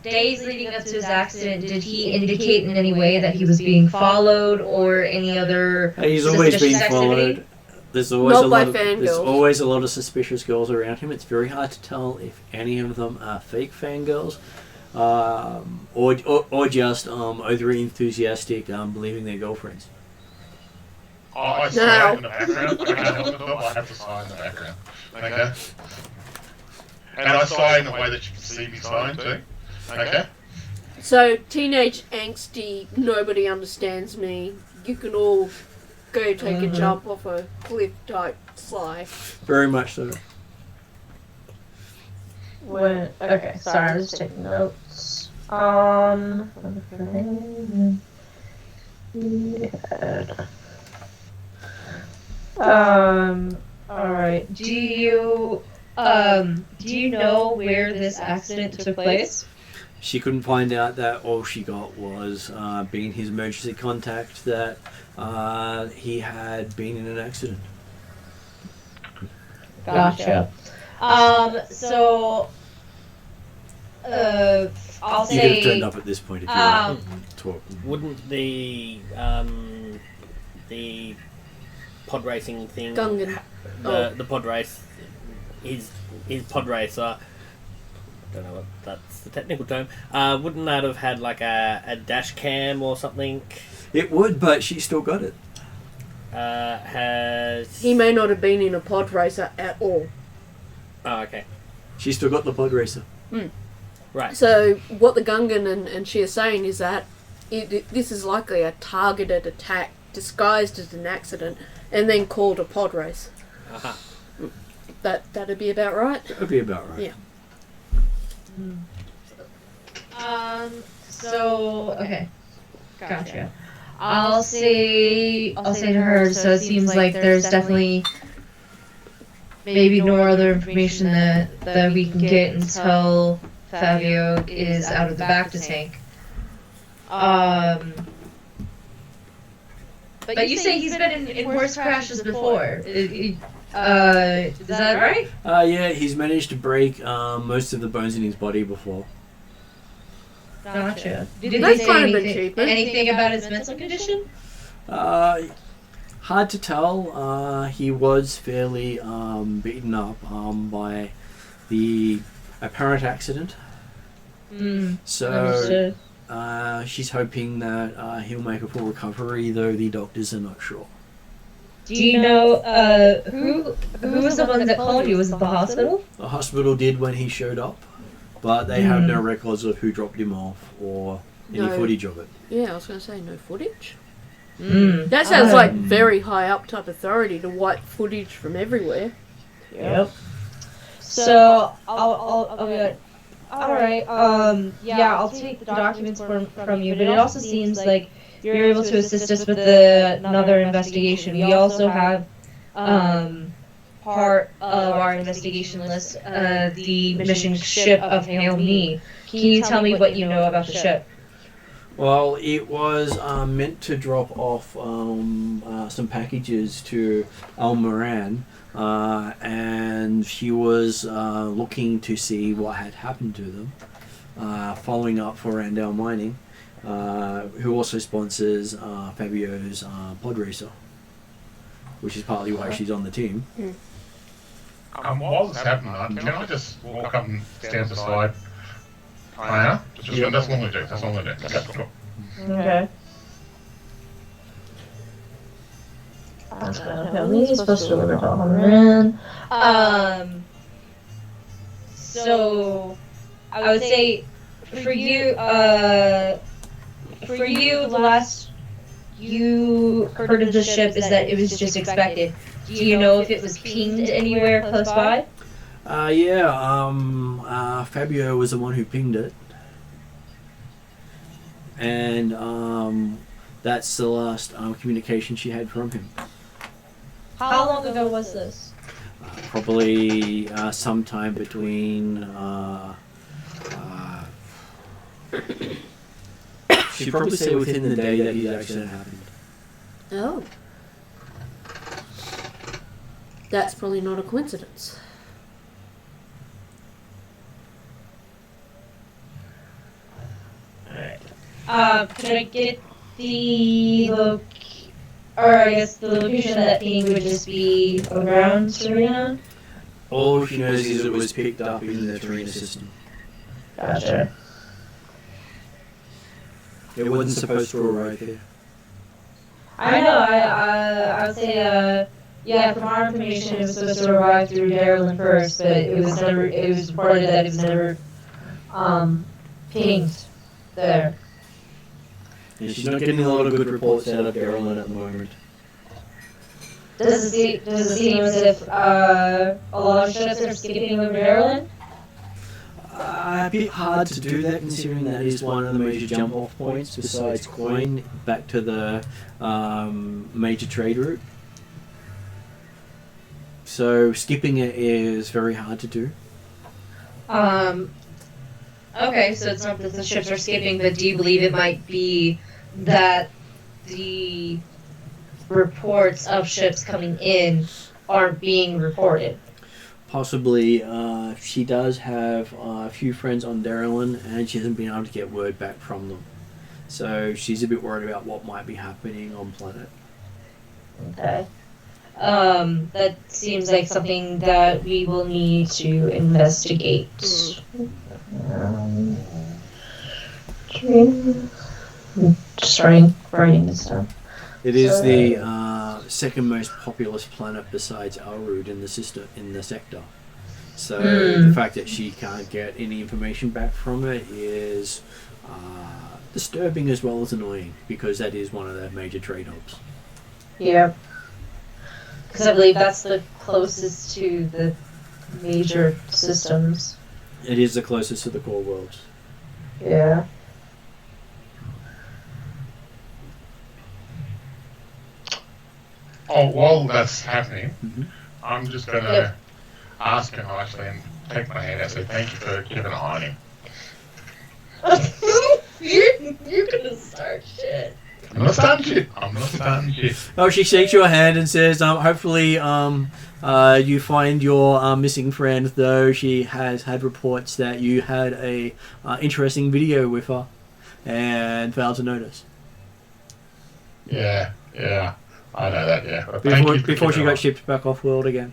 [SPEAKER 3] days leading up to his accident, did he indicate in any way that he was being followed or any other
[SPEAKER 1] He's always been
[SPEAKER 3] activity?
[SPEAKER 1] followed. There's always
[SPEAKER 7] There's
[SPEAKER 1] always a lot of suspicious girls around him. It's very hard to tell if any of them are fake fangirls, or just overly enthusiastic, believing their girlfriends.
[SPEAKER 4] I sign in the background. I can't help it, I have to sign in the background. Okay? And I sign in the way that you can see me sign too. Okay?
[SPEAKER 7] So, teenage angsty, nobody understands me. You can all go take a jump off a cliff type slide.
[SPEAKER 1] Very much so.
[SPEAKER 3] Okay, sorry, I'm just taking notes. Alright. Do you know where this accident took place?
[SPEAKER 1] She couldn't find out that all she got was being his emergency contact that he had been in an accident.
[SPEAKER 3] Gotcha. So I'll
[SPEAKER 1] You could have
[SPEAKER 3] say
[SPEAKER 1] turned up at this point if you wanted to talk.
[SPEAKER 2] Wouldn't the pod racing thing,
[SPEAKER 7] Gungan.
[SPEAKER 2] the pod race, his pod racer, I don't know what that's the technical term, wouldn't that have had like a dash cam or something?
[SPEAKER 1] It would, but she still got it.
[SPEAKER 7] He may not have been in a pod racer at all.
[SPEAKER 2] Oh, okay.
[SPEAKER 1] She still got the pod racer.
[SPEAKER 2] Right.
[SPEAKER 7] So what the Gungan and she are saying is that this is likely a targeted attack disguised as an accident and then called a pod race.
[SPEAKER 2] Aha.
[SPEAKER 7] That'd be about right.
[SPEAKER 1] That would be about right.
[SPEAKER 7] Yeah.
[SPEAKER 3] So okay, gotcha. I'll say to her. So it seems like there's definitely maybe no other information that we can get until Fabio is out of the back to tank. But you say he's been in horse crashes before. Is that right?
[SPEAKER 1] Yeah, he's managed to break most of the bones in his body before.
[SPEAKER 3] Gotcha. Did
[SPEAKER 7] That's
[SPEAKER 3] they
[SPEAKER 7] kind
[SPEAKER 3] say
[SPEAKER 7] of achievement.
[SPEAKER 3] anything about his mental condition?
[SPEAKER 1] Hard to tell. He was fairly beaten up by the apparent accident. So
[SPEAKER 3] Understood.
[SPEAKER 1] she's hoping that he'll make a full recovery, though the doctors are not sure.
[SPEAKER 3] Do you know who was the one that called you? Was it the hospital?
[SPEAKER 1] The hospital did when he showed up, but they have no records of who dropped him off or any
[SPEAKER 7] No.
[SPEAKER 1] footage of it.
[SPEAKER 7] Yeah, I was going to say no footage. That sounds like very high up type authority to wipe footage from everywhere.
[SPEAKER 3] Yep. So I'll be like, all right. Yeah, I'll take the documents from you. But it also seems like you're able to assist us with another investigation. We also have part of our investigation list, the mission ship of Hail Me. Can you tell me what you know about the ship?
[SPEAKER 1] Well, it was meant to drop off some packages to Al Moran, and she was looking to see what had happened to them, following up for Randall Mining, who also sponsors Fabio's pod racer, which is partly why she's on the team.
[SPEAKER 4] While this happening, can I just walk up and stand aside? That's what I'm going to do. That's what I'm going to do. Okay, cool.
[SPEAKER 3] Okay. He's supposed to deliver to Almaran. So I would say for you, the last you heard of the ship is that it was just expected. Do you know if it was pinged anywhere close by?
[SPEAKER 1] Fabio was the one who pinged it. And that's the last communication she had from him.
[SPEAKER 3] How long ago was this?
[SPEAKER 1] Probably sometime between... she'd probably say within the day that the accident happened.
[SPEAKER 7] Oh. That's probably not a coincidence.
[SPEAKER 3] Could I get the location of that ping would just be around Serena?
[SPEAKER 1] All she knows is it was picked up in the Terrinoth system.
[SPEAKER 3] Gotcha.
[SPEAKER 1] It wasn't supposed to arrive here.
[SPEAKER 3] I know. I would say from our information, it was supposed to arrive through Darylyn first, but it was never. It was reported that it was never pinged there.
[SPEAKER 1] Yeah, she's not getting a lot of good reports out of Darylyn at the moment.
[SPEAKER 3] Does it seem as if a lot of ships are skipping over Darylyn?
[SPEAKER 1] A bit hard to do that, considering that is one of the major jump-off points besides coin back to the major trade route. So skipping it is very hard to do.
[SPEAKER 3] Okay, so it's not that the ships are skipping, but do you believe it might be that the reports of ships coming in aren't being reported?
[SPEAKER 1] Possibly. She does have a few friends on Darylyn, and she hasn't been able to get word back from them. So she's a bit worried about what might be happening on planet.
[SPEAKER 3] Okay. That seems like something that we will need to investigate. Just writing this down.
[SPEAKER 1] It is the second most populous planet besides Elrood in the sector. So the fact that she can't get any information back from it is disturbing as well as annoying, because that is one of the major trade-offs.
[SPEAKER 3] Yeah. Because I believe that's the closest to the major systems.
[SPEAKER 1] It is the closest to the core worlds.
[SPEAKER 3] Yeah.
[SPEAKER 4] Oh, while that's happening,
[SPEAKER 1] Mhm.
[SPEAKER 4] I'm just going to ask him nicely and take my hand and say thank you for keeping an eye on him.
[SPEAKER 3] You're gonna start shit.
[SPEAKER 4] I'm not starting shit.
[SPEAKER 1] Oh, she shakes your hand and says, hopefully you find your missing friend, though she has had reports that you had a interesting video with her and failed to notice.
[SPEAKER 4] Yeah, I know that, yeah. But thank you for
[SPEAKER 1] Before she
[SPEAKER 4] keeping
[SPEAKER 1] got
[SPEAKER 4] an
[SPEAKER 1] shipped back off world again.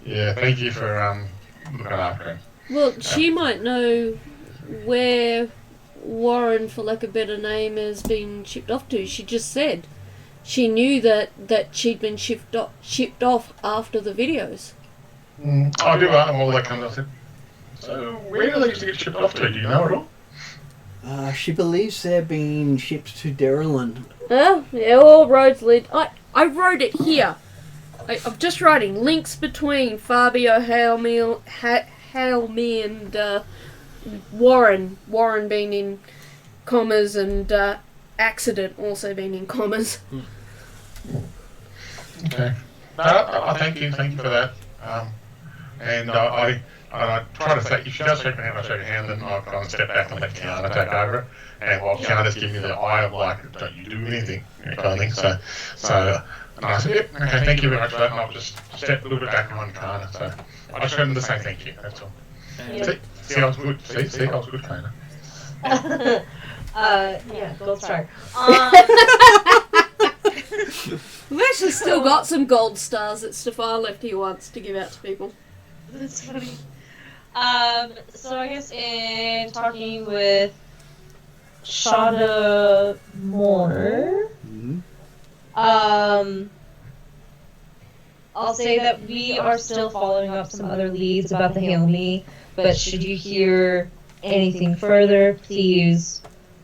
[SPEAKER 4] eye. Yeah, thank you for looking after him.
[SPEAKER 7] Well, she might know where Warren, for lack of a better name, has been shipped off to. She just said she knew that she'd been shipped off after the videos.
[SPEAKER 4] I do ask him all that kind of stuff. So, where do they used to get shipped off to? Do you know at all?
[SPEAKER 1] She believes they're being shipped to Darylin.
[SPEAKER 7] Oh, yeah, all roads lead. I wrote it here. I'm just writing links between Fabio, Halme, and Warren. Warren being in commas and accident also being in commas.
[SPEAKER 4] Okay. No, thank you for that. And I try to say, if she does shake my hand, I shake her hand, and I'll kind of step back and let Kiana take over it. And while Kiana's giving me the eye of like, don't you do anything, kind of thing. So, and I said, yep, okay, thank you very much for that. And I'll just step a little bit back on Kiana. So I just heard them to say thank you. That's all. See, I was good. See, I was good, Kiana.
[SPEAKER 3] Yeah, gold star.
[SPEAKER 7] We've actually still got some gold stars that Stefan left here once to give out to people.
[SPEAKER 3] That's funny. So I guess in talking with Shada Moore, I'll say that we are still following up some other leads about the Hail Me, but should you hear anything further, please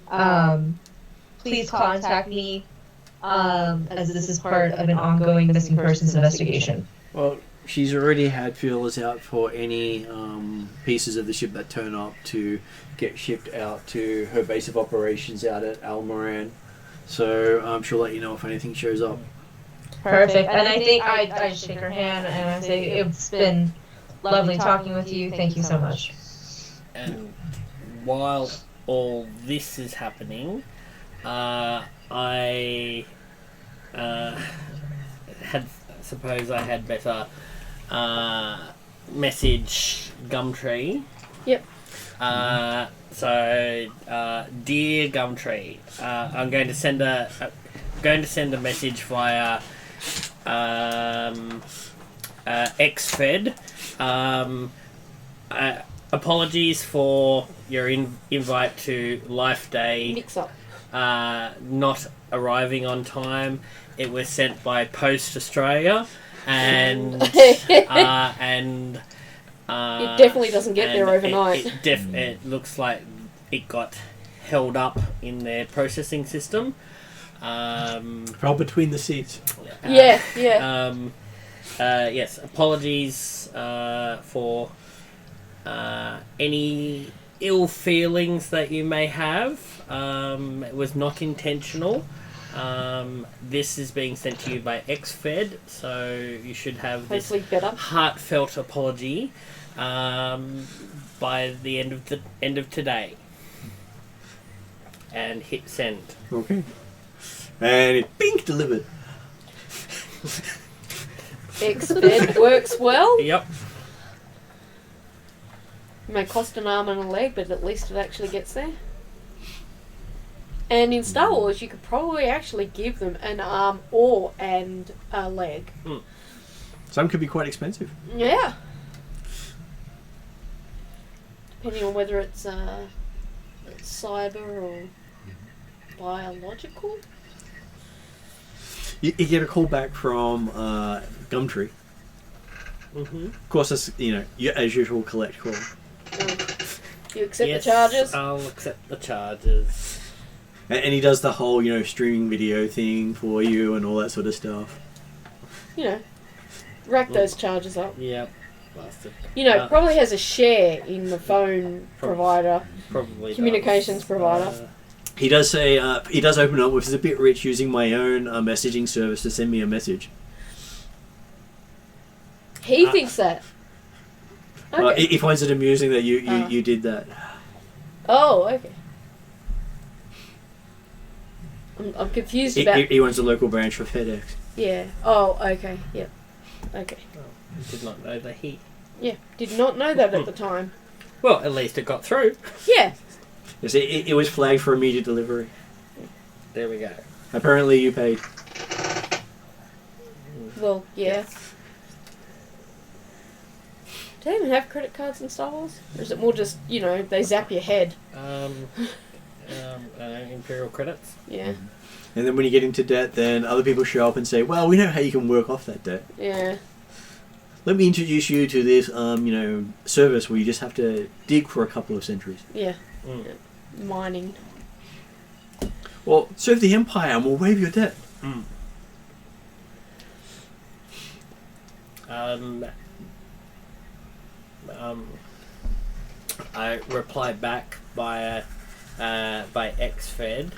[SPEAKER 3] contact me, as this is part of an ongoing missing persons investigation.
[SPEAKER 1] Well, she's already had feelers out for any pieces of the ship that turn up to get shipped out to her base of operations out at Almoran. So she'll let you know if anything shows up.
[SPEAKER 3] Perfect. And I think I shake her hand and I say, it's been lovely talking with you. Thank you so much.
[SPEAKER 2] And while all this is happening, I had better message Gumtree.
[SPEAKER 7] Yep.
[SPEAKER 2] Dear Gumtree, I'm going to send a message via XFed. Apologies for your invite to Life Day.
[SPEAKER 7] Mix up.
[SPEAKER 2] Not arriving on time. It was sent by Post Australia, and it
[SPEAKER 7] definitely doesn't get there overnight.
[SPEAKER 2] It looks like it got held up in their processing system.
[SPEAKER 1] Fell between the seats.
[SPEAKER 7] Yeah.
[SPEAKER 2] Yes, apologies for any ill feelings that you may have. It was not intentional. This is being sent to you by XFed, so you should have this heartfelt apology by the end of today. And hit send.
[SPEAKER 1] Okay. And it pink delivered.
[SPEAKER 7] XFed works well.
[SPEAKER 2] Yep.
[SPEAKER 7] It may cost an arm and a leg, but at least it actually gets there. And in Star Wars, you could probably actually give them an arm or and a leg.
[SPEAKER 1] Some could be quite expensive.
[SPEAKER 7] Yeah. Depending on whether it's cyber or biological.
[SPEAKER 1] You get a call back from Gumtree.
[SPEAKER 2] Mm-hmm.
[SPEAKER 1] Of course, that's, your as usual collect call.
[SPEAKER 7] You accept
[SPEAKER 2] Yes,
[SPEAKER 7] the charges?
[SPEAKER 2] I'll accept the charges.
[SPEAKER 1] And he does the whole, streaming video thing for you and all that sort of stuff.
[SPEAKER 7] You know, rack those charges up.
[SPEAKER 2] Yep. Bastard.
[SPEAKER 7] You know, probably has a share in the phone provider,
[SPEAKER 2] Probably
[SPEAKER 7] communications
[SPEAKER 2] does.
[SPEAKER 7] provider.
[SPEAKER 1] He does say, he does open up with, it's a bit rich using my own messaging service to send me a message.
[SPEAKER 7] He thinks that. Okay.
[SPEAKER 1] He finds it amusing that you did that.
[SPEAKER 7] Oh, okay. I'm confused about...
[SPEAKER 1] He runs a local branch for FedEx.
[SPEAKER 7] Yeah. Oh, okay. Yep. Okay.
[SPEAKER 2] I did not know that he...
[SPEAKER 7] Yeah. Did not know that at the time.
[SPEAKER 2] Well, at least it got through.
[SPEAKER 7] Yeah.
[SPEAKER 1] Yes, it was flagged for immediate delivery.
[SPEAKER 2] There we go.
[SPEAKER 1] Apparently you paid.
[SPEAKER 7] Well, yeah. Do they even have credit cards in Star Wars? Or is it more just, they zap your head?
[SPEAKER 2] Imperial credits.
[SPEAKER 7] Yeah.
[SPEAKER 1] And then when you get into debt, then other people show up and say, well, we know how you can work off that debt.
[SPEAKER 7] Yeah.
[SPEAKER 1] Let me introduce you to this, service where you just have to dig for a couple of centuries.
[SPEAKER 7] Yeah.
[SPEAKER 2] Mm.
[SPEAKER 7] Yeah. Mining.
[SPEAKER 1] Well, serve the Empire and we'll waive your debt.
[SPEAKER 2] Mm. I replied back by Xfed.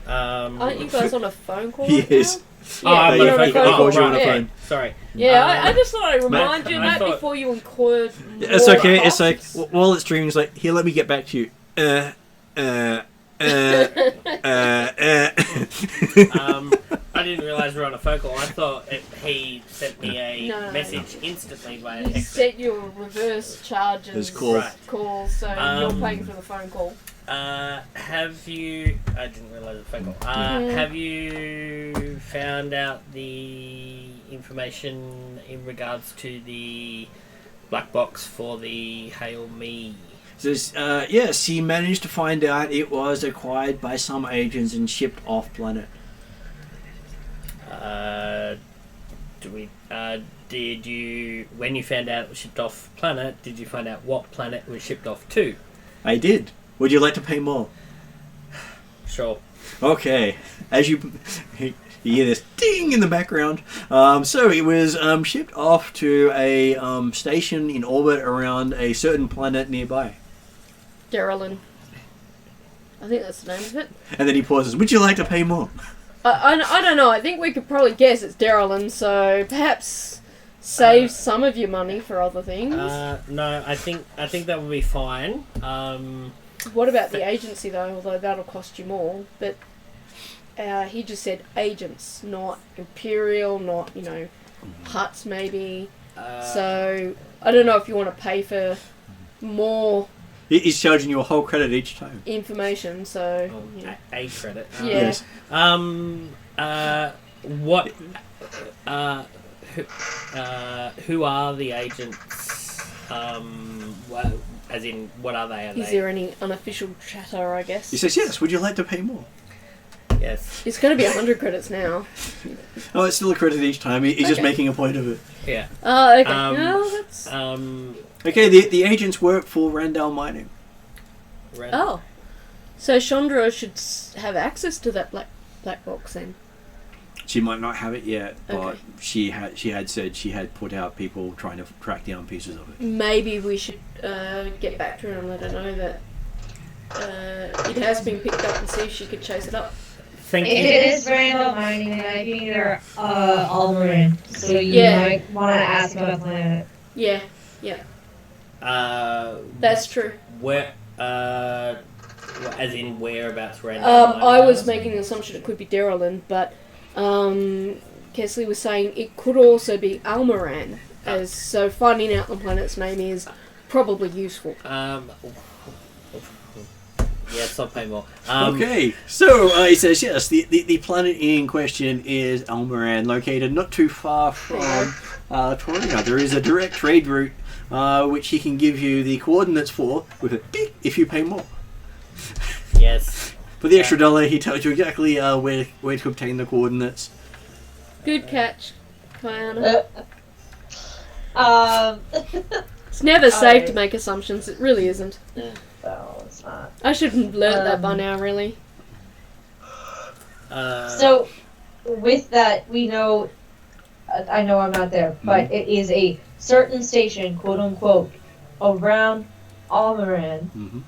[SPEAKER 7] Aren't you guys on a phone call?
[SPEAKER 1] Yes.
[SPEAKER 7] Right
[SPEAKER 1] He
[SPEAKER 7] now? Yeah,
[SPEAKER 1] calls you on the
[SPEAKER 7] yeah.
[SPEAKER 1] phone.
[SPEAKER 2] Sorry.
[SPEAKER 7] Yeah, I just thought I'd remind you of
[SPEAKER 2] I
[SPEAKER 7] that
[SPEAKER 2] thought-
[SPEAKER 7] before you incurred more
[SPEAKER 1] It's okay. It's
[SPEAKER 7] costs.
[SPEAKER 1] like, while it's streaming, it's like, here, let me get back to you.
[SPEAKER 2] I didn't realise we were on a phone call. I thought he sent me a
[SPEAKER 7] No.
[SPEAKER 2] message instantly by
[SPEAKER 7] You
[SPEAKER 2] text.
[SPEAKER 7] set your reverse charges
[SPEAKER 1] It's cool.
[SPEAKER 2] Right.
[SPEAKER 7] call, so you're paying for the phone call.
[SPEAKER 2] Have you... I didn't realise the phone call. Have you found out the information in regards to the black box for the Hail Me?
[SPEAKER 1] Says, yes, he managed to find out it was acquired by some agents and shipped off planet.
[SPEAKER 2] Did you... When you found out it was shipped off planet, did you find out what planet it was shipped off to?
[SPEAKER 1] I did. Would you like to pay more?
[SPEAKER 2] Sure.
[SPEAKER 1] Okay. As you hear this ding in the background. So it was shipped off to a station in orbit around a certain planet nearby.
[SPEAKER 7] Derelin. I think that's the name of it.
[SPEAKER 1] And then he pauses. Would you like to pay more?
[SPEAKER 7] I don't know. I think we could probably guess it's Derelin, so perhaps save some of your money for other things.
[SPEAKER 2] No, I think that would be fine.
[SPEAKER 7] What about the agency, though? Although that'll cost you more. But he just said agents, not Imperial, not, Huts maybe. So I don't know if you want to pay for more
[SPEAKER 1] He's charging you a whole credit each time.
[SPEAKER 7] information, so...
[SPEAKER 2] A credit.
[SPEAKER 7] Yeah.
[SPEAKER 1] Yes.
[SPEAKER 2] What? Who are the agents? As in, what are they?
[SPEAKER 7] Is there any unofficial chatter, I guess?
[SPEAKER 1] He says, yes, would you like to pay more?
[SPEAKER 2] Yes.
[SPEAKER 7] It's going to be 100 credits now.
[SPEAKER 1] Oh, it's still a credit each time. He's just
[SPEAKER 7] Okay.
[SPEAKER 1] making a point of it.
[SPEAKER 2] Yeah.
[SPEAKER 7] Oh, okay. No, that's...
[SPEAKER 1] Okay, the agents work for Randall Mining.
[SPEAKER 7] Oh. So Chandra should have access to that black box then?
[SPEAKER 1] She might not have it yet, but
[SPEAKER 7] Okay.
[SPEAKER 1] she had said she had put out people trying to track down pieces of it.
[SPEAKER 7] Maybe we should get back to her and let her know that it has been picked up and see if she could chase it up.
[SPEAKER 2] Thank
[SPEAKER 3] If
[SPEAKER 2] you.
[SPEAKER 3] it is Randall mining, it might be either Almarin. So you
[SPEAKER 7] Yeah.
[SPEAKER 3] might want to ask about the planet.
[SPEAKER 7] Yeah, that's true.
[SPEAKER 2] Where? As in whereabouts? Random.
[SPEAKER 7] I was making the assumption it could be Derelin, but Kesley was saying it could also be Almaran, as so finding out the planet's name is probably useful.
[SPEAKER 2] Yes, I'll pay more.
[SPEAKER 1] Okay, so he says, yes, the planet in question is Almaran, located not too far from Terrinoth. There is a direct trade route which he can give you the coordinates for with a beep if you pay more.
[SPEAKER 2] Yes.
[SPEAKER 1] For the extra $1, he tells you exactly where to obtain the coordinates.
[SPEAKER 7] Good catch, Kiana.
[SPEAKER 3] Um,
[SPEAKER 7] It's never safe to make assumptions, it really isn't.
[SPEAKER 3] No, it's not.
[SPEAKER 7] I should have learned that by now, really.
[SPEAKER 3] So, with that, we know. I know I'm not there, but it is a certain station, quote unquote, around Alderaan,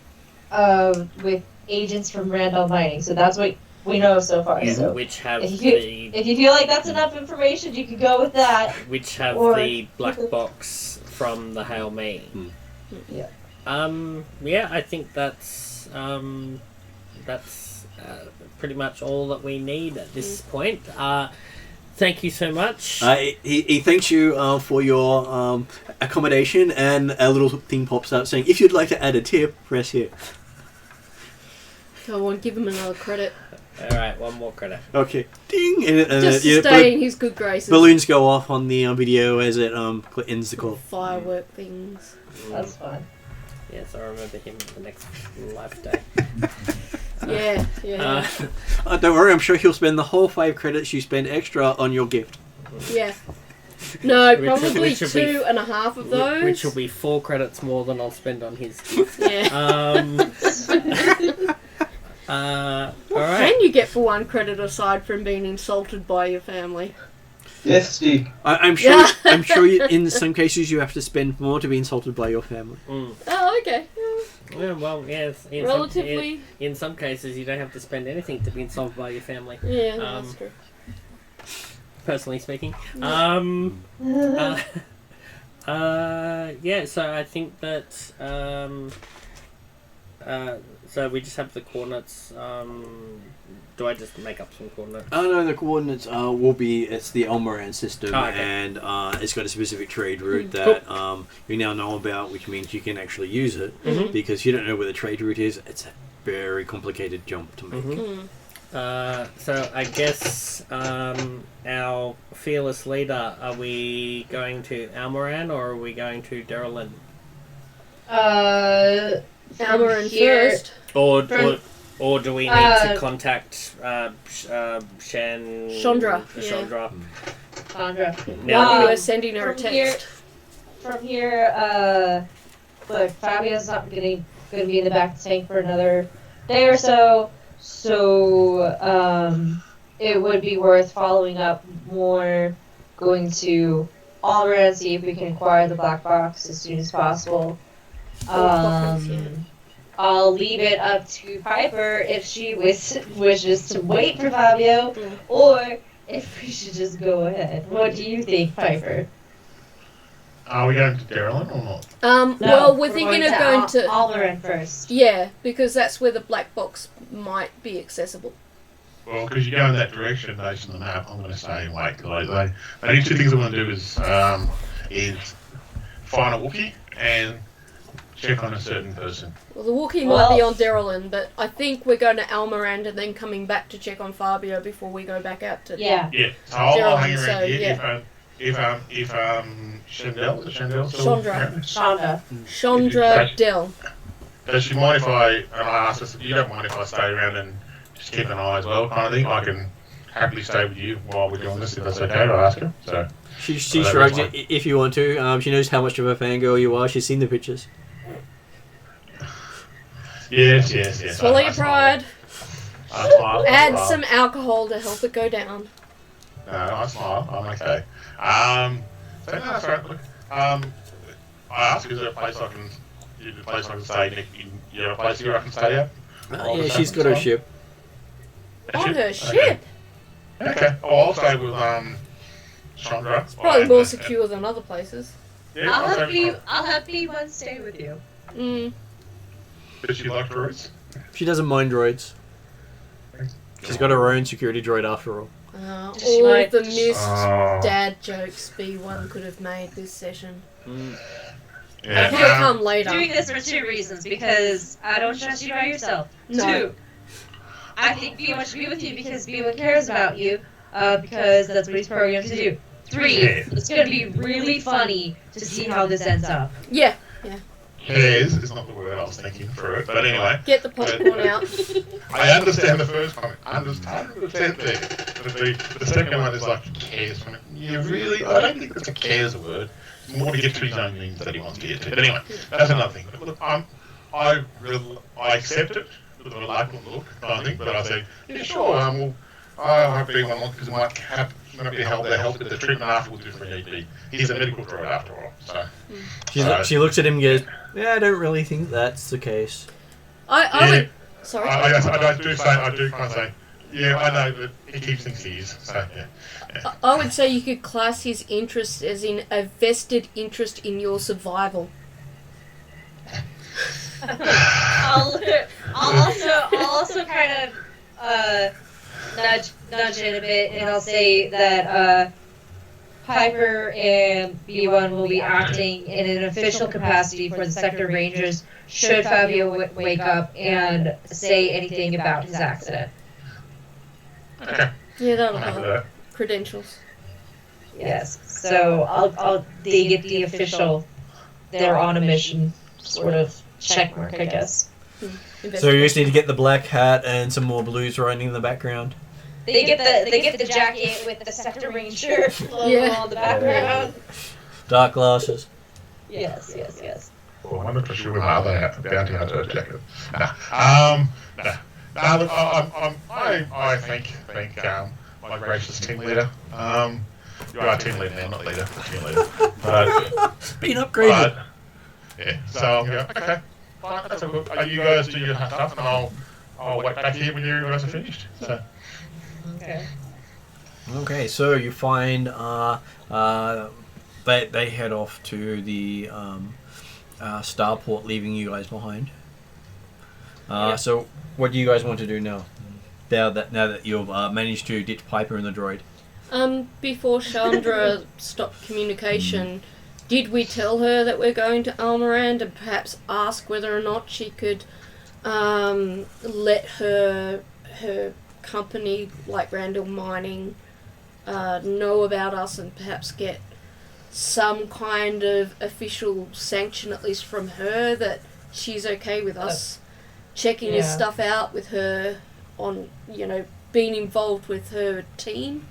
[SPEAKER 3] with agents from Randall Mining. So that's what we know so far.
[SPEAKER 2] Yeah,
[SPEAKER 3] So
[SPEAKER 2] which have
[SPEAKER 3] if you feel like that's enough information, you can go with that.
[SPEAKER 2] which have
[SPEAKER 3] or-
[SPEAKER 2] the black box from the Hail Me.
[SPEAKER 3] Yeah.
[SPEAKER 2] Yeah, I think that's pretty much all that we need at this point. Thank you so much.
[SPEAKER 1] He thanks you for your accommodation, and a little thing pops up saying, if you'd like to add a tip, press here.
[SPEAKER 7] Go on, give him another credit.
[SPEAKER 2] Alright, one more credit.
[SPEAKER 1] Okay. Ding! And,
[SPEAKER 7] Just to stay in his good graces.
[SPEAKER 1] balloons go off on the video as it ends the call.
[SPEAKER 7] Firework things.
[SPEAKER 3] That's fun.
[SPEAKER 2] Yes, I remember him the next life day.
[SPEAKER 7] Yeah.
[SPEAKER 1] Don't worry, I'm sure he'll spend the whole 5 credits you spend extra on your gift.
[SPEAKER 7] Yeah. No,
[SPEAKER 2] Which-
[SPEAKER 7] probably
[SPEAKER 2] which will be-
[SPEAKER 7] 2.5 of those.
[SPEAKER 2] Which will be 4 credits more than I'll spend on his gift.
[SPEAKER 7] Yeah.
[SPEAKER 2] Alright.
[SPEAKER 7] Can you get for 1 credit aside from being insulted by your family?
[SPEAKER 6] Death stick.
[SPEAKER 1] I'm sure. I'm sure. In some cases, you have to spend more to be insulted by your family.
[SPEAKER 7] Oh, okay.
[SPEAKER 2] Yeah, well, yes.
[SPEAKER 7] Relatively.
[SPEAKER 2] In some cases, you don't have to spend anything to be insulted by your family.
[SPEAKER 7] Yeah, that's true.
[SPEAKER 2] Personally speaking. Yeah, so I think that so we just have the coordinates. Do I just make up some coordinates?
[SPEAKER 1] Oh no, the coordinates will be. It's the Alderaan system,
[SPEAKER 2] Oh, okay.
[SPEAKER 1] and it's got a specific trade route that you now know about, which means you can actually use it. Because if you don't know where the trade route is, it's a very complicated jump to make.
[SPEAKER 2] So I guess our fearless leader, are we going to Alderaan or are we going to Derelin?
[SPEAKER 7] Alderaan
[SPEAKER 3] here-
[SPEAKER 7] first.
[SPEAKER 2] Or do we need to contact
[SPEAKER 7] Chandra,
[SPEAKER 2] Chandra.
[SPEAKER 3] Chandra.
[SPEAKER 2] Now,
[SPEAKER 7] You are sending her a
[SPEAKER 3] From here-
[SPEAKER 7] text.
[SPEAKER 3] From here, look, Fabio's not gonna be in the back of the tank for another day or so. So, it would be worth following up more, going to Alderaan, see if we can acquire the black box as soon as possible. I'll leave it up to Piper if she wishes to wait for Fabio, or if we should just go ahead. What do you think, Piper?
[SPEAKER 4] Are we going to Derelin or not?
[SPEAKER 7] Well, we're thinking of going to
[SPEAKER 3] Alderaan first.
[SPEAKER 7] Yeah, because that's where the black box might be accessible.
[SPEAKER 4] Well, because you go in that direction based on the map, I'm going to say wait. Because the only 2 things I want to do is find a Wookiee and check on a certain person.
[SPEAKER 7] Well, the Wookiee might be on Derelin, but I think we're going to Alderaan and then coming back to check on Fabio before we go back out to...
[SPEAKER 3] Yeah.
[SPEAKER 4] Yeah, so I'll hang
[SPEAKER 7] Derelin,
[SPEAKER 4] around
[SPEAKER 7] so,
[SPEAKER 4] here. If Chandel, is it Chandel still
[SPEAKER 7] Chandra.
[SPEAKER 4] around?
[SPEAKER 7] Chandra Del.
[SPEAKER 4] Does she mind if I ask her, you don't mind if I stay around and just keep an eye as well, kind of thing? I can happily stay with you while we're doing this, if that's okay, I'll ask her. So,
[SPEAKER 1] She
[SPEAKER 4] that
[SPEAKER 1] shrugs
[SPEAKER 4] is
[SPEAKER 1] it if you want to. She knows how much of a fangirl you are. She's seen the pictures.
[SPEAKER 4] yes.
[SPEAKER 7] Swallow your pride.
[SPEAKER 4] I smile.
[SPEAKER 7] Add some alcohol to help it go down.
[SPEAKER 4] No, I smile. I'm okay. So no, that's right. Look, I asked, is there a place I can stay? Nick, you have a place here I can stay at?
[SPEAKER 1] Yeah, she's got her ship.
[SPEAKER 7] On her ship.
[SPEAKER 4] Okay. I'll stay with Chandra.
[SPEAKER 7] It's probably more secure than other places.
[SPEAKER 4] Yeah,
[SPEAKER 3] I'll
[SPEAKER 4] stay
[SPEAKER 3] help
[SPEAKER 4] with
[SPEAKER 3] you.
[SPEAKER 4] Chandra.
[SPEAKER 3] I'll help B1 stay with you.
[SPEAKER 4] Does she like droids?
[SPEAKER 1] She doesn't mind droids. She's got her own security droid after all.
[SPEAKER 7] All
[SPEAKER 3] She
[SPEAKER 7] of
[SPEAKER 3] might-
[SPEAKER 7] the missed
[SPEAKER 4] Oh.
[SPEAKER 7] dad jokes B1 could have made this session.
[SPEAKER 4] Yeah.
[SPEAKER 7] It could have come later.
[SPEAKER 3] Doing this for 2 reasons. Because I don't trust you by yourself.
[SPEAKER 7] No.
[SPEAKER 3] 2, I think B1 should be with you because B1 cares about you. Because that's what he's programmed to do. 3,
[SPEAKER 4] Yeah.
[SPEAKER 3] it's going to be really funny to see how this ends up.
[SPEAKER 7] Yeah,
[SPEAKER 4] Cares is not the word I was thinking for it, but anyway.
[SPEAKER 7] get the popcorn out.
[SPEAKER 4] I understand the first comment. Understand the the second one is like cares. You really? I don't think that's a cares word. It's more to get to his own things that he wants to get to. But anyway, that's another thing. But look, I'm I accept it with a reluctant look, I think, but I say, yeah, sure, well, I'll have B1 look because it might be help with the treatment afterwards if we need be. He's a medical droid after all, so.
[SPEAKER 8] She looks at him and goes, yeah, I don't really think that's the case.
[SPEAKER 7] I would... Sorry.
[SPEAKER 4] I do kind of say, yeah, I know that he keeps things he is, so yeah.
[SPEAKER 7] I would say you could class his interest as in a vested interest in your survival.
[SPEAKER 3] I'll also kind of nudge it a bit, and I'll say that Piper and B1 will be acting in an official capacity for the Sector Rangers should Fabio wake up and say anything about his accident.
[SPEAKER 4] Okay.
[SPEAKER 7] Yeah, that'll
[SPEAKER 4] I'm happy with
[SPEAKER 7] help.
[SPEAKER 4] that.
[SPEAKER 7] Credentials.
[SPEAKER 3] Yes. So they get the official, they're on a mission sort of check mark, I guess.
[SPEAKER 8] So you just need to get the black hat and some more blues running in the background.
[SPEAKER 3] They get the jacket with the Sector Ranger logo on the background.
[SPEAKER 8] Dark glasses.
[SPEAKER 3] Yes.
[SPEAKER 4] Well, I wonder if I should wear my other bounty hunter jacket. No, look, I think my gracious team leader. You are team leader now, not leader. Team leader. But,
[SPEAKER 8] Been upgraded.
[SPEAKER 4] yeah. So I'm going. Okay, fine. That's all good. You guys do your stuff, and I'll wait back here when you guys are finished. So.
[SPEAKER 3] Okay.
[SPEAKER 8] Okay, so you find they head off to the starport, leaving you guys behind. So what do you guys want to do now? Now that you've managed to ditch Piper and the droid.
[SPEAKER 7] Before Chandra stopped communication, did we tell her that we're going to Almirand and perhaps ask whether or not she could let her company, like Randall Mining, know about us and perhaps get some kind of official sanction, at least from her, that she's okay with us checking his stuff out with her on, being involved with her team,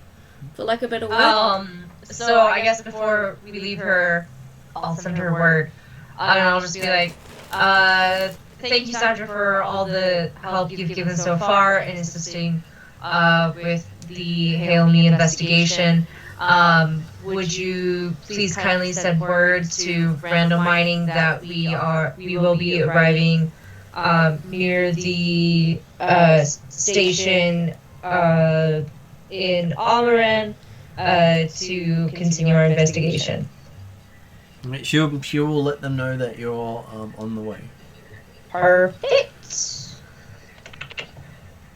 [SPEAKER 7] for lack of a better word?
[SPEAKER 3] So I guess before we leave her, I'll send her word. And I'll just be like, thank you, Sandra, for all the help you've given so far in assisting with the Hail Me investigation. Would you please kindly send word to Randall Mining that we will be arriving near the station in Almirand to continue our investigation.
[SPEAKER 8] She will let them know that you're on the way.
[SPEAKER 3] Perfect.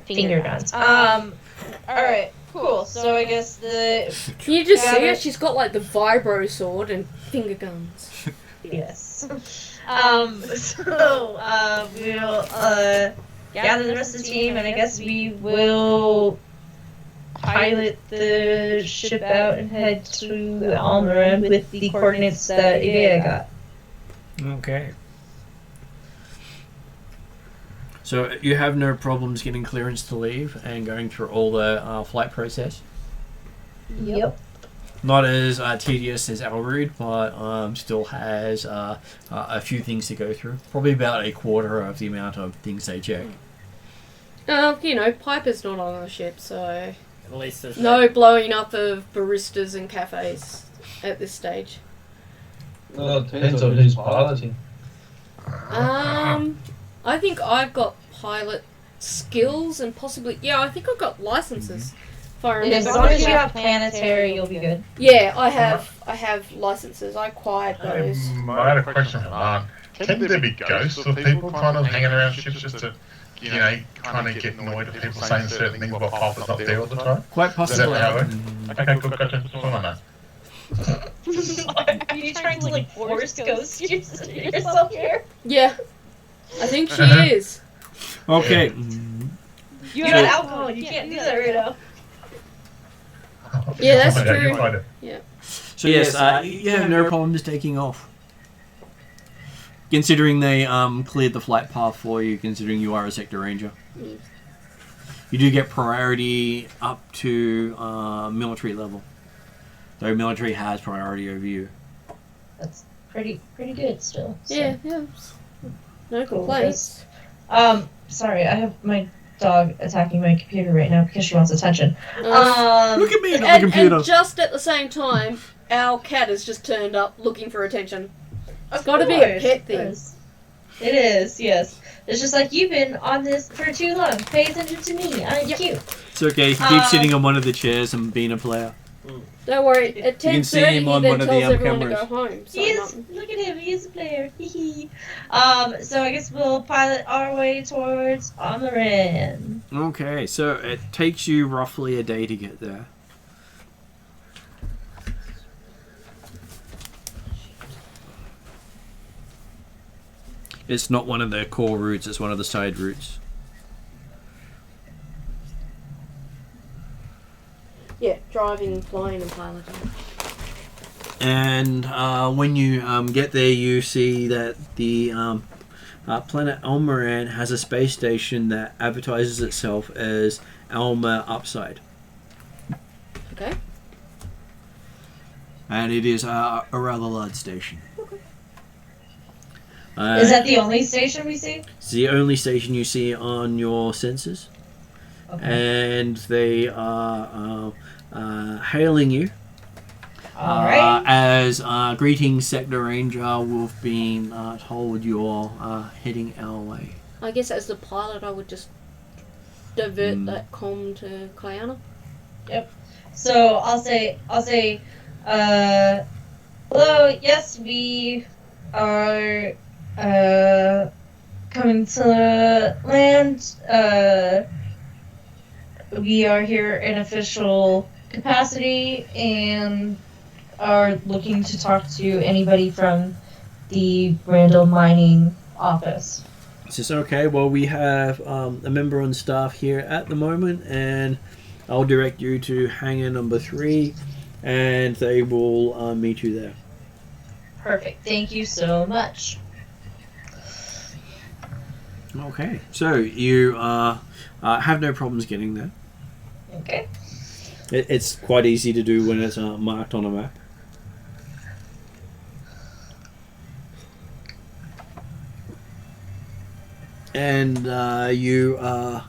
[SPEAKER 3] Finger guns. Alright, cool. So I guess
[SPEAKER 7] Can you just see her? She's got like the vibro sword and finger guns.
[SPEAKER 3] Yes. We'll gather the rest of the team, and I guess we will pilot the ship out and head to Almirand with the coordinates that Ivea got.
[SPEAKER 8] Okay. So you have no problems getting clearance to leave and going through all the flight process?
[SPEAKER 3] Yep.
[SPEAKER 8] Not as tedious as Elrood, but still has a few things to go through. Probably about a quarter of the amount of things they check.
[SPEAKER 7] Piper's not on the ship, so
[SPEAKER 2] At least there's
[SPEAKER 7] no blowing up of baristas and cafes at this stage.
[SPEAKER 6] Well, it depends on who's piloting.
[SPEAKER 7] I think I've got pilot skills and possibly... Yeah, I think I've got licenses. If I remember.
[SPEAKER 3] As long as you have planetary, you'll be good.
[SPEAKER 7] Yeah, I have licenses. I acquired those.
[SPEAKER 4] I had a question for Mark. Can there be ghosts of people kind of hanging around ships just to, kind of get annoyed at people saying certain things while Piper's not there all the time?
[SPEAKER 8] Quite
[SPEAKER 4] Is
[SPEAKER 8] possibly.
[SPEAKER 4] that how it works? Okay, cool, gotcha. Just want to know.
[SPEAKER 3] Are you trying to force ghosts yourself here?
[SPEAKER 7] Yeah. I think she is.
[SPEAKER 8] Okay.
[SPEAKER 3] You have alcohol, you can't do that right now.
[SPEAKER 7] Yeah, that's
[SPEAKER 4] Okay,
[SPEAKER 7] true.
[SPEAKER 4] you find it.
[SPEAKER 7] Yeah.
[SPEAKER 8] So yes, you have no problems taking off. Considering they cleared the flight path for you, considering you are a Sector Ranger. You do get priority up to military level. Though military has priority over you.
[SPEAKER 3] That's pretty good still. So.
[SPEAKER 7] Yeah. No complaints.
[SPEAKER 3] Sorry, I have my dog attacking my computer right now because she wants attention.
[SPEAKER 8] Look at me, not the computer.
[SPEAKER 7] And just at the same time, our cat has just turned up looking for attention. It's got to be a pet thing.
[SPEAKER 3] It is, yes. It's just like, you've been on this for too long. Pay attention to me. I'm cute.
[SPEAKER 8] It's okay. He keeps sitting on one of the chairs and being a player.
[SPEAKER 7] Don't worry. At
[SPEAKER 8] You can see
[SPEAKER 7] 10:30,
[SPEAKER 8] him
[SPEAKER 7] he
[SPEAKER 8] on
[SPEAKER 7] then
[SPEAKER 8] one of
[SPEAKER 7] tells
[SPEAKER 8] the,
[SPEAKER 7] everyone
[SPEAKER 8] cameras.
[SPEAKER 7] to go home. So
[SPEAKER 3] Look at him. He's a player. So I guess we'll pilot our way towards Amaran.
[SPEAKER 8] Okay, so it takes you roughly a day to get there. It's not one of the core routes, it's one of the side routes.
[SPEAKER 7] yeah, driving, flying, and piloting.
[SPEAKER 8] And when you get there, you see that the planet Almaran has a space station that advertises itself as Alma Upside.
[SPEAKER 7] Okay.
[SPEAKER 8] And it is a rather large station.
[SPEAKER 3] Is that the only station we see?
[SPEAKER 8] It's the only station you see on your sensors.
[SPEAKER 3] Okay.
[SPEAKER 8] And they are hailing you.
[SPEAKER 3] Alright.
[SPEAKER 8] As greetings, Sector Ranger. We've been told you're heading our way.
[SPEAKER 7] I guess as the pilot, I would just divert that comm to Kayana.
[SPEAKER 3] Yep. So I'll say, hello, yes, we are, coming to land. We are here in official capacity and are looking to talk to anybody from the Randall Mining office.
[SPEAKER 8] This is okay. Well, we have a member on staff here at the moment, and I'll direct you to hangar number 3, and they will meet you there.
[SPEAKER 3] Perfect. Thank you so much.
[SPEAKER 8] Okay. So you have no problems getting there.
[SPEAKER 3] Okay.
[SPEAKER 8] It's quite easy to do when it's marked on a map. And you are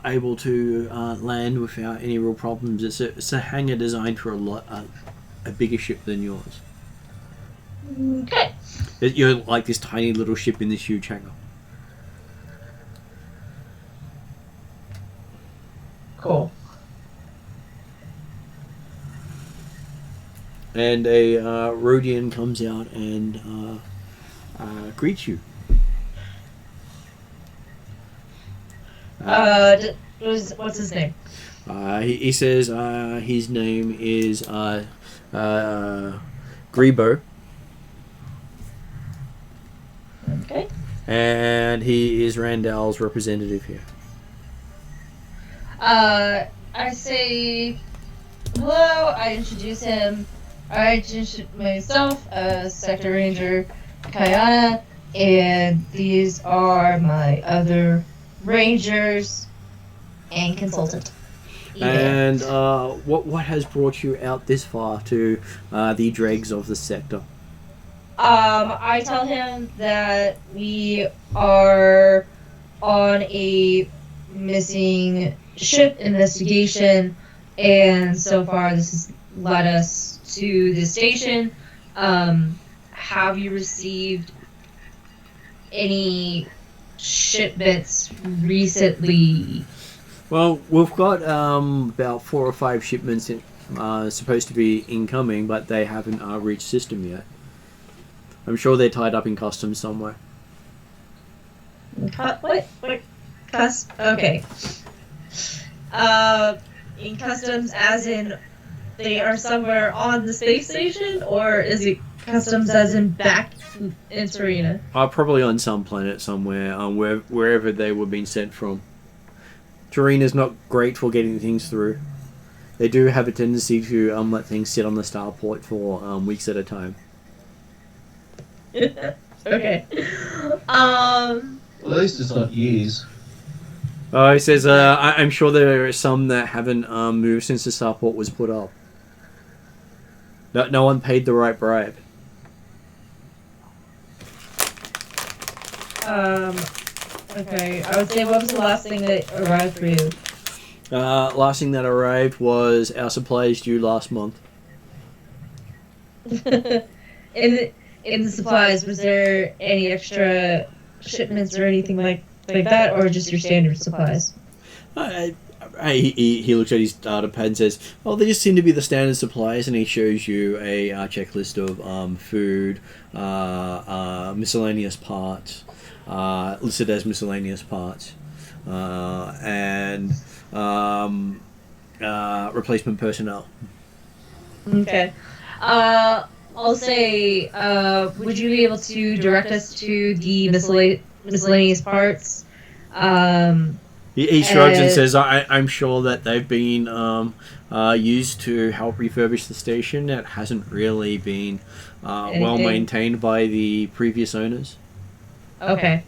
[SPEAKER 8] able to land without any real problems. It's a hangar designed for a bigger ship than yours.
[SPEAKER 3] Okay.
[SPEAKER 8] You're like this tiny little ship in this huge hangar.
[SPEAKER 3] Cool.
[SPEAKER 8] And a Rhodian comes out and greets you.
[SPEAKER 3] What's his name?
[SPEAKER 8] He says his name is Grebo.
[SPEAKER 3] Okay.
[SPEAKER 8] And he is Randall's representative here.
[SPEAKER 3] I say hello. I introduce him. I introduce myself as Sector Ranger Kayana, and these are my other Rangers and consultant.
[SPEAKER 8] And what has brought you out this far to the dregs of the sector?
[SPEAKER 3] I tell him that we are on a missing ship investigation, and so far this has led us to the station. Have you received any shipments recently?
[SPEAKER 8] Well, we've got about 4 or 5 shipments supposed to be incoming, but they haven't reached system yet. I'm sure they're tied up in customs somewhere.
[SPEAKER 3] What? Okay. In customs, as in they are somewhere on the space station, or is it customs as in back in Terrinoth?
[SPEAKER 8] Probably on some planet somewhere, wherever they were being sent from. Terrinoth's not great for getting things through. They do have a tendency to let things sit on the starport for weeks at a time.
[SPEAKER 3] Okay.
[SPEAKER 6] At least it's not years.
[SPEAKER 8] He says, I'm sure there are some that haven't moved since the starport was put up. No one paid the right bribe.
[SPEAKER 3] Okay, I would say what was the last thing that arrived for you?
[SPEAKER 1] Last thing that arrived was our supplies due last month.
[SPEAKER 3] in the supplies, was there any extra shipments or anything like that, or just your standard supplies?
[SPEAKER 1] He looks at his data pad and says, "Oh, they just seem to be the standard supplies," and he shows you a checklist of food, miscellaneous parts, listed as miscellaneous parts, and replacement personnel.
[SPEAKER 3] Okay. I'll say, would you be able to direct us to the miscellaneous parts?
[SPEAKER 1] He shrugs and says, I'm sure that they've been used to help refurbish the station. It hasn't really been well maintained by the previous owners.
[SPEAKER 3] Okay.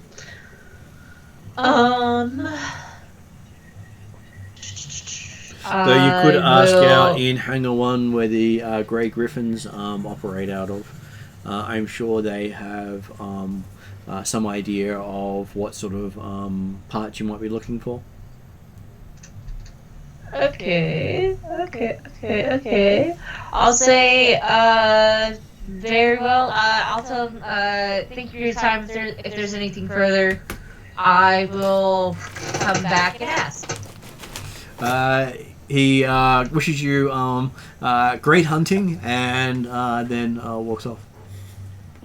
[SPEAKER 1] Though you could ask out in Hangar 1 where the Grey Griffins operate out of. I'm sure they have some idea of what sort of parts you might be looking for.
[SPEAKER 3] Okay. I'll say, very well. I'll tell them, thank you for your time. If there's anything further, I will come back and ask.
[SPEAKER 1] He wishes you great hunting and then walks off.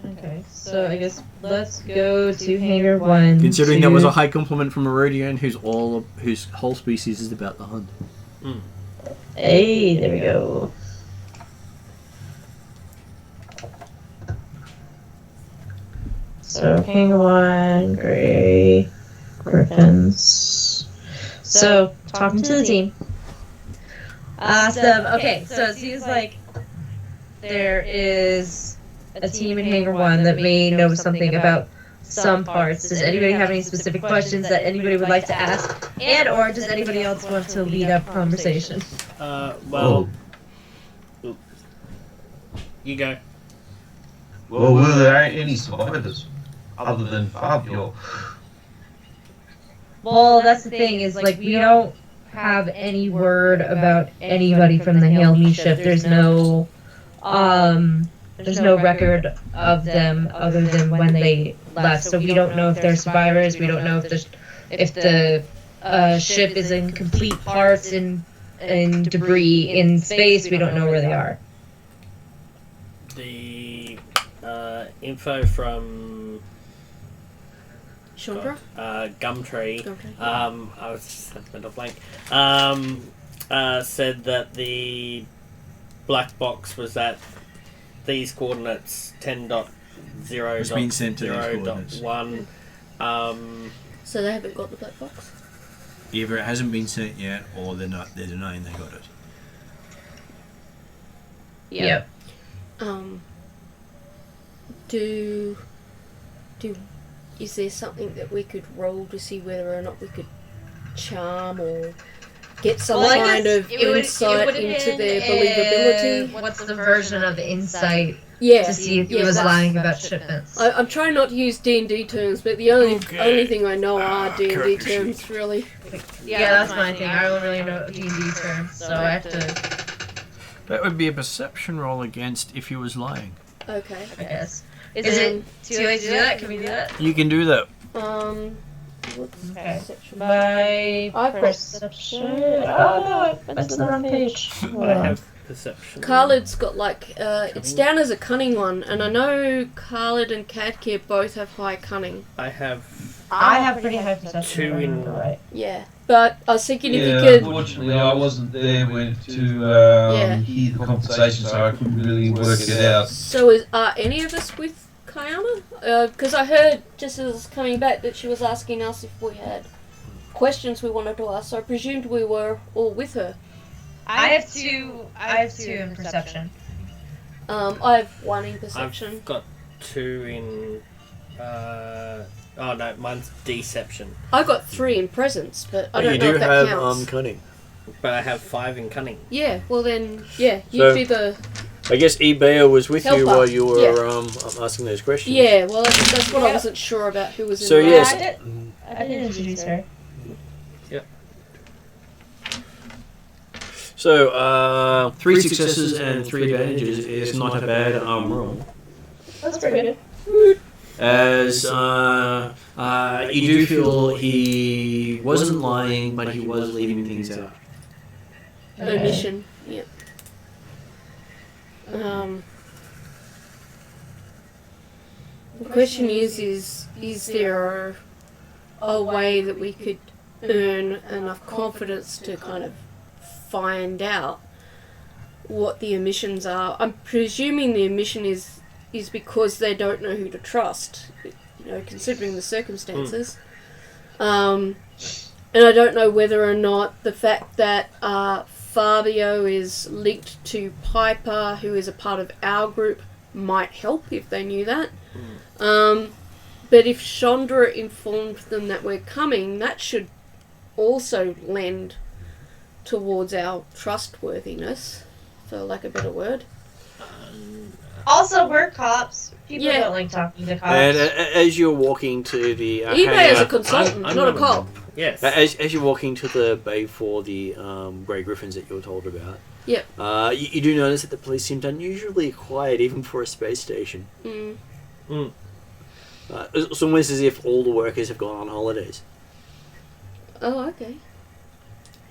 [SPEAKER 3] Okay, so I guess let's go to Hangar 1.
[SPEAKER 1] Considering that was a high compliment from Meridian, whose whole species is about the hunt.
[SPEAKER 3] Hey, there we go. So Hangar 1, Grey Griffins. So talking to the team. Awesome. Okay, so it seems like there is a team in Hangar 1 that may know something about some parts. Does anybody have any specific questions that anybody would like to ask? And or does anybody else want to lead up conversation?
[SPEAKER 2] You go.
[SPEAKER 6] Well, were there any survivors other than Fabio?
[SPEAKER 3] Well, that's the thing, is like we don't have any word about anybody from the Hail Me ship. There's no record of them other than when they left. So we don't know if they're survivors. We don't know if the ship is in complete parts and debris in space. We don't know where they are.
[SPEAKER 2] The info from
[SPEAKER 7] Chandra?
[SPEAKER 2] Gumtree. I was just had a mental blank. Said that the black box was at these coordinates 10.0.
[SPEAKER 8] It's been sent to these coordinates.
[SPEAKER 2] 0.1.
[SPEAKER 7] So they haven't got the black box?
[SPEAKER 8] Either it hasn't been sent yet, or they're denying they got it.
[SPEAKER 3] Yep.
[SPEAKER 7] Is there something that we could roll to see whether or not we could charm or get some kind of insight into their believability?
[SPEAKER 3] What's the version of insight
[SPEAKER 7] Yeah.
[SPEAKER 3] to see if he was lying about shipments?
[SPEAKER 7] I'm trying not to use D&D terms, but the only thing I know are D&D terms, really.
[SPEAKER 3] Yeah, that's my thing. I don't really know D&D terms, so I have to...
[SPEAKER 8] That would be a perception roll against if he was lying.
[SPEAKER 7] Okay.
[SPEAKER 3] I guess. Is it too late to do that? Can we do that?
[SPEAKER 8] You can do that.
[SPEAKER 7] What's
[SPEAKER 3] Okay.
[SPEAKER 7] perception?
[SPEAKER 3] My
[SPEAKER 7] I've got
[SPEAKER 3] perception... Oh no, that's the wrong page.
[SPEAKER 2] I have perception.
[SPEAKER 7] Khalid's got it's down as a cunning one, and I know Khalid and Kadkir both have high cunning.
[SPEAKER 2] I have
[SPEAKER 3] pretty high perception.
[SPEAKER 2] 2 in...
[SPEAKER 3] Right.
[SPEAKER 7] Yeah, but I was thinking if you
[SPEAKER 6] Yeah,
[SPEAKER 7] could...
[SPEAKER 6] unfortunately I wasn't there to hear the conversation, so I couldn't really work it out.
[SPEAKER 7] So are any of us with Kayana? Because I heard just as I was coming back that she was asking us if we had questions we wanted to ask, so I presumed we were all with her.
[SPEAKER 3] I have two in perception.
[SPEAKER 7] I have 1 in perception.
[SPEAKER 2] I've got 2 in... oh no, mine's deception.
[SPEAKER 7] I got 3 in presence, but I
[SPEAKER 1] You
[SPEAKER 7] don't know
[SPEAKER 1] do
[SPEAKER 7] if that
[SPEAKER 1] have
[SPEAKER 7] counts.
[SPEAKER 1] cunning.
[SPEAKER 2] But I have 5 in cunning.
[SPEAKER 7] Yeah, well then, yeah,
[SPEAKER 1] So-
[SPEAKER 7] you'd be the
[SPEAKER 8] I guess eBay was with you
[SPEAKER 7] Helper.
[SPEAKER 8] while you were
[SPEAKER 7] Yeah.
[SPEAKER 8] asking those questions.
[SPEAKER 7] Yeah, well, that's what I wasn't sure about who was in
[SPEAKER 8] So
[SPEAKER 7] there.
[SPEAKER 8] yes,
[SPEAKER 3] I did introduce her.
[SPEAKER 8] so 3 successes and 3 advantages is not a bad roll.
[SPEAKER 3] That's pretty good.
[SPEAKER 1] As you do feel he wasn't lying, but he was leaving things out.
[SPEAKER 7] Omission. Yeah. The question is there a way that we could earn enough confidence to kind of find out what the omissions are? I'm presuming the omission is because they don't know who to trust, considering the circumstances. And I don't know whether or not the fact that Fabio is linked to Piper, who is a part of our group, might help if they knew that. But if Chandra informed them that we're coming, that should also lend towards our trustworthiness, for lack of a better word.
[SPEAKER 3] Also, we're cops. People
[SPEAKER 7] Yeah.
[SPEAKER 3] don't like talking to cops.
[SPEAKER 8] and as you're walking to the
[SPEAKER 7] eBay is a
[SPEAKER 8] hangout-
[SPEAKER 7] consultant,
[SPEAKER 2] I'm
[SPEAKER 7] not a
[SPEAKER 2] not
[SPEAKER 7] cop.
[SPEAKER 2] Yes.
[SPEAKER 8] as you're walking to the bay for the Grey Griffins that you were told about,
[SPEAKER 7] Yep.
[SPEAKER 8] you do notice that the police seemed unusually quiet, even for a space station. It's almost as if all the workers have gone on holidays.
[SPEAKER 7] Oh, okay.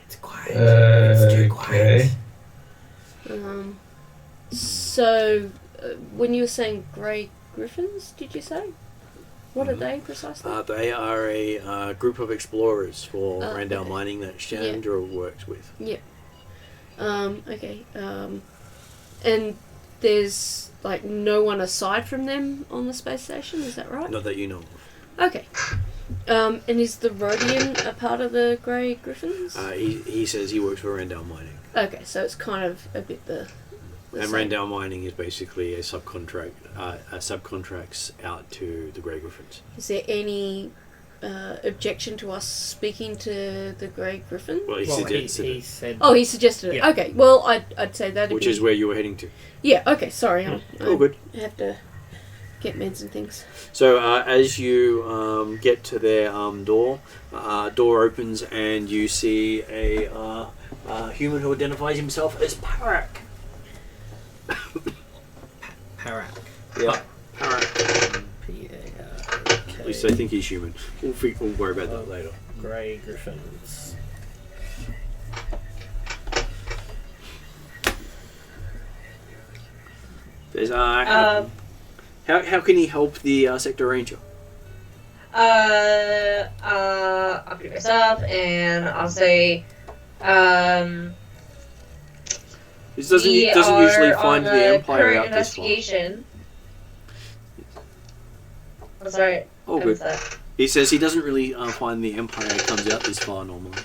[SPEAKER 1] It's quiet. It's too quiet.
[SPEAKER 7] So, when you were saying Grey Griffins, did you say? What are they precisely?
[SPEAKER 8] They are a group of explorers for Randall
[SPEAKER 7] okay.
[SPEAKER 8] Mining that Chandra works with.
[SPEAKER 7] Okay. And there's like no one aside from them on the space station, is that right?
[SPEAKER 8] Not that you know of.
[SPEAKER 7] Okay. And is the Rhodian a part of the Grey Griffins?
[SPEAKER 8] He says he works for Randall Mining.
[SPEAKER 7] Okay, so it's kind of a bit the
[SPEAKER 8] And
[SPEAKER 7] same.
[SPEAKER 8] Randall Mining is basically a subcontracts out to the Grey Griffins.
[SPEAKER 7] Is there any objection to us speaking to the Grey Griffin?
[SPEAKER 8] Well, he
[SPEAKER 2] Well,
[SPEAKER 8] suggested
[SPEAKER 2] he
[SPEAKER 8] it,
[SPEAKER 2] said.
[SPEAKER 7] Oh, he suggested it.
[SPEAKER 2] Yeah.
[SPEAKER 7] Okay, well, I'd say that'd
[SPEAKER 8] which
[SPEAKER 7] be...
[SPEAKER 8] is where you were heading to.
[SPEAKER 7] Yeah, okay, sorry. I
[SPEAKER 8] All good.
[SPEAKER 7] have to get meds and things.
[SPEAKER 8] So as you get to their door opens and you see a human who identifies himself as Parak.
[SPEAKER 2] Parak.
[SPEAKER 8] Yeah, Parak.
[SPEAKER 2] P-A-R-A-K.
[SPEAKER 8] At least I think he's human. We'll worry about that later.
[SPEAKER 2] Grey Griffins.
[SPEAKER 8] There's how can he help the sector ranger?
[SPEAKER 3] I'll pick this up and I'll say,
[SPEAKER 8] This doesn't
[SPEAKER 3] we
[SPEAKER 8] usually
[SPEAKER 3] are
[SPEAKER 8] find
[SPEAKER 3] on
[SPEAKER 8] the
[SPEAKER 3] a
[SPEAKER 8] Empire
[SPEAKER 3] current
[SPEAKER 8] out this far.
[SPEAKER 3] investigation. I'm sorry.
[SPEAKER 8] Oh,
[SPEAKER 3] I
[SPEAKER 8] good.
[SPEAKER 3] missed that.
[SPEAKER 8] He says he doesn't really find the Empire comes out this far normally.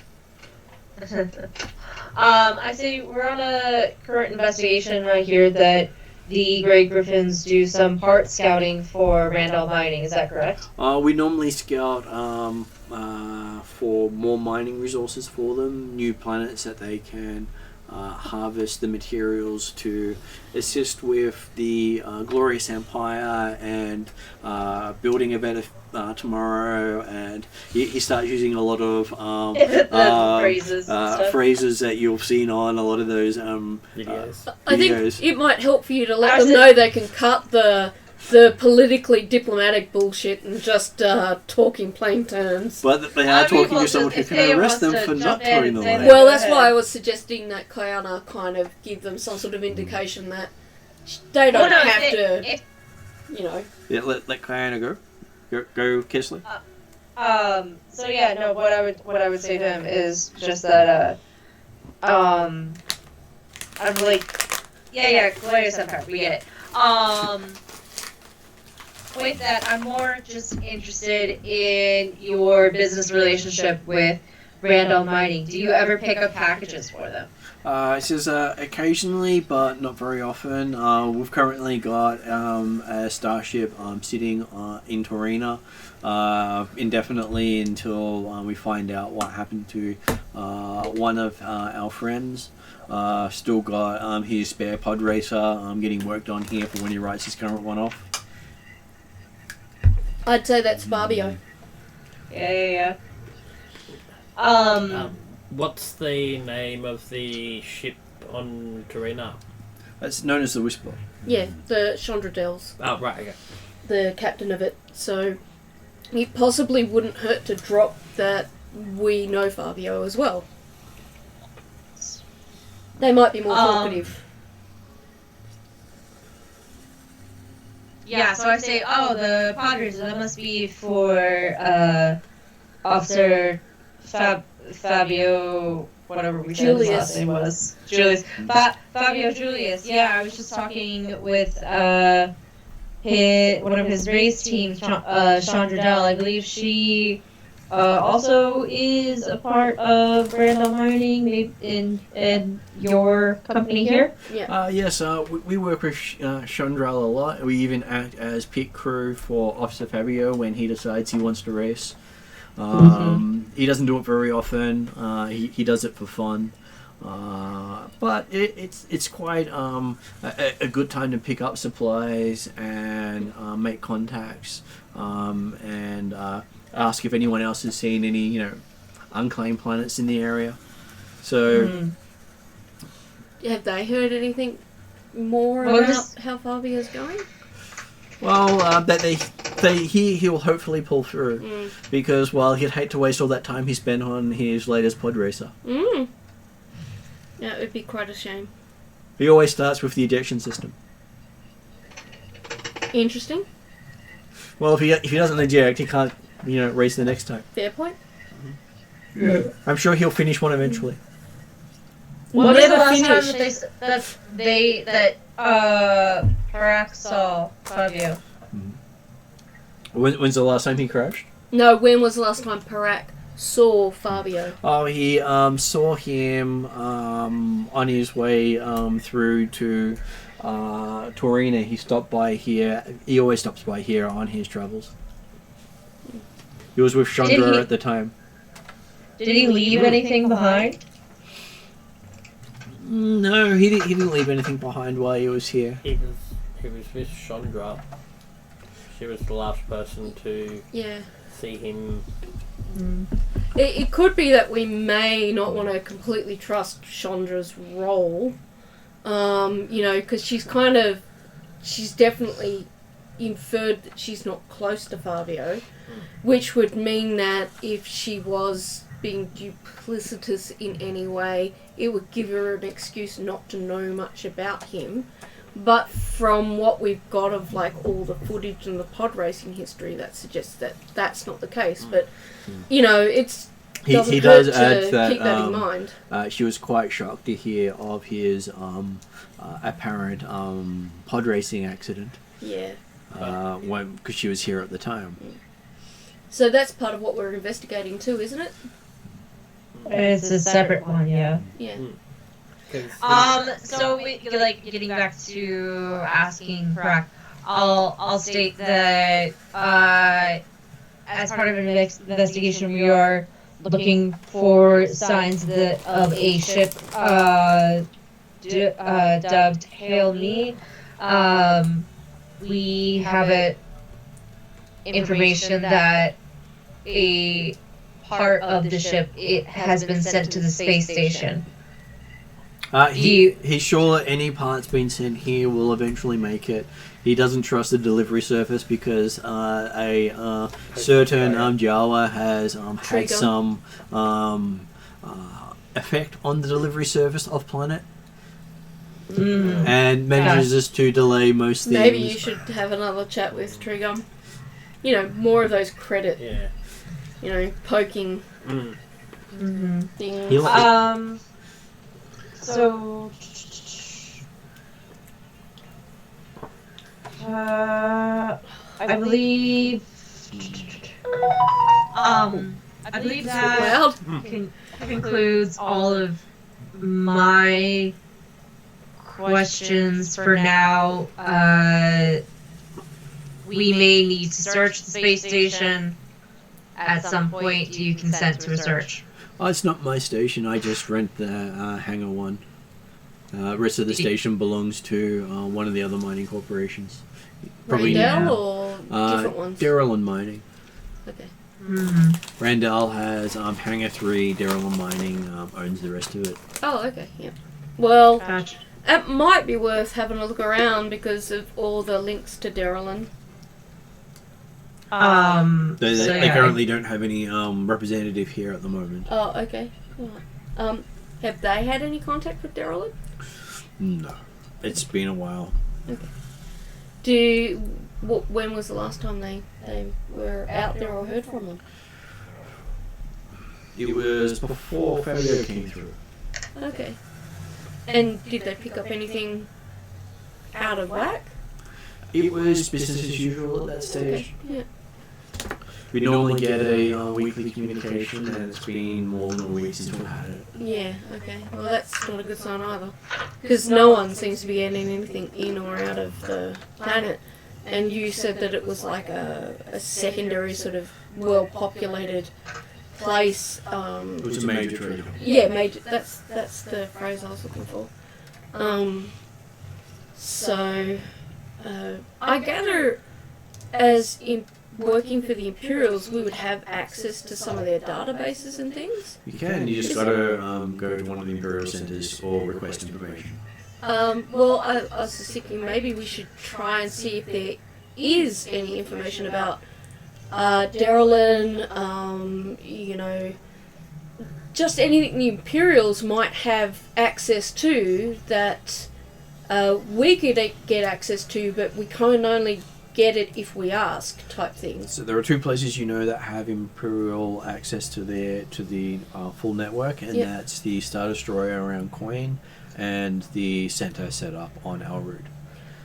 [SPEAKER 3] I say we're on a current investigation. I hear that the Grey Griffins do some part scouting for Randall Mining. Is that correct?
[SPEAKER 8] We normally scout for more mining resources for them, new planets that they can harvest the materials to assist with the glorious empire and building a better tomorrow. And he starts using a lot of
[SPEAKER 3] Phrases and stuff.
[SPEAKER 8] phrases that you've seen on a lot of those
[SPEAKER 2] Videos.
[SPEAKER 7] I think
[SPEAKER 8] videos.
[SPEAKER 7] it might help for you to let them
[SPEAKER 3] Actually-
[SPEAKER 7] know they can cut the politically diplomatic bullshit and just talk in plain terms.
[SPEAKER 8] But they are talking to someone who
[SPEAKER 3] if
[SPEAKER 8] can
[SPEAKER 3] they
[SPEAKER 8] arrest them
[SPEAKER 3] wants
[SPEAKER 8] for
[SPEAKER 3] to
[SPEAKER 8] not
[SPEAKER 3] jump in
[SPEAKER 8] towing
[SPEAKER 3] and
[SPEAKER 8] the
[SPEAKER 3] say
[SPEAKER 8] line.
[SPEAKER 3] that-
[SPEAKER 7] Well,
[SPEAKER 3] Go
[SPEAKER 7] that's
[SPEAKER 3] ahead.
[SPEAKER 7] why I was suggesting that Kayana kind of give them some sort of indication that they don't
[SPEAKER 3] Well, no,
[SPEAKER 7] have
[SPEAKER 3] if-
[SPEAKER 7] to,
[SPEAKER 3] if-
[SPEAKER 8] Yeah, let Kayana go. Go, Kessler.
[SPEAKER 3] So yeah, no. What I would say to him is just that. I'm like, yeah, glorious empire. We get it. With that, I'm more just interested in your business relationship with Randall Mining. Do you ever pick up packages for them?
[SPEAKER 8] It says occasionally, but not very often. We've currently got a starship sitting in Terrinoth indefinitely until we find out what happened to one of our friends. Still got his spare pod racer getting worked on here for when he writes his current one off.
[SPEAKER 7] I'd say that's Fabio.
[SPEAKER 3] Yeah.
[SPEAKER 2] What's the name of the ship on Terrinoth?
[SPEAKER 8] It's known as the Whisper.
[SPEAKER 7] Yeah, the Chandradels,
[SPEAKER 2] Oh, right, okay.
[SPEAKER 7] the captain of it. So it possibly wouldn't hurt to drop that we know Fabio as well. They might be more talkative.
[SPEAKER 3] Yeah, so I say, the Padres, that must be for Officer Fabio, whatever we said his last name was. Julius. Fabio Julius. Yeah, I was just talking with one of his race teams, Chandra Dell. I believe she also is a part of Brandon Mining, maybe in your company here.
[SPEAKER 7] Yeah.
[SPEAKER 8] Yes, we work with Chandral a lot. We even act as pit crew for Officer Fabio when he decides he wants to race. He doesn't do it very often. He does it for fun. But it's quite a good time to pick up supplies and make contacts and ask if anyone else has seen any unclaimed planets in the area. So
[SPEAKER 7] Have they heard anything more about how Fabio's going?
[SPEAKER 8] well, that he'll hopefully pull through because he'd hate to waste all that time he spent on his latest pod racer.
[SPEAKER 7] Yeah, it would be quite a shame.
[SPEAKER 8] He always starts with the ejection system.
[SPEAKER 7] Interesting.
[SPEAKER 8] Well, if he doesn't eject, he can't race the next time.
[SPEAKER 7] Fair point.
[SPEAKER 8] Yeah. I'm sure he'll finish one eventually.
[SPEAKER 3] When was the
[SPEAKER 7] Never
[SPEAKER 3] last
[SPEAKER 7] finished.
[SPEAKER 3] time that Parak saw Fabio?
[SPEAKER 8] When's the last time he crashed?
[SPEAKER 7] No, when was the last time Parak saw Fabio?
[SPEAKER 8] Oh, he saw him on his way through to Torina. He stopped by here. He always stops by here on his travels. He was with Chandra at the time.
[SPEAKER 3] Did he leave anything behind?
[SPEAKER 8] No, he didn't leave anything behind while he was here.
[SPEAKER 2] He was with Chandra. She was the last person to see him.
[SPEAKER 7] It could be that we may not want to completely trust Chandra's role, because she's definitely inferred that she's not close to Fabio, which would mean that if she was being duplicitous in any way, it would give her an excuse not to know much about him. But from what we've got of all the footage and the pod racing history, that suggests that that's not the case. But it's
[SPEAKER 8] He does add
[SPEAKER 7] keep
[SPEAKER 8] that
[SPEAKER 7] that in mind.
[SPEAKER 8] she was quite shocked to hear of his apparent pod racing accident.
[SPEAKER 7] Yeah.
[SPEAKER 8] Because she was here at the time.
[SPEAKER 7] So that's part of what we're investigating too, isn't it?
[SPEAKER 3] It's a separate one, yeah.
[SPEAKER 7] Yeah.
[SPEAKER 3] So getting back to asking Parak, I'll state that as part of an investigation, we are looking for signs of a ship dubbed Hail Me. We have information that a part of the ship has been sent to the space station.
[SPEAKER 8] He's sure that any parts being sent here will eventually make it. He doesn't trust the delivery service because a certain Jawa has had some effect on the delivery service of planet. And manages to delay most things.
[SPEAKER 7] Maybe you should have another chat with Trigum. More of those credit.
[SPEAKER 2] Yeah.
[SPEAKER 7] Poking things.
[SPEAKER 3] So, I believe that concludes all of my questions for now. We may need to search the space station at some point do you consent to a search?
[SPEAKER 1] Oh, it's not my station. I just rent the Hangar 1. Rest of the station belongs to one of the other mining corporations.
[SPEAKER 7] Randall or different ones?
[SPEAKER 1] Daryl and Mining.
[SPEAKER 7] Okay.
[SPEAKER 1] Randall has Hangar 3. Daryl and Mining owns the rest of it.
[SPEAKER 7] Oh, okay, yeah. Well,
[SPEAKER 3] Gotcha.
[SPEAKER 7] it might be worth having a look around because of all the links to Darylin.
[SPEAKER 1] They currently don't have any representative here at the moment.
[SPEAKER 7] Oh, okay. Right. Have they had any contact with Darylin?
[SPEAKER 1] No. It's been a while.
[SPEAKER 7] Okay. When was the last time they were out there or heard from them?
[SPEAKER 1] It was before Fabio came through.
[SPEAKER 7] Okay. And did they pick up anything out of whack?
[SPEAKER 1] It was business as usual at that stage.
[SPEAKER 7] Okay. Yeah.
[SPEAKER 1] We normally get a weekly communication, and it's been more than a week since we've had it.
[SPEAKER 7] Yeah, okay. Well, that's not a good sign either. Because no one seems to be getting anything in or out of the planet. And you said that it was like a secondary sort of well-populated place.
[SPEAKER 1] It was a major trade.
[SPEAKER 7] Yeah, major. That's the phrase I was looking for. So, I gather as in working for the Imperials, we would have access to some of their databases and things.
[SPEAKER 1] You can. You just got to go to one of the Imperial centers or request information.
[SPEAKER 7] Well, I was just thinking maybe we should try and see if there is any information about Darylin, just anything the Imperials might have access to that we could get access to, but we can only get it if we ask, type thing.
[SPEAKER 1] So there are two places that have Imperial access to the full network, and that's the Star Destroyer around Queen and the center set up on Elrood.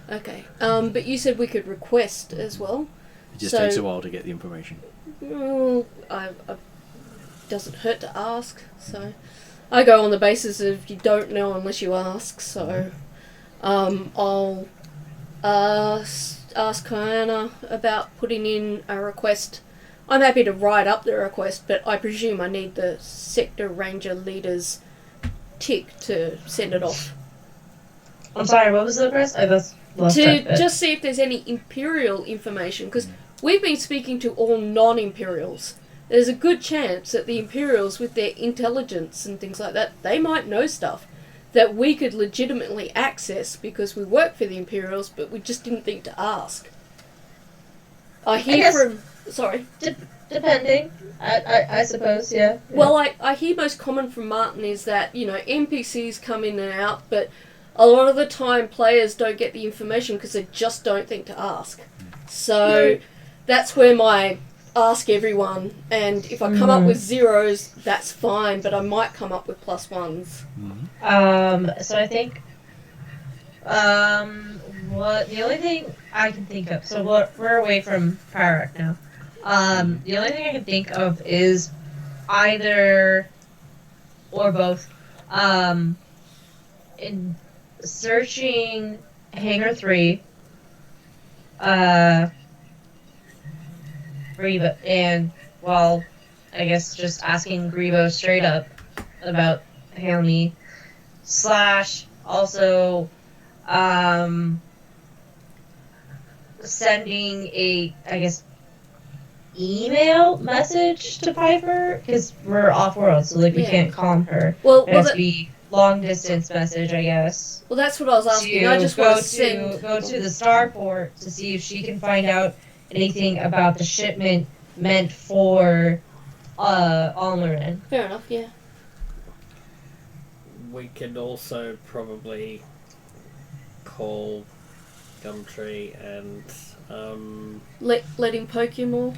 [SPEAKER 7] Okay, but you said we could request as well.
[SPEAKER 1] It just takes a while to get the information.
[SPEAKER 7] Well, I doesn't hurt to ask, so I go on the basis of you don't know unless you ask, so I'll ask Kiana about putting in a request. I'm happy to write up the request, but I presume I need the sector ranger leader's tick to send it off.
[SPEAKER 3] I'm sorry, what was the request? I lost track of it.
[SPEAKER 7] Just see if there's any Imperial information, because we've been speaking to all non-Imperials. There's a good chance that the Imperials, with their intelligence and things like that, they might know stuff that we could legitimately access because we work for the Imperials, but we just didn't think to ask. I hear from... Sorry.
[SPEAKER 3] Depending, I suppose, yeah.
[SPEAKER 7] Well, I hear most common from Martin is that, NPCs come in and out, but a lot of the time players don't get the information because they just don't think to ask. So that's where my ask everyone, and if I come up with zeros, that's fine, but I might come up with +1s.
[SPEAKER 3] So I think, the only thing I can think of, so we're away from Pyrak now. The only thing I can think of is either or both, in searching Hangar 3, Grebo, and, well, I guess just asking Grebo straight up about Haley, / also, sending a, I guess, email message to Piper, because we're off-world, so, we can't calm her.
[SPEAKER 7] Well,
[SPEAKER 3] it has to be long-distance message, I guess.
[SPEAKER 7] Well, that's what I was asking. I just want to
[SPEAKER 3] go to the starport to see if she can find out anything about the shipment meant for Almarin.
[SPEAKER 7] Fair enough, yeah.
[SPEAKER 2] We could also probably call Gumtree and
[SPEAKER 7] let him poke you more.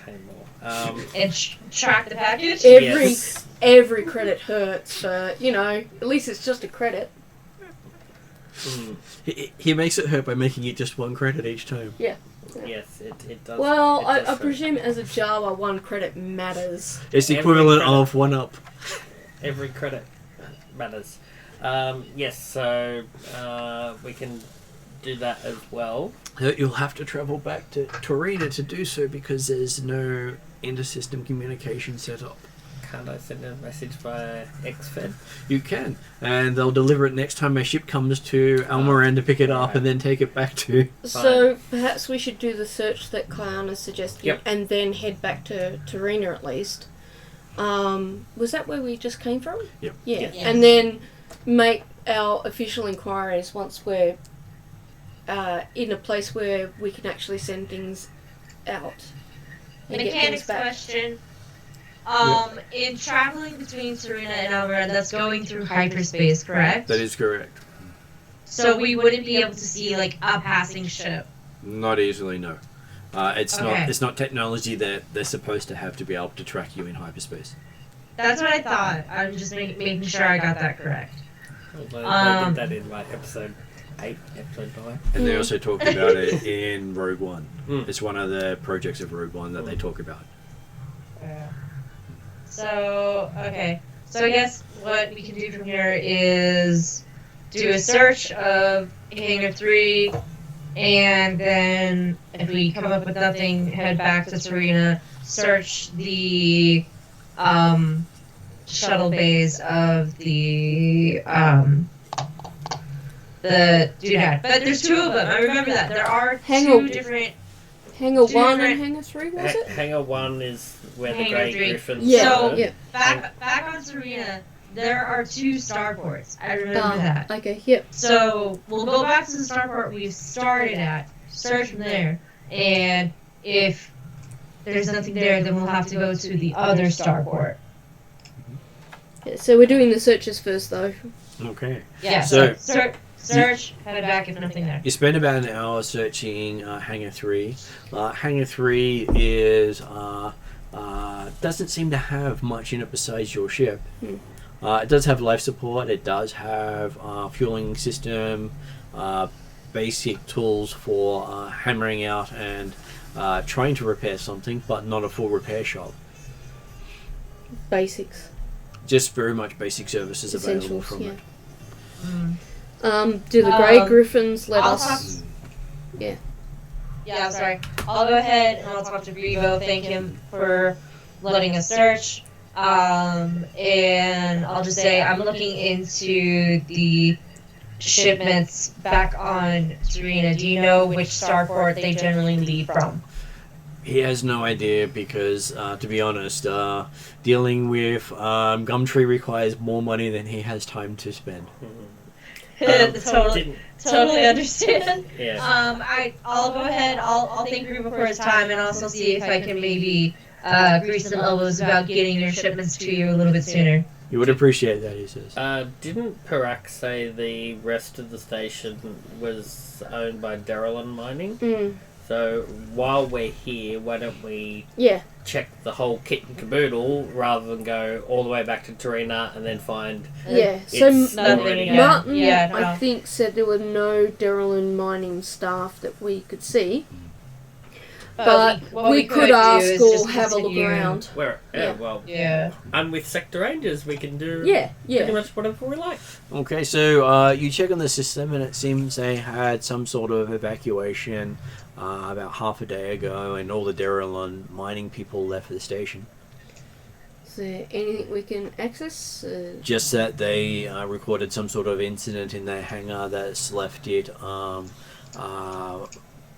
[SPEAKER 2] pay more.
[SPEAKER 3] And track the package.
[SPEAKER 7] Every credit hurts, but at least it's just a credit.
[SPEAKER 1] He makes it hurt by making it just 1 credit each time.
[SPEAKER 7] Yeah.
[SPEAKER 2] Yes, it does.
[SPEAKER 7] Well,
[SPEAKER 2] it does
[SPEAKER 7] I
[SPEAKER 2] hurt.
[SPEAKER 7] presume as a Java, 1 credit matters.
[SPEAKER 1] It's the
[SPEAKER 2] Every
[SPEAKER 1] equivalent
[SPEAKER 2] credit.
[SPEAKER 1] of 1 up.
[SPEAKER 2] Every credit matters. Yes, so we can do that as well.
[SPEAKER 8] You'll have to travel back to Torina to do so because there's no inter-system communication set up.
[SPEAKER 2] Can't I send a message via XFed?
[SPEAKER 8] You can, and they'll deliver it next time a ship comes to Almoran to pick it up and then take it back to...
[SPEAKER 7] So perhaps we should do the search that Clown is suggesting,
[SPEAKER 2] Yep.
[SPEAKER 7] and then head back to Terrinoth at least. Was that where we just came from?
[SPEAKER 8] Yep.
[SPEAKER 7] Yeah,
[SPEAKER 3] Yes.
[SPEAKER 7] and then make our official inquiries once we're in a place where we can actually send things out. And get
[SPEAKER 3] Mechanics
[SPEAKER 7] things back.
[SPEAKER 3] question. In traveling between Serena and Alvarez, that's going through hyperspace, correct?
[SPEAKER 8] That is correct.
[SPEAKER 3] So we wouldn't be able to see like a passing ship.
[SPEAKER 8] Not easily, no. It's
[SPEAKER 3] Okay.
[SPEAKER 8] not technology that they're supposed to have to be able to track you in hyperspace.
[SPEAKER 3] That's what I thought. I'm just making sure I got that correct.
[SPEAKER 2] Although they
[SPEAKER 3] Um,
[SPEAKER 2] did that in like episode 8, episode 9.
[SPEAKER 8] And they also talked about it in Rogue One.
[SPEAKER 2] Mm.
[SPEAKER 8] It's one of the projects of Rogue One that they talk about.
[SPEAKER 3] Yeah. So, okay. So I guess what we can do from here is do a search of Hangar 3, and then if we come up with nothing, head back to Serena, search the shuttle bays of the Doodad. But there's two of them. I remember that. There are
[SPEAKER 7] Hangar-
[SPEAKER 3] two different...
[SPEAKER 7] Hangar 1
[SPEAKER 3] different-
[SPEAKER 7] and Hangar 3, was it?
[SPEAKER 2] Hangar 1 is where the
[SPEAKER 3] Hangar
[SPEAKER 2] Grey
[SPEAKER 3] 3.
[SPEAKER 2] Griffins
[SPEAKER 7] Yeah,
[SPEAKER 3] So-
[SPEAKER 7] yeah.
[SPEAKER 3] Back on Serena, there are two starports. I remember that.
[SPEAKER 7] Okay, yep.
[SPEAKER 3] So we'll go back to the starport we started at, search from there, and if there's nothing there, then we'll have to go to the other starport.
[SPEAKER 7] Yeah, so we're doing the searches first, though.
[SPEAKER 8] Okay.
[SPEAKER 3] Yeah.
[SPEAKER 8] So-
[SPEAKER 3] Search, head back if nothing there.
[SPEAKER 8] You spend about an hour searching Hangar 3. Hangar 3 is doesn't seem to have much in it besides your ship. It does have life support. It does have fueling system, basic tools for hammering out and trying to repair something, but not a full repair shop.
[SPEAKER 7] Basics.
[SPEAKER 8] Just very much basic services available
[SPEAKER 7] Essentials,
[SPEAKER 8] from
[SPEAKER 7] yeah.
[SPEAKER 8] it.
[SPEAKER 7] Do the Grey Griffins let
[SPEAKER 3] I'll
[SPEAKER 7] us...
[SPEAKER 3] talk-
[SPEAKER 7] Yeah.
[SPEAKER 3] Yeah, I'm sorry. I'll go ahead and I'll talk to Grivo, thank him for letting us search. And I'll just say I'm looking into the shipments back on Serena. Do you know which starport they generally leave from?
[SPEAKER 8] He has no idea because, to be honest, dealing with Gumtree requires more money than he has time to spend.
[SPEAKER 3] Totally understand.
[SPEAKER 2] Yeah.
[SPEAKER 3] I'll go ahead. I'll thank Grivo for his time and also see if I can maybe grease some elbows about getting your shipments to you a little bit sooner.
[SPEAKER 8] You would appreciate that, he says.
[SPEAKER 2] Didn't Perak say the rest of the station was owned by Darylin Mining?
[SPEAKER 7] Mm.
[SPEAKER 2] So while we're here, why don't we
[SPEAKER 7] Yeah.
[SPEAKER 2] check the whole kit and caboodle rather than go all the way back to Terrinoth and then find
[SPEAKER 7] Yeah.
[SPEAKER 2] it's
[SPEAKER 7] So
[SPEAKER 2] already
[SPEAKER 3] yeah.
[SPEAKER 7] Martin,
[SPEAKER 3] Yeah, no.
[SPEAKER 7] I think, said there were no Darylin mining staff that we could see. But
[SPEAKER 3] what
[SPEAKER 7] we could
[SPEAKER 3] do
[SPEAKER 7] ask
[SPEAKER 3] is
[SPEAKER 7] or
[SPEAKER 3] just
[SPEAKER 7] have a look
[SPEAKER 3] continue-
[SPEAKER 7] around.
[SPEAKER 2] where.
[SPEAKER 7] Yeah.
[SPEAKER 2] Well,
[SPEAKER 3] Yeah.
[SPEAKER 2] and with Sector Rangers, we can do
[SPEAKER 7] Yeah,
[SPEAKER 2] pretty
[SPEAKER 7] yeah.
[SPEAKER 2] much whatever we like.
[SPEAKER 8] Okay, so you check on the system and it seems they had some sort of evacuation about half a day ago and all the Darylon mining people left the station.
[SPEAKER 7] Is there anything we can access?
[SPEAKER 8] Just that they recorded some sort of incident in their hangar that's left it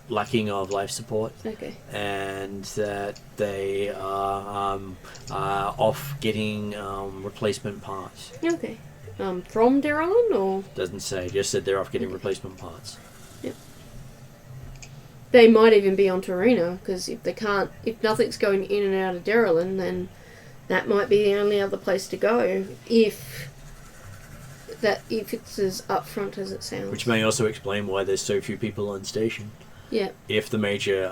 [SPEAKER 8] lacking of life support,
[SPEAKER 7] Okay.
[SPEAKER 8] and that they are off getting replacement parts.
[SPEAKER 7] Okay. From Darylin or
[SPEAKER 8] Doesn't say, just said they're off getting replacement parts.
[SPEAKER 7] they might even be on Torino because if nothing's going in and out of Darylin, then that might be the only other place to go. If it's as upfront as it sounds.
[SPEAKER 8] Which may also explain why there's so few people on station.
[SPEAKER 7] Yeah.
[SPEAKER 8] If the major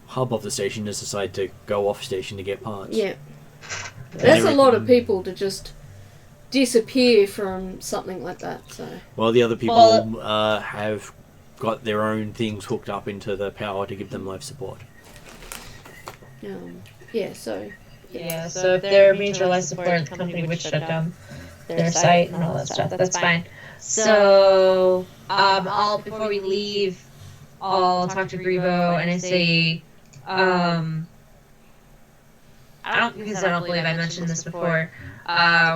[SPEAKER 8] hub of the station has decided to go off station to get parts.
[SPEAKER 7] Yeah.
[SPEAKER 8] And
[SPEAKER 7] That's a lot of
[SPEAKER 8] everything-
[SPEAKER 7] people to just disappear from something like that. So
[SPEAKER 8] Well, the other people
[SPEAKER 3] Well-
[SPEAKER 8] have got their own things hooked up into the power to give them life support.
[SPEAKER 7] yeah. So
[SPEAKER 3] Yeah, so if their major life support company would shut down their site and all that stuff, that's fine. So I'll before we leave, I'll talk to Grivo and I say, because I don't believe I mentioned this before.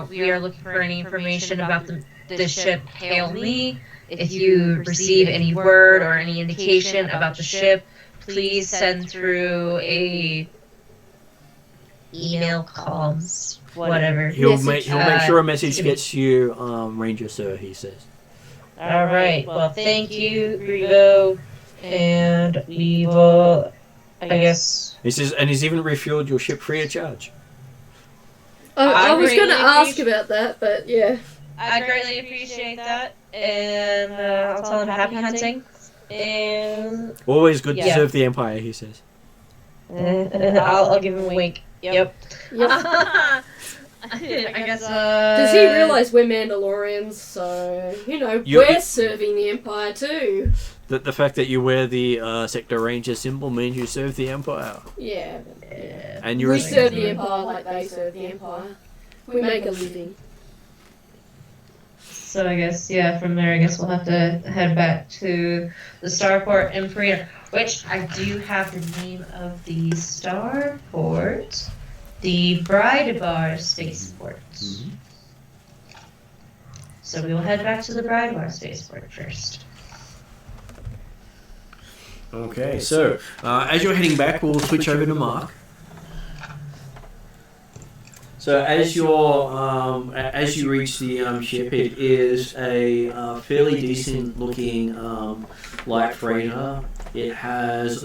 [SPEAKER 3] We are looking for any information about the ship Hail Me. If you receive any word or any indication about the ship, please send through a email, comms, whatever.
[SPEAKER 8] He'll make sure a message
[SPEAKER 3] to me.
[SPEAKER 8] gets you, Ranger Sir. He says.
[SPEAKER 3] All right. Well, thank you, Grivo, and we will. I guess.
[SPEAKER 8] He says, and he's even refueled your ship free of charge.
[SPEAKER 7] I was going to
[SPEAKER 3] greatly
[SPEAKER 7] ask about that, but yeah.
[SPEAKER 3] I greatly appreciate that, and I'll tell him happy hunting. And
[SPEAKER 8] Always good to
[SPEAKER 3] Yeah.
[SPEAKER 8] serve the Empire. He says.
[SPEAKER 3] I'll give him a wink. Yep.
[SPEAKER 7] Yep.
[SPEAKER 3] I guess.
[SPEAKER 7] Does he realise we're Mandalorians? So, we're serving the Empire too.
[SPEAKER 8] The fact that you wear the Sector Ranger symbol means you serve the Empire.
[SPEAKER 7] Yeah.
[SPEAKER 8] And you're
[SPEAKER 7] We serve the Empire like they serve the Empire. We make a living.
[SPEAKER 3] So I guess, from there, I guess we'll have to head back to the starport Imperium, which I do have the name of the starport, the Bridebar Spaceport.
[SPEAKER 8] Mm-hmm.
[SPEAKER 3] So we will head back to the Bridebar Spaceport first.
[SPEAKER 8] Okay, so as you're heading back, we'll switch over to Mark. So as you reach the ship, it is a fairly decent looking light freighter. It has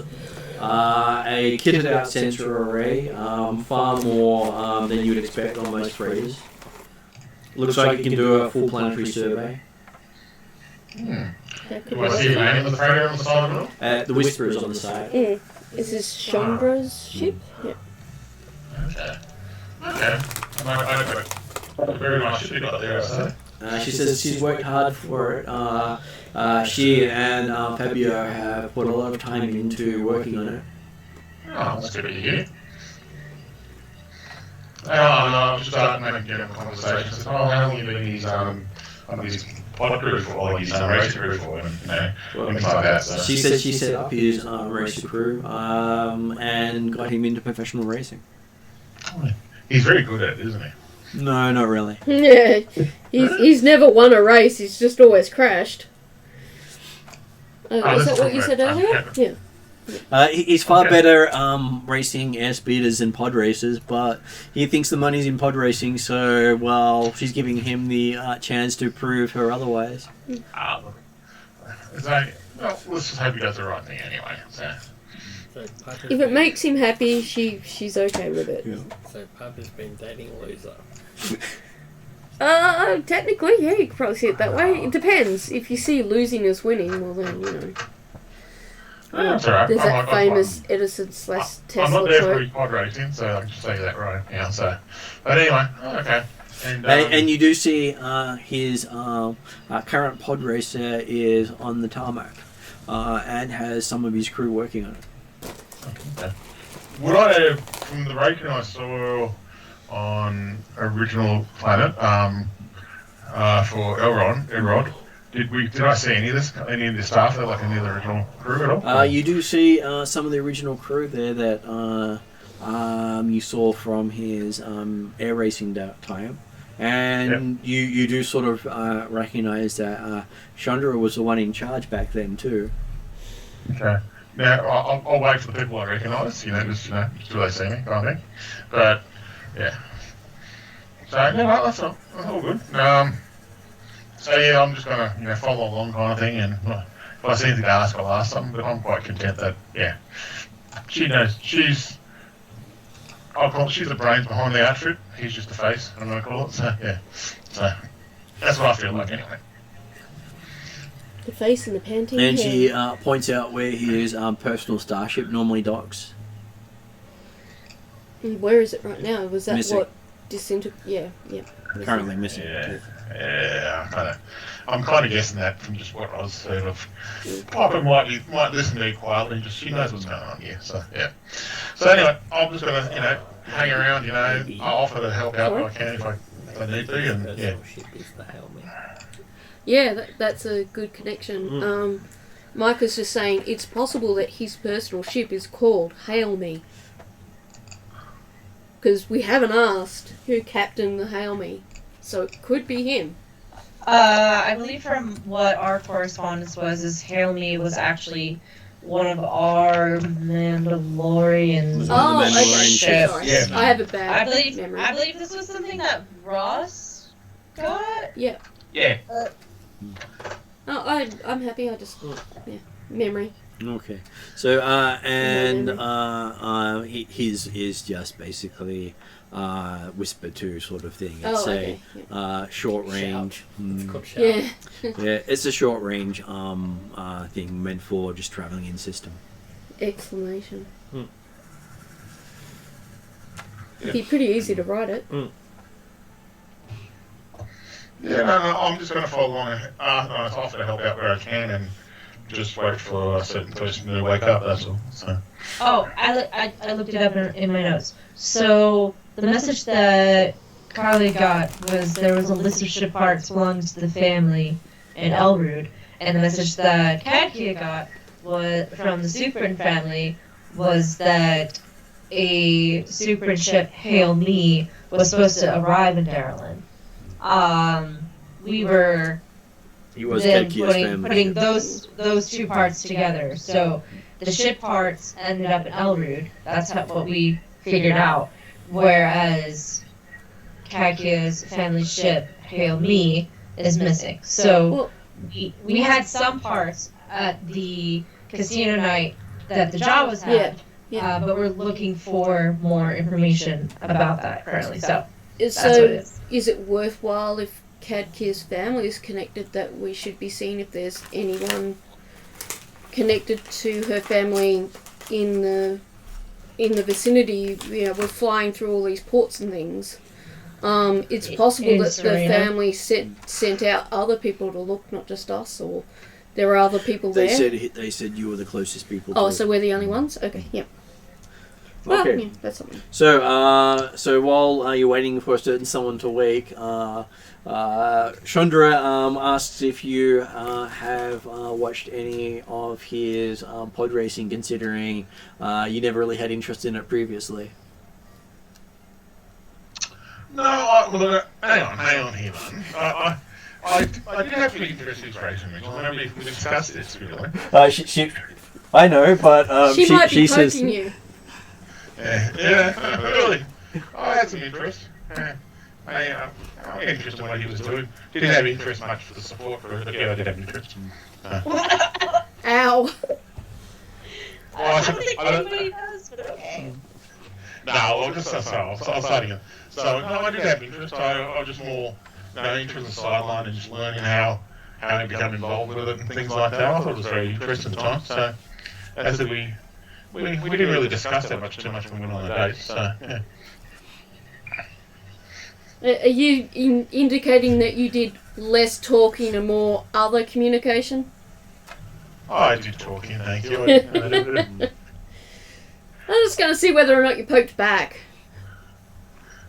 [SPEAKER 8] a kitted out sensor array, far more than you would expect on most freighters. Looks like it can do a full planetary survey.
[SPEAKER 4] You want to see the name of the freighter on the side of it?
[SPEAKER 8] The Whisperer is on the side.
[SPEAKER 7] Is this Chandra's ship? Yeah.
[SPEAKER 4] Okay. I got a very nice ship you got there, I say.
[SPEAKER 1] She says she's worked hard for it. She and Fabio have put a lot of time into working on it.
[SPEAKER 4] Oh, that's good to hear. I was just making a conversation. I said, how long have you been on these pod crew for, or his race crew for, and things like that. So.
[SPEAKER 1] She said she set up his racer crew and got him into professional racing.
[SPEAKER 4] He's very good at it, isn't he?
[SPEAKER 1] No, not really.
[SPEAKER 7] Yeah. He's never won a race, he's just always crashed. Is that what you said earlier? Yeah.
[SPEAKER 1] He's far better racing airspeeders than pod racers, but he thinks the money's in pod racing, so, well, she's giving him the chance to prove her otherwise.
[SPEAKER 4] Well, let's just hope he does the right thing anyway. So.
[SPEAKER 7] If it makes him happy, she's okay with it.
[SPEAKER 1] Yeah.
[SPEAKER 2] So Papa's been dating a loser.
[SPEAKER 7] Technically, yeah, you could probably see it that way. It depends. If you see losing as winning, well then,
[SPEAKER 4] That's alright.
[SPEAKER 7] There's that famous Edison / Tesla
[SPEAKER 4] I'm not there for
[SPEAKER 7] quote.
[SPEAKER 4] his pod racing, so I can just say that right now. So, but anyway, okay.
[SPEAKER 1] And you do see his current pod racer is on the tarmac and has some of his crew working on it.
[SPEAKER 4] Okay. Would I have, from the racing I saw on Original Planet for Elrod, did I see any of the staff there, like any of the original crew at all?
[SPEAKER 1] You do see some of the original crew there that you saw from his air racing time. And you do sort of recognise that Chandra was the one in charge back then too.
[SPEAKER 4] Okay. Now I'll wait for the people I recognise, just till they see me, kind of thing. But yeah. So that's all good. So yeah, I'm just gonna follow along, kind of thing, and if I see anything to ask, I'll ask something. But I'm quite content that she knows she's the brains behind the outfit. He's just the face, I'm gonna call it. So yeah, so that's what I feel like anyway.
[SPEAKER 7] The face and the panting
[SPEAKER 1] And
[SPEAKER 7] hair.
[SPEAKER 1] she points out where his personal starship normally docks.
[SPEAKER 7] Where is it right now? Was that
[SPEAKER 1] Missing.
[SPEAKER 7] what Yeah.
[SPEAKER 1] Currently missing.
[SPEAKER 4] Yeah, I'm kind of guessing that from just what I was heard of. Papa might listen to me quietly, just she knows what's going on here. So yeah. So anyway, I'm just gonna hang around. I'll offer to help out if I can if I need to, and yeah.
[SPEAKER 2] Ship is the helmet.
[SPEAKER 7] Yeah, that's a good connection. Mike was just saying it's possible that his personal ship is called Hail Me. Because we haven't asked who captained the Hail Me. So it could be him.
[SPEAKER 3] I believe from what our correspondence was, is Hail Me was actually one of our Mandalorian
[SPEAKER 8] Was one of the Mandalorian
[SPEAKER 3] ships.
[SPEAKER 7] Sorry.
[SPEAKER 4] Yeah.
[SPEAKER 7] I have a bad
[SPEAKER 3] I believe
[SPEAKER 7] memory.
[SPEAKER 3] this was something that Ross got.
[SPEAKER 6] Yeah.
[SPEAKER 7] Oh, I'm happy. I just memory.
[SPEAKER 8] Okay. So and his is just basically whisper to sort of thing. It's
[SPEAKER 7] okay.
[SPEAKER 8] short range.
[SPEAKER 2] It's called shout.
[SPEAKER 7] Yeah.
[SPEAKER 8] Yeah, it's a short range thing meant for just traveling in system.
[SPEAKER 7] Exclamation.
[SPEAKER 4] Yeah.
[SPEAKER 7] It'd be pretty easy to write it.
[SPEAKER 4] Yeah, no, I'm just going to follow along and offer to help out where I can and just wait for a certain person to wake up, that's all. So.
[SPEAKER 3] Oh, I looked it up in my notes. So the message that Carly got was there was a list of ship parts belonging to the family in Elrood, and the message that Kadkia got was from the Superin family was that a Superin ship, Hail Me, was supposed to arrive in Darylin. We were
[SPEAKER 8] He was
[SPEAKER 3] then
[SPEAKER 8] Kekia's family.
[SPEAKER 3] putting those two parts together. So the ship parts ended up in Elrood. That's what we figured out. Whereas Kakia's family ship, Hail Me, is missing. So we had some parts at the casino night that the Jawas had.
[SPEAKER 7] Yeah.
[SPEAKER 3] But we're looking for more information about that currently. So that's what
[SPEAKER 7] So,
[SPEAKER 3] it
[SPEAKER 7] is it worthwhile if Kadkia's family is connected that we should be seeing if there's anyone connected to her family in the vicinity? You know, we're flying through all these ports and things. It's possible
[SPEAKER 3] In
[SPEAKER 7] that
[SPEAKER 3] Serena.
[SPEAKER 7] the family sent out other people to look, not just us, or there are other people
[SPEAKER 8] They
[SPEAKER 7] there.
[SPEAKER 8] they said you were the closest people.
[SPEAKER 7] Oh,
[SPEAKER 8] to
[SPEAKER 7] so
[SPEAKER 8] it.
[SPEAKER 7] we're the only ones? Okay, yeah. Well,
[SPEAKER 8] Okay.
[SPEAKER 7] yeah, that's something.
[SPEAKER 8] So while you're waiting for a certain someone to wake, Chandra asks if you have watched any of his pod racing, considering you never really had interest in it previously.
[SPEAKER 4] No, look, hang on here, man. I did have an interest in racing, Mitchell. We discussed this, really.
[SPEAKER 8] She I know, but
[SPEAKER 7] She might be
[SPEAKER 8] she says,
[SPEAKER 7] poking you.
[SPEAKER 4] Yeah, really. I had some interest. I had interest in what he was doing. Didn't have interest much for the support for it, but yeah, I did have interest.
[SPEAKER 7] Ow.
[SPEAKER 3] I don't think anybody does, but okay.
[SPEAKER 4] No, I was just I was citing it. So no, I did have interest. I was just more interest in the sideline and just learning how to become involved with it and things like that. I thought it was very interesting at the time. So as I said, we didn't really discuss that too much when we went on the date. So yeah.
[SPEAKER 7] Are you indicating that you did less talking and more other communication?
[SPEAKER 4] I did talking, thank you.
[SPEAKER 7] I'm just going to see whether or not you poked back.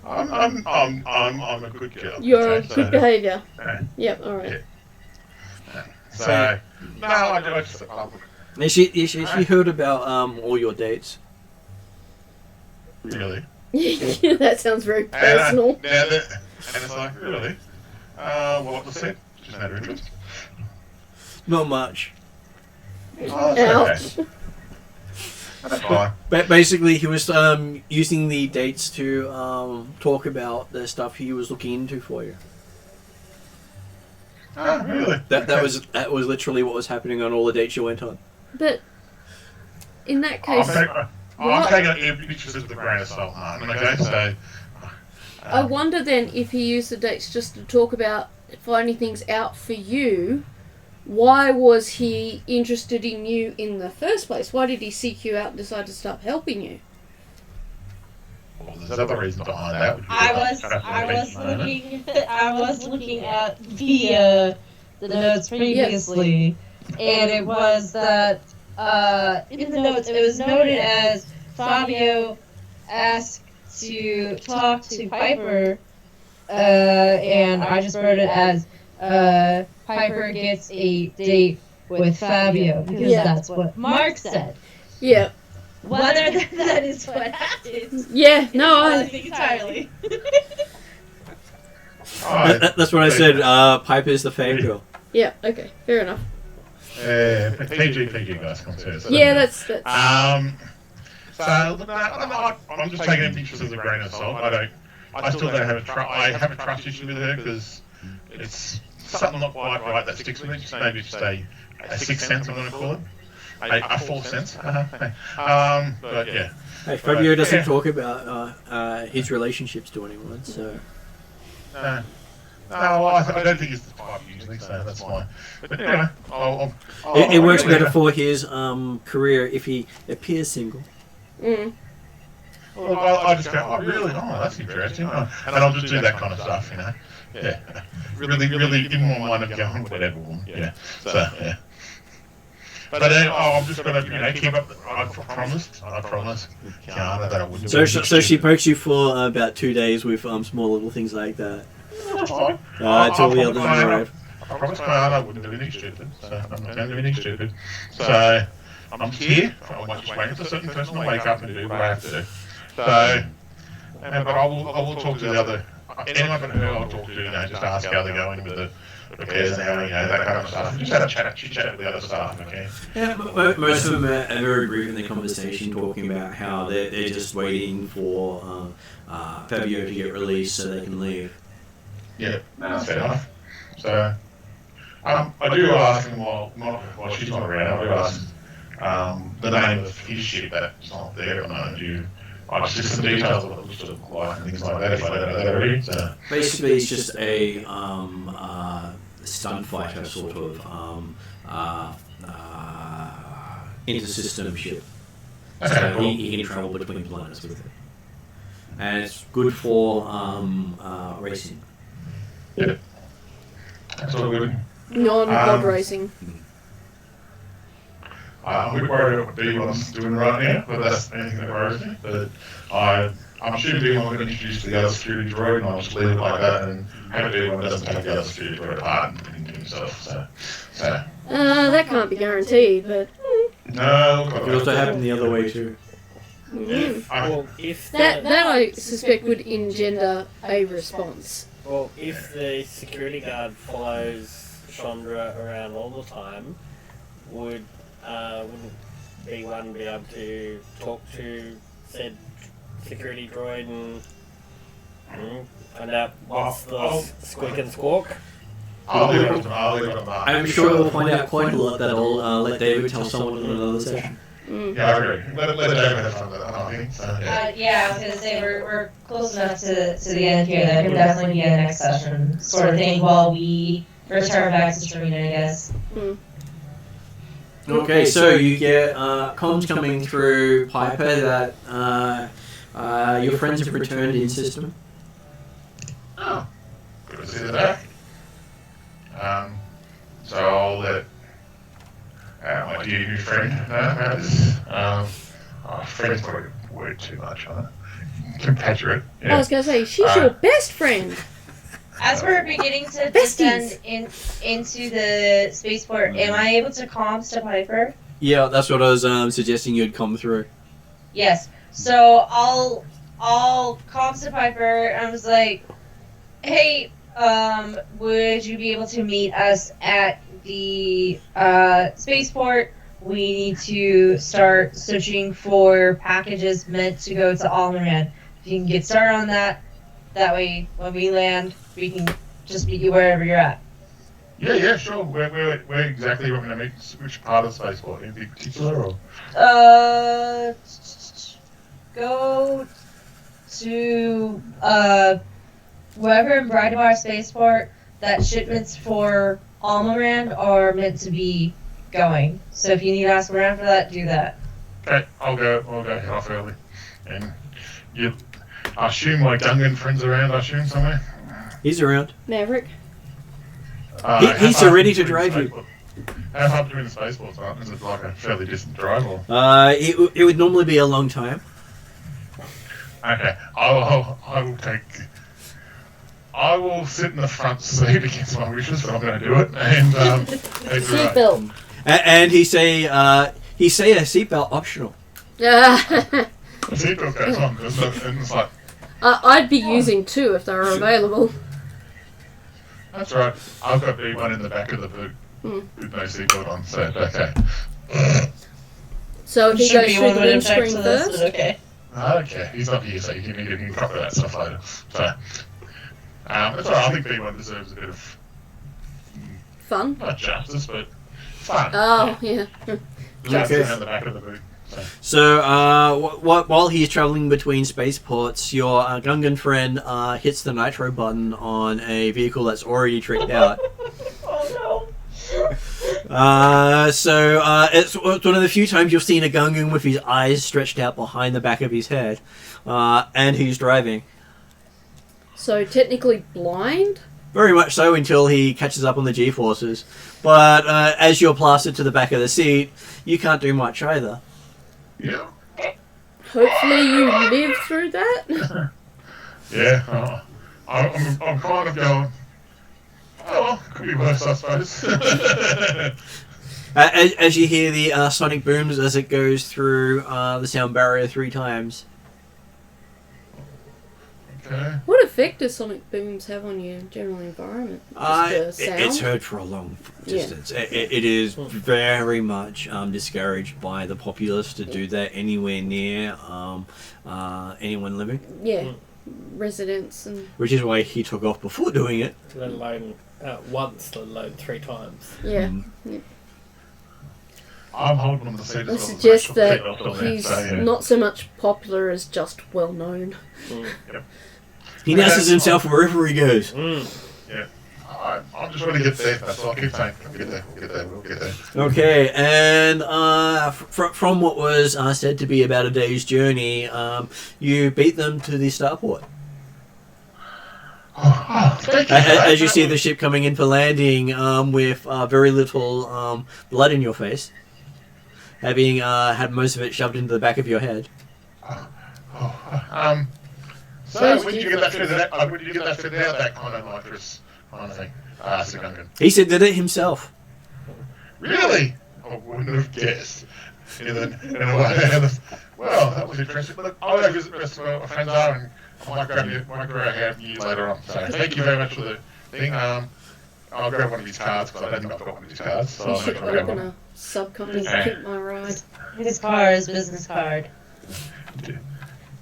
[SPEAKER 4] I'm a good girl.
[SPEAKER 7] You're
[SPEAKER 4] so,
[SPEAKER 7] good behaviour.
[SPEAKER 4] Yeah.
[SPEAKER 7] Yep, alright.
[SPEAKER 4] So no, I just
[SPEAKER 8] and she heard about all your dates.
[SPEAKER 4] really.
[SPEAKER 7] That sounds very personal.
[SPEAKER 4] And it's like, really? What was it? Just out of interest.
[SPEAKER 8] Not much.
[SPEAKER 4] Oh, that's
[SPEAKER 7] Ouch.
[SPEAKER 4] okay. That's fine.
[SPEAKER 8] But basically, he was using the dates to talk about the stuff he was looking into for you.
[SPEAKER 4] Oh, really?
[SPEAKER 8] That was literally what was happening on all the dates you went on.
[SPEAKER 7] But in that case,
[SPEAKER 4] I'm taking every picture with a grain of salt, man. Okay, so.
[SPEAKER 7] I wonder then if he used the dates just to talk about finding things out for you. Why was he interested in you in the first place? Why did he seek you out and decide to start helping you?
[SPEAKER 4] Well, there's other reasons behind that.
[SPEAKER 3] I was looking at the notes previously, and it was that in the notes it was noted as Fabio asked to talk to Piper, and I just wrote it as Piper gets a date with Fabio, because that's what Mark said.
[SPEAKER 7] Yeah.
[SPEAKER 3] Whether that is what happens.
[SPEAKER 7] Yeah, no, I...
[SPEAKER 3] entirely.
[SPEAKER 8] That's what I said. Piper's the fangirl.
[SPEAKER 7] Yeah, okay, fair enough.
[SPEAKER 4] PG guys, come to us.
[SPEAKER 7] Yeah, that's...
[SPEAKER 4] So I'm just taking pictures as a grain of salt. I still don't have I have a trust issue with her because it's something not quite right that sticks with me. Maybe just a sixth sense, I'm going to call it. A fourth sense. But yeah.
[SPEAKER 8] Hey, Fabio doesn't talk about his relationships to anyone, so...
[SPEAKER 4] No, I don't think he's the type usually, so that's fine. But anyway,
[SPEAKER 8] it works better for his career if he appears single.
[SPEAKER 7] Mm.
[SPEAKER 4] Well, I just go, oh really? Oh, that's interesting. And I'll just do that kind of stuff, you know. Yeah. Really didn't want of going whatever. Yeah. So yeah. But then, I'm just going to, keep up. I promised, Kiana, that I wouldn't.
[SPEAKER 8] So she pokes you for about 2 days with small little things like that.
[SPEAKER 4] That's fine.
[SPEAKER 8] Until the others arrive.
[SPEAKER 4] I promised Kiana I wouldn't do anything stupid. So I'm not going to do anything stupid. So I'm here. I'm just waiting for a certain person to wake up and do what I have to do. So, but I will talk to the other. Anyone but her, I'll talk to. Just ask how they're going with the repairs and how that kind of stuff. Just have a chat with the other staff, okay?
[SPEAKER 8] Yeah, most of them are very brief in their conversation, talking about how they're just waiting for Fabio to get released so they can leave.
[SPEAKER 4] Yeah, that's fair enough. So, I do ask him while she's not around. I do ask the name of his ship that's not there at the moment. Just some details of what it looks like and things like that. If I don't know that already. So.
[SPEAKER 8] Basically, it's just a stun fighter sort of intersystem ship. So he can travel between planets with it, and it's good for racing.
[SPEAKER 4] Yeah, that's all good.
[SPEAKER 7] Non-pod racing.
[SPEAKER 4] I'm a bit worried about what D1's doing right now, but that's anything that worries me. But I'm sure D1 going to introduce the other security droid, and I'll just leave it like that, and have D1 doesn't take the other security droid apart and do himself. So.
[SPEAKER 7] That can't be guaranteed, but...
[SPEAKER 4] No,
[SPEAKER 8] it could also happen the other way too.
[SPEAKER 2] Well, if
[SPEAKER 7] that I suspect would engender a response.
[SPEAKER 2] Well, if the security guard follows Chandra around all the time, wouldn't B1 be able to talk to said security droid and find out what's the squeak and squawk?
[SPEAKER 4] I'll leave it on that.
[SPEAKER 8] I'm sure we'll find out quite a lot that'll let David tell someone in another session.
[SPEAKER 4] Yeah, I agree. Let David have fun with that, I think. So,
[SPEAKER 3] I was going to say, we're close enough to the end here that it can definitely be a next session sort of thing while we return back to Serena, I guess.
[SPEAKER 8] Okay, so you get comms coming through Piper that your friends have returned in system.
[SPEAKER 4] Oh, good to see that. So I'll let my dear new friend know about this. Friend's probably a word too much on it. Compatriot. Yeah.
[SPEAKER 7] I was going to say, she's your best friend.
[SPEAKER 3] As we're beginning to descend into the spaceport, am I able to comms to Piper?
[SPEAKER 8] Yeah, that's what I was suggesting you'd come through.
[SPEAKER 3] Yes. So I'll comms to Piper, and I was like, hey, would you be able to meet us at the spaceport? We need to start searching for packages meant to go to Alderaan. If you can get started on that, that way when we land, we can just meet you wherever you're at.
[SPEAKER 4] Yeah, sure. Where exactly are we going to meet? Which part of the spaceport? Anything particular? Or?
[SPEAKER 3] Go to wherever in Brightest spaceport that shipments for Alderaan are meant to be going. So if you need to ask around for that, do that.
[SPEAKER 4] Okay, I'll go head off early. And I assume my Gungan friend's around, somewhere?
[SPEAKER 8] He's around.
[SPEAKER 7] Maverick?
[SPEAKER 8] He's ready to drive you.
[SPEAKER 4] How far between the spaceports are? Is it like a fairly distant drive? Or?
[SPEAKER 8] It would normally be a long time.
[SPEAKER 4] Okay, I will take I will sit in the front seat against my wishes, but I'm going to do it. And
[SPEAKER 7] Seatbelt.
[SPEAKER 8] And he say a seatbelt optional.
[SPEAKER 7] Yeah.
[SPEAKER 4] the seatbelt goes on, and it's like,
[SPEAKER 7] I'd be using two if they were available.
[SPEAKER 4] that's right. I've got B1 in the back of the boot with no seatbelt on, so okay.
[SPEAKER 7] So if he
[SPEAKER 3] Should
[SPEAKER 7] goes
[SPEAKER 3] be
[SPEAKER 7] through
[SPEAKER 3] one
[SPEAKER 7] the
[SPEAKER 3] minute back
[SPEAKER 7] windscreen
[SPEAKER 3] to this,
[SPEAKER 7] first.
[SPEAKER 3] but okay.
[SPEAKER 4] Okay, he's not here, so you can cover that stuff later. So, that's all right. I think B1 deserves a bit of
[SPEAKER 7] Fun.
[SPEAKER 4] not justice, but fun.
[SPEAKER 7] Oh, yeah.
[SPEAKER 4] Justice
[SPEAKER 8] Okay.
[SPEAKER 4] around the back of the boot.
[SPEAKER 8] So, while he's traveling between spaceports, your Gungan friend hits the nitro button on a vehicle that's already tricked out.
[SPEAKER 3] Oh
[SPEAKER 8] It's one of the few times you've seen a Gungan with his eyes stretched out behind the back of his head, and he's driving.
[SPEAKER 7] So technically blind?
[SPEAKER 8] Very much so until he catches up on the G-forces. But as you're plastered to the back of the seat, you can't do much either.
[SPEAKER 4] Yeah.
[SPEAKER 7] Hopefully you live through that.
[SPEAKER 4] Yeah. I'm kind of going. Oh, well, could be worse, I suppose.
[SPEAKER 8] As you hear the sonic booms as it goes through the sound barrier 3 times.
[SPEAKER 4] Okay.
[SPEAKER 7] What effect does sonic booms have on your general environment? Just the sound?
[SPEAKER 8] It's heard for a long distance. It is very much discouraged by the populace to do that anywhere near anyone living.
[SPEAKER 7] Yeah. Residents and...
[SPEAKER 8] Which is why he took off before doing it.
[SPEAKER 2] Let alone once, let alone 3 times.
[SPEAKER 7] Yeah.
[SPEAKER 4] I'm holding on the seat
[SPEAKER 7] I
[SPEAKER 4] as well.
[SPEAKER 7] suggest that
[SPEAKER 4] Seatbelt on there,
[SPEAKER 7] he's
[SPEAKER 4] so, yeah.
[SPEAKER 7] not so much popular as just well known.
[SPEAKER 8] He announces himself wherever he goes.
[SPEAKER 4] Yeah. I'm just trying to get there. That's all I keep saying. We'll get there.
[SPEAKER 8] Okay, and from what was said to be about a day's journey, you beat them to the starport.
[SPEAKER 4] Thank you.
[SPEAKER 8] As you see the ship coming in for landing with very little blood in your face, having had most of it shoved into the back of your head.
[SPEAKER 4] So when did you get that fitted out? When did you get that fitted out? That kind of nitrous kind of thing. Gungan.
[SPEAKER 8] He said did it himself.
[SPEAKER 4] Really? I wouldn't have guessed. In a way. Well, that was interesting. Look, I'll go visit the rest of my friends are, and I might grab a hand years later on. So thank you very much for the thing. I'll grab one of his cards because I don't think I've got one of his cards. So
[SPEAKER 7] You
[SPEAKER 4] I'll
[SPEAKER 7] should
[SPEAKER 4] make sure I grab
[SPEAKER 7] open
[SPEAKER 4] one.
[SPEAKER 7] a sub-company to
[SPEAKER 4] Okay.
[SPEAKER 7] keep my ride.
[SPEAKER 3] His card, his business card.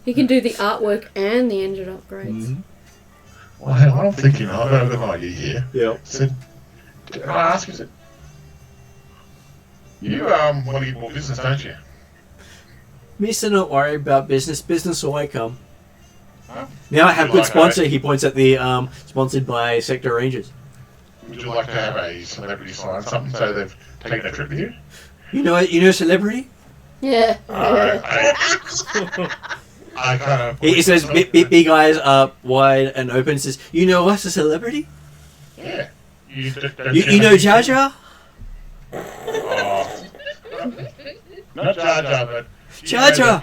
[SPEAKER 7] He can do the artwork and the engine upgrades.
[SPEAKER 4] Well, I'm thinking, I've got an idea here.
[SPEAKER 8] Yep.
[SPEAKER 4] Said, can I ask you, you want to get more business, don't you?
[SPEAKER 8] Mister, not worry about business. Business will come.
[SPEAKER 4] Huh?
[SPEAKER 8] Now I have
[SPEAKER 4] Would you
[SPEAKER 8] good
[SPEAKER 4] like
[SPEAKER 8] sponsor. He points at the sponsored by Sector Rangers.
[SPEAKER 4] Would you like to have a celebrity sign something so they've taken a trip with you?
[SPEAKER 8] You know celebrity?
[SPEAKER 7] Yeah.
[SPEAKER 4] I kind of.
[SPEAKER 8] He says big eyes are wide and open. Says, you know us a celebrity?
[SPEAKER 4] Yeah.
[SPEAKER 8] You know Jar Jar?
[SPEAKER 4] Oh. Not Jar Jar, but.
[SPEAKER 8] Jar Jar.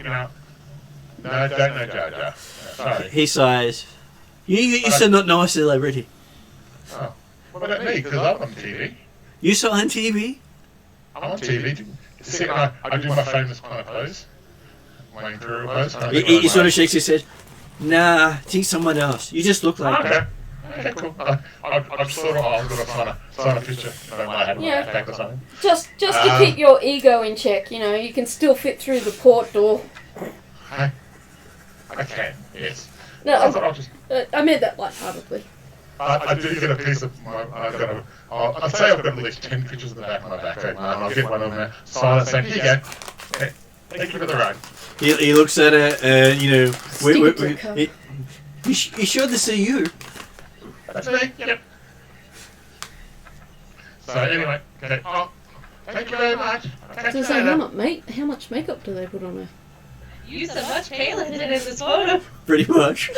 [SPEAKER 4] No, I don't know Jar Jar. Sorry.
[SPEAKER 8] He sighs. You still not know a celebrity.
[SPEAKER 4] Oh. What about me? Because I'm on TV.
[SPEAKER 8] You saw on TV?
[SPEAKER 4] I'm on TV. See, I do my famous kind of pose. My imperial pose.
[SPEAKER 8] He sort of shakes his head. Nah, think someone else. You just look like that.
[SPEAKER 4] Okay, cool. I'm sort of, I was going to sign a picture. I don't mind having
[SPEAKER 7] Yeah.
[SPEAKER 4] my back or something.
[SPEAKER 7] Just to keep your ego in check, you can still fit through the port door.
[SPEAKER 4] I can, yes.
[SPEAKER 7] No,
[SPEAKER 4] I thought I'll just.
[SPEAKER 7] I meant that lightheartedly.
[SPEAKER 4] I do get a piece of my. I'd say I've got at least 10 pictures of the back of my backpack, and I'll get one of them, sign it, saying, here you go. Okay, thank you for the ride.
[SPEAKER 8] He looks at it and,
[SPEAKER 7] Stick it to the cover.
[SPEAKER 8] you sure this is you?
[SPEAKER 4] That's me, yep. So, anyway, okay. Oh, thank you very much. Okay,
[SPEAKER 7] So say, how much makeup do they put on her?
[SPEAKER 3] You so much Kaylin did in this photo.
[SPEAKER 8] Pretty much.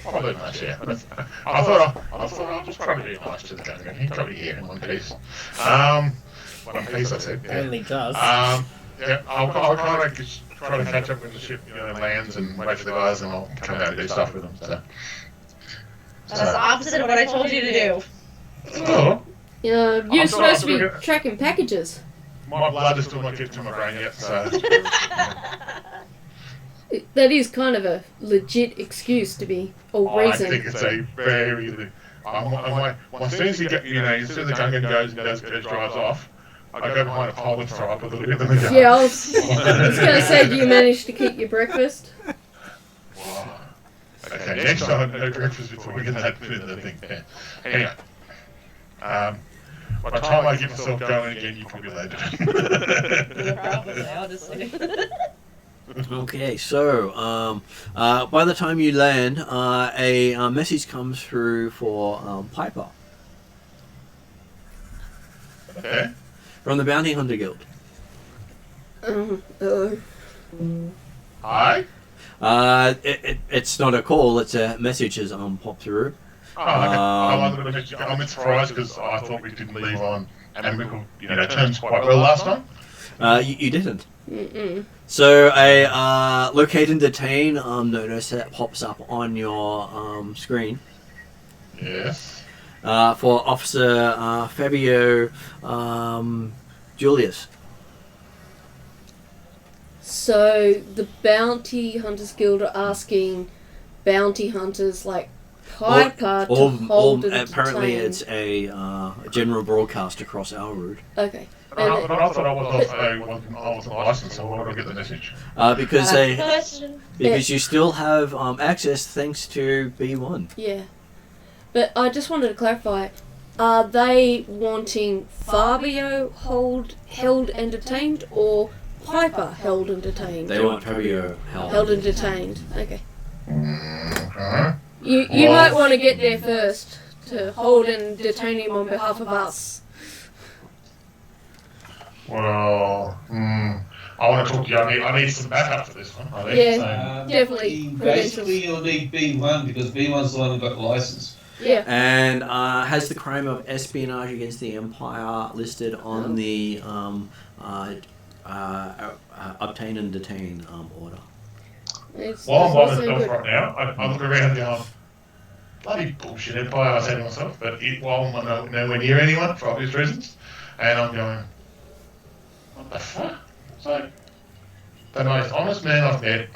[SPEAKER 4] Probably much, yeah. I thought I'll just try to be nice to the Gungan. He's probably here in one piece. One piece, I said. Yeah.
[SPEAKER 2] Only does.
[SPEAKER 4] Yeah, I'll kind of just try to catch up when the ship lands and wait for the guys, and I'll come out and do stuff with them. So,
[SPEAKER 3] That's the opposite of what I told you to do.
[SPEAKER 4] Oh,
[SPEAKER 7] You're
[SPEAKER 4] I'm
[SPEAKER 7] supposed to
[SPEAKER 4] sorry,
[SPEAKER 7] be tracking packages.
[SPEAKER 4] my blood is still not getting to my brain yet, so.
[SPEAKER 7] That is kind of a legit excuse to be, or
[SPEAKER 4] I
[SPEAKER 7] reason.
[SPEAKER 4] think it's a very. As soon as you get, as soon as the gungan goes and drives off, I go behind a pole and throw up a little bit in the gun.
[SPEAKER 7] Yeah, I was going to say, do you manage to keep your breakfast?
[SPEAKER 4] Wow. Okay, next time, no breakfast before we get that bit of the thing. Yeah. Anyway. By the time I get myself going again, you probably later.
[SPEAKER 3] Probably, honestly.
[SPEAKER 8] Okay, so by the time you land, a message comes through for Piper
[SPEAKER 4] Okay.
[SPEAKER 8] from the Bounty Hunter Guild.
[SPEAKER 4] Hi.
[SPEAKER 8] It's not a call; it's a message has popped through.
[SPEAKER 4] Oh, okay. I'm surprised because I thought we didn't leave on amicable, terms quite well last time.
[SPEAKER 8] You didn't.
[SPEAKER 7] Mm-mm.
[SPEAKER 8] So a locate and detain notice that pops up on your screen
[SPEAKER 4] Yes.
[SPEAKER 8] for Officer Fabio Julius.
[SPEAKER 7] So the Bounty Hunters Guild are asking bounty hunters like Piper to hold and
[SPEAKER 8] apparently
[SPEAKER 7] detain.
[SPEAKER 8] it's a general broadcast across Elrood.
[SPEAKER 7] Okay.
[SPEAKER 4] But I thought I wasn't licensed, so why would I get the message?
[SPEAKER 8] Because you still have access thanks to B1.
[SPEAKER 7] Yeah. But I just wanted to clarify, are they wanting Fabio held and detained, or Piper held and detained?
[SPEAKER 8] They want Fabio
[SPEAKER 7] Held and detained. Okay.
[SPEAKER 4] Okay.
[SPEAKER 7] You might want to get there first to hold and detain him on behalf of us.
[SPEAKER 4] Well, I want to talk to you. I need some backup for this one. I think.
[SPEAKER 7] Yeah.
[SPEAKER 4] So,
[SPEAKER 7] Definitely
[SPEAKER 6] Basically, you'll need B1 because B1's the one who got the license.
[SPEAKER 7] Yeah.
[SPEAKER 8] And has the crime of espionage against the Empire listed on the obtain and detain order.
[SPEAKER 4] while I'm by
[SPEAKER 7] also
[SPEAKER 4] myself
[SPEAKER 7] good.
[SPEAKER 4] right now, I look around going, bloody bullshit Empire, I say to myself, but while I'm nowhere near anyone, for obvious reasons, and I'm going, what the fuck? It's like, the most honest man I've met,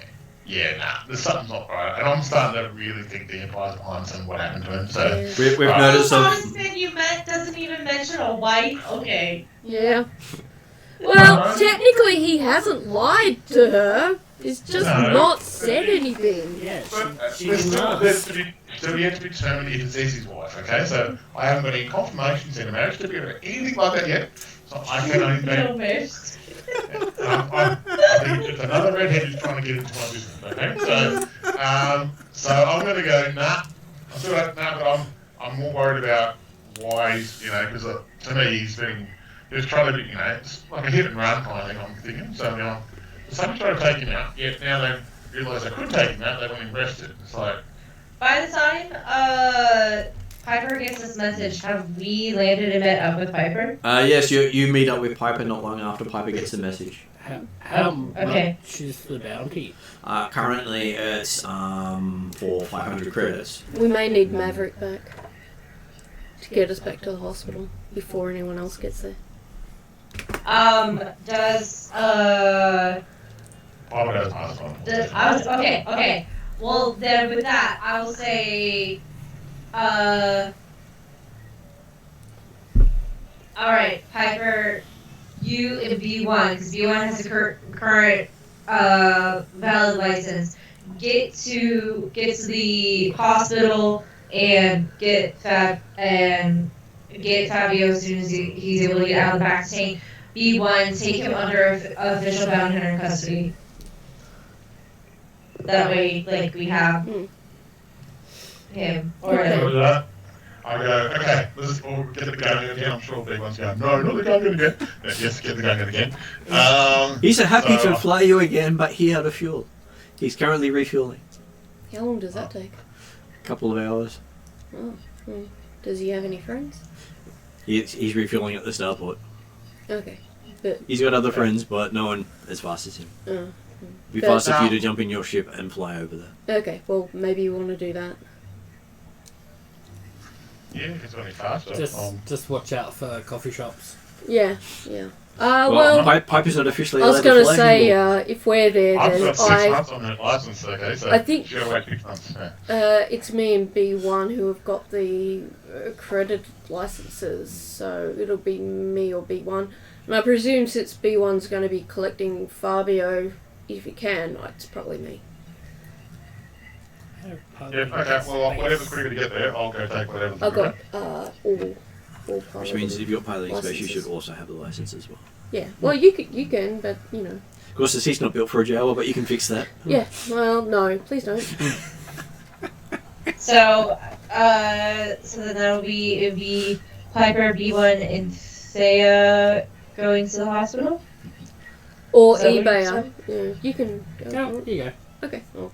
[SPEAKER 4] yeah, nah, there's something's not right. And I'm starting to really think the Empire's behind some what happened to him, so...
[SPEAKER 7] Yeah.
[SPEAKER 8] We've
[SPEAKER 3] The
[SPEAKER 8] noticed some...
[SPEAKER 3] honest man you met doesn't even mention a wife. Okay.
[SPEAKER 7] Yeah. Well, technically he hasn't lied to her. He's just
[SPEAKER 4] No.
[SPEAKER 7] not said anything.
[SPEAKER 2] Yeah,
[SPEAKER 4] But
[SPEAKER 2] she's
[SPEAKER 4] there's still
[SPEAKER 2] nice.
[SPEAKER 4] so we have to be determined if it's his wife, okay? So I haven't got any confirmations in a marriage certificate or anything like that yet. So I can only
[SPEAKER 3] No
[SPEAKER 4] be...
[SPEAKER 3] missed.
[SPEAKER 4] I think it's just another redhead who's trying to get into my business, okay? So I'm going to go, nah. I'm still like, nah, but I'm more worried about why he's, because to me he was trying to be, it's like a hit and run kind of thing, I'm thinking. So I'm going, somebody tried to take him out, yet now they realise they could take him out, they want him arrested. It's like,
[SPEAKER 3] By the time Piper gets this message, have we landed and met up with Piper?
[SPEAKER 8] Yes, you meet up with Piper not long after Piper gets the message.
[SPEAKER 2] How
[SPEAKER 3] Okay.
[SPEAKER 2] much is the bounty?
[SPEAKER 8] Currently it's for 500 credits.
[SPEAKER 7] We may need Maverick back to get us back to the hospital before anyone else gets there.
[SPEAKER 3] Does
[SPEAKER 4] I would have passed on.
[SPEAKER 3] okay. Well, then with that, I will say, alright, Piper, you and B1, because B1 has a current, valid license, get to the hospital and get Fabio as soon as he's able to get out of the back tank. B1, take him under official bounty hunter custody. That way, we have him. Or
[SPEAKER 7] Okay.
[SPEAKER 4] After that, I go, okay, let's all get the gun again. I'm sure big one's going, no, not the gun again. Yes, get the gun again.
[SPEAKER 8] He's happy
[SPEAKER 4] So-
[SPEAKER 8] to fly you again, but he out of fuel. He's currently refueling.
[SPEAKER 7] How long does that take?
[SPEAKER 8] A couple of hours.
[SPEAKER 7] Oh. Does he have any friends?
[SPEAKER 8] He's refueling at the starport.
[SPEAKER 7] Okay. But,
[SPEAKER 8] He's got other friends, but no one as fast as him. It'd be
[SPEAKER 7] But-
[SPEAKER 8] faster for you to jump in your ship and fly over there.
[SPEAKER 7] okay, well, maybe you want to do that.
[SPEAKER 4] Yeah, it's only faster.
[SPEAKER 2] Just watch out for coffee shops.
[SPEAKER 7] Yeah. Well,
[SPEAKER 8] Piper's not officially
[SPEAKER 7] I was
[SPEAKER 8] allowed
[SPEAKER 7] going to
[SPEAKER 8] fly
[SPEAKER 7] say,
[SPEAKER 8] anymore.
[SPEAKER 7] if we're there,
[SPEAKER 4] I've
[SPEAKER 7] then
[SPEAKER 4] got 6 months on that license, okay, so
[SPEAKER 7] I think
[SPEAKER 4] she'll wait 6 months. Yeah.
[SPEAKER 7] it's me and B1 who have got the accredited licenses, so it'll be me or B1. And I presume since B1's going to be collecting Fabio, if he can, it's probably me.
[SPEAKER 4] Yeah, okay, well, whatever's quicker to get there, I'll go take whatever's
[SPEAKER 7] I've
[SPEAKER 4] quicker.
[SPEAKER 7] got all
[SPEAKER 8] Which means if you're piloting space, you
[SPEAKER 7] licenses.
[SPEAKER 8] should also have the license as well.
[SPEAKER 7] Yeah, well, you can, but, you know.
[SPEAKER 8] Of course, the seat's not built for a Jawa, but you can fix that.
[SPEAKER 7] Yeah, well, no, please don't.
[SPEAKER 3] So then it'll be Piper, B1, and Thea going to the hospital?
[SPEAKER 7] Or
[SPEAKER 3] So what you
[SPEAKER 7] eBay.
[SPEAKER 3] said?
[SPEAKER 7] Yeah, you can go.
[SPEAKER 2] Oh, here you go.
[SPEAKER 7] Okay. Oh.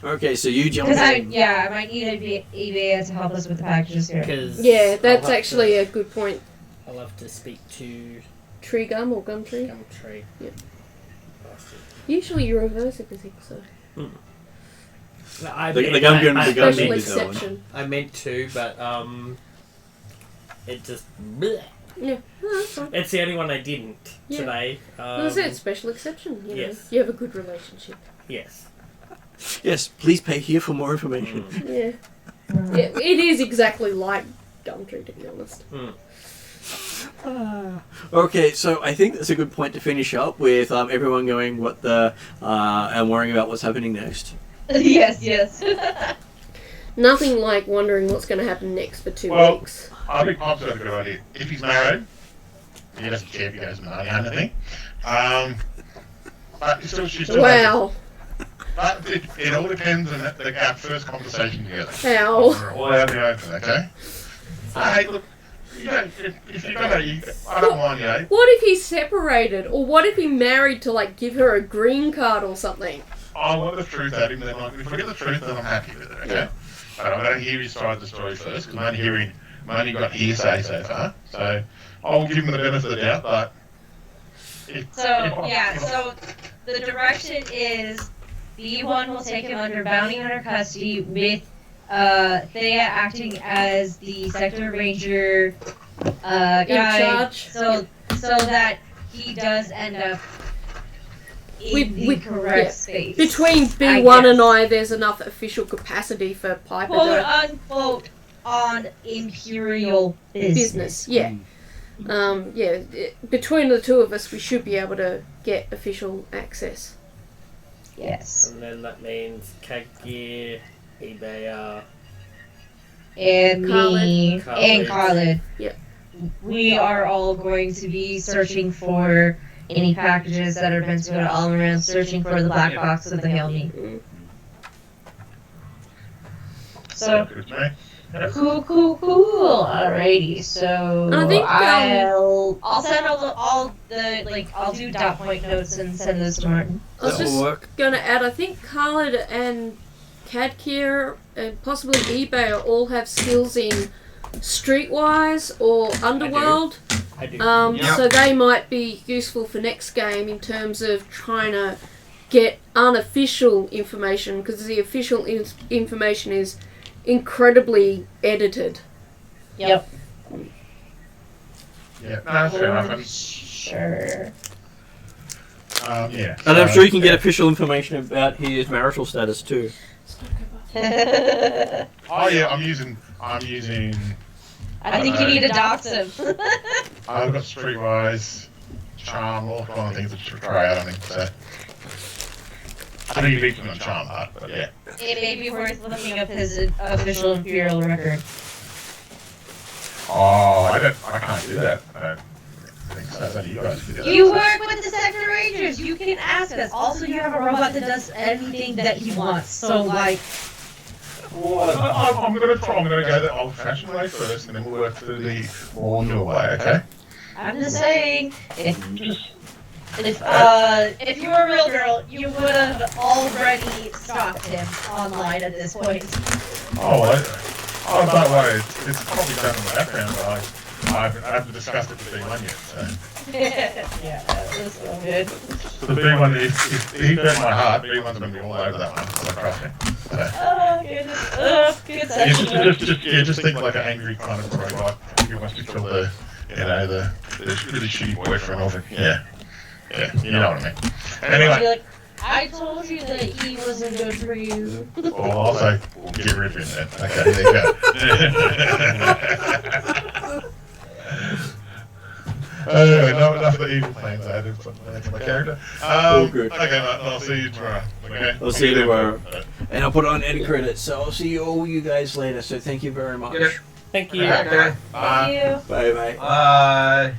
[SPEAKER 8] Okay, so you jump
[SPEAKER 3] Because
[SPEAKER 8] in.
[SPEAKER 3] I might need eBay to help us with the packages here.
[SPEAKER 7] Yeah, that's actually a good point.
[SPEAKER 2] I'll have to speak to
[SPEAKER 7] Tree gum or gum tree?
[SPEAKER 2] Gumtree.
[SPEAKER 7] Yep. Usually you reverse everything, so.
[SPEAKER 8] The gun gun
[SPEAKER 7] Special
[SPEAKER 8] did that one.
[SPEAKER 7] exception.
[SPEAKER 2] I meant to, but it just. Bleh.
[SPEAKER 7] Yeah, no, that's fine.
[SPEAKER 2] It's the only one I didn't
[SPEAKER 7] Yeah.
[SPEAKER 2] today.
[SPEAKER 7] Well, that's it, special exception. You know.
[SPEAKER 2] yes.
[SPEAKER 7] You have a good relationship.
[SPEAKER 2] Yes.
[SPEAKER 8] Yes, please pay here for more information.
[SPEAKER 7] Yeah. Yeah, it is exactly like Gumtree, to be honest.
[SPEAKER 8] Okay, so I think that's a good point to finish up with everyone going what the and worrying about what's happening next.
[SPEAKER 3] yes.
[SPEAKER 7] Nothing like wondering what's going to happen next for 2
[SPEAKER 4] Well,
[SPEAKER 7] weeks.
[SPEAKER 4] I think Pop's got a good idea. If he's married, he doesn't care if he goes married or anything. But she's still
[SPEAKER 7] Wow.
[SPEAKER 4] But it all depends on our first conversation together.
[SPEAKER 7] How?
[SPEAKER 4] We're all out in the open, okay? Hey, look, you know, if you're gonna, I don't mind, you know.
[SPEAKER 7] What if he's separated? Or what if he married to, like, give her a green card or something?
[SPEAKER 4] I want the truth at him, then if I get the truth, then I'm happy with it, okay? But I'm going to hear his side of the story first, because I'm only got hearsay so far. So I'll give him the benefit of the doubt, but...
[SPEAKER 3] So the direction is B1 will take him under bounty hunter custody with Thea acting as the sector ranger guide.
[SPEAKER 7] charge.
[SPEAKER 3] So that he does end up in the correct space.
[SPEAKER 7] Between B1 and I, there's enough official capacity for Piper
[SPEAKER 3] Quote
[SPEAKER 7] to
[SPEAKER 3] unquote on Imperial business.
[SPEAKER 7] Yeah. Between the two of us, we should be able to get official access.
[SPEAKER 3] Yes.
[SPEAKER 2] And then that means Kagir, eBay,
[SPEAKER 3] And me
[SPEAKER 2] Khalid.
[SPEAKER 3] and Khalid.
[SPEAKER 7] Yep.
[SPEAKER 3] We are all going to be searching for any packages that are meant to go to Almaran, searching for the black box of the Helmi. So,
[SPEAKER 4] Good to me. Yep.
[SPEAKER 3] cool. Alrighty, so
[SPEAKER 7] I think,
[SPEAKER 3] I'll send all the I'll do dot point notes and send those to Martin.
[SPEAKER 7] I was
[SPEAKER 8] That will
[SPEAKER 7] just
[SPEAKER 8] work.
[SPEAKER 7] going to add, I think Khalid and Kadkir and possibly eBay all have skills in Streetwise or Underworld.
[SPEAKER 2] I do.
[SPEAKER 7] So they might be useful for next game in terms of trying to get unofficial information, because the official information is incredibly edited.
[SPEAKER 4] Yeah, no, that's fair enough.
[SPEAKER 3] Sure.
[SPEAKER 4] Yeah.
[SPEAKER 8] And I'm sure you can get official information about his marital status too.
[SPEAKER 4] Oh yeah, I'm using.
[SPEAKER 3] I think you need to dox him.
[SPEAKER 4] I've got Streetwise, Charm, all kind of things to try out on him. So I think you beat him on Charm part, but yeah.
[SPEAKER 3] It may be worth looking up his official Imperial record.
[SPEAKER 4] Oh, I can't do that. I don't think so. That's only you guys can do that.
[SPEAKER 3] You work with the Sector Rangers. You can ask us. Also, you have a robot that does anything that he wants. So, like...
[SPEAKER 4] Well, I'm going to go the old-fashioned way first, and then we'll work through the more new way, okay?
[SPEAKER 3] I'm just saying, if you were a real girl, you would have already stalked him online at this point.
[SPEAKER 4] Oh, don't worry. It's probably done in the background, but I haven't discussed it with B1 yet, so...
[SPEAKER 3] Yeah, that's so good.
[SPEAKER 4] So the B1, if he hurt my heart, B1's going to be all over that one, so I trust him. So.
[SPEAKER 3] Oh, goodness. Good
[SPEAKER 4] Yeah,
[SPEAKER 3] session.
[SPEAKER 4] just think like an angry kind of robot who wants to kill the really shitty boyfriend of it. Yeah, you know what I mean.
[SPEAKER 3] Be
[SPEAKER 4] Anyway,
[SPEAKER 3] like, I told you that he wasn't good for you.
[SPEAKER 4] well, I'll say we'll get rid of him then. Okay, there you go. Anyway, enough of the evil plans I had to put into my character.
[SPEAKER 8] All good.
[SPEAKER 4] Okay, mate, I'll see you tomorrow. Okay.
[SPEAKER 8] I'll see you tomorrow. And I'll put it on edit credits, so I'll see you all you guys later. So thank you very much.
[SPEAKER 6] Yep.
[SPEAKER 2] Thank you.
[SPEAKER 6] Okay.
[SPEAKER 4] Bye.
[SPEAKER 3] Thank you.
[SPEAKER 8] Bye bye.
[SPEAKER 6] Bye.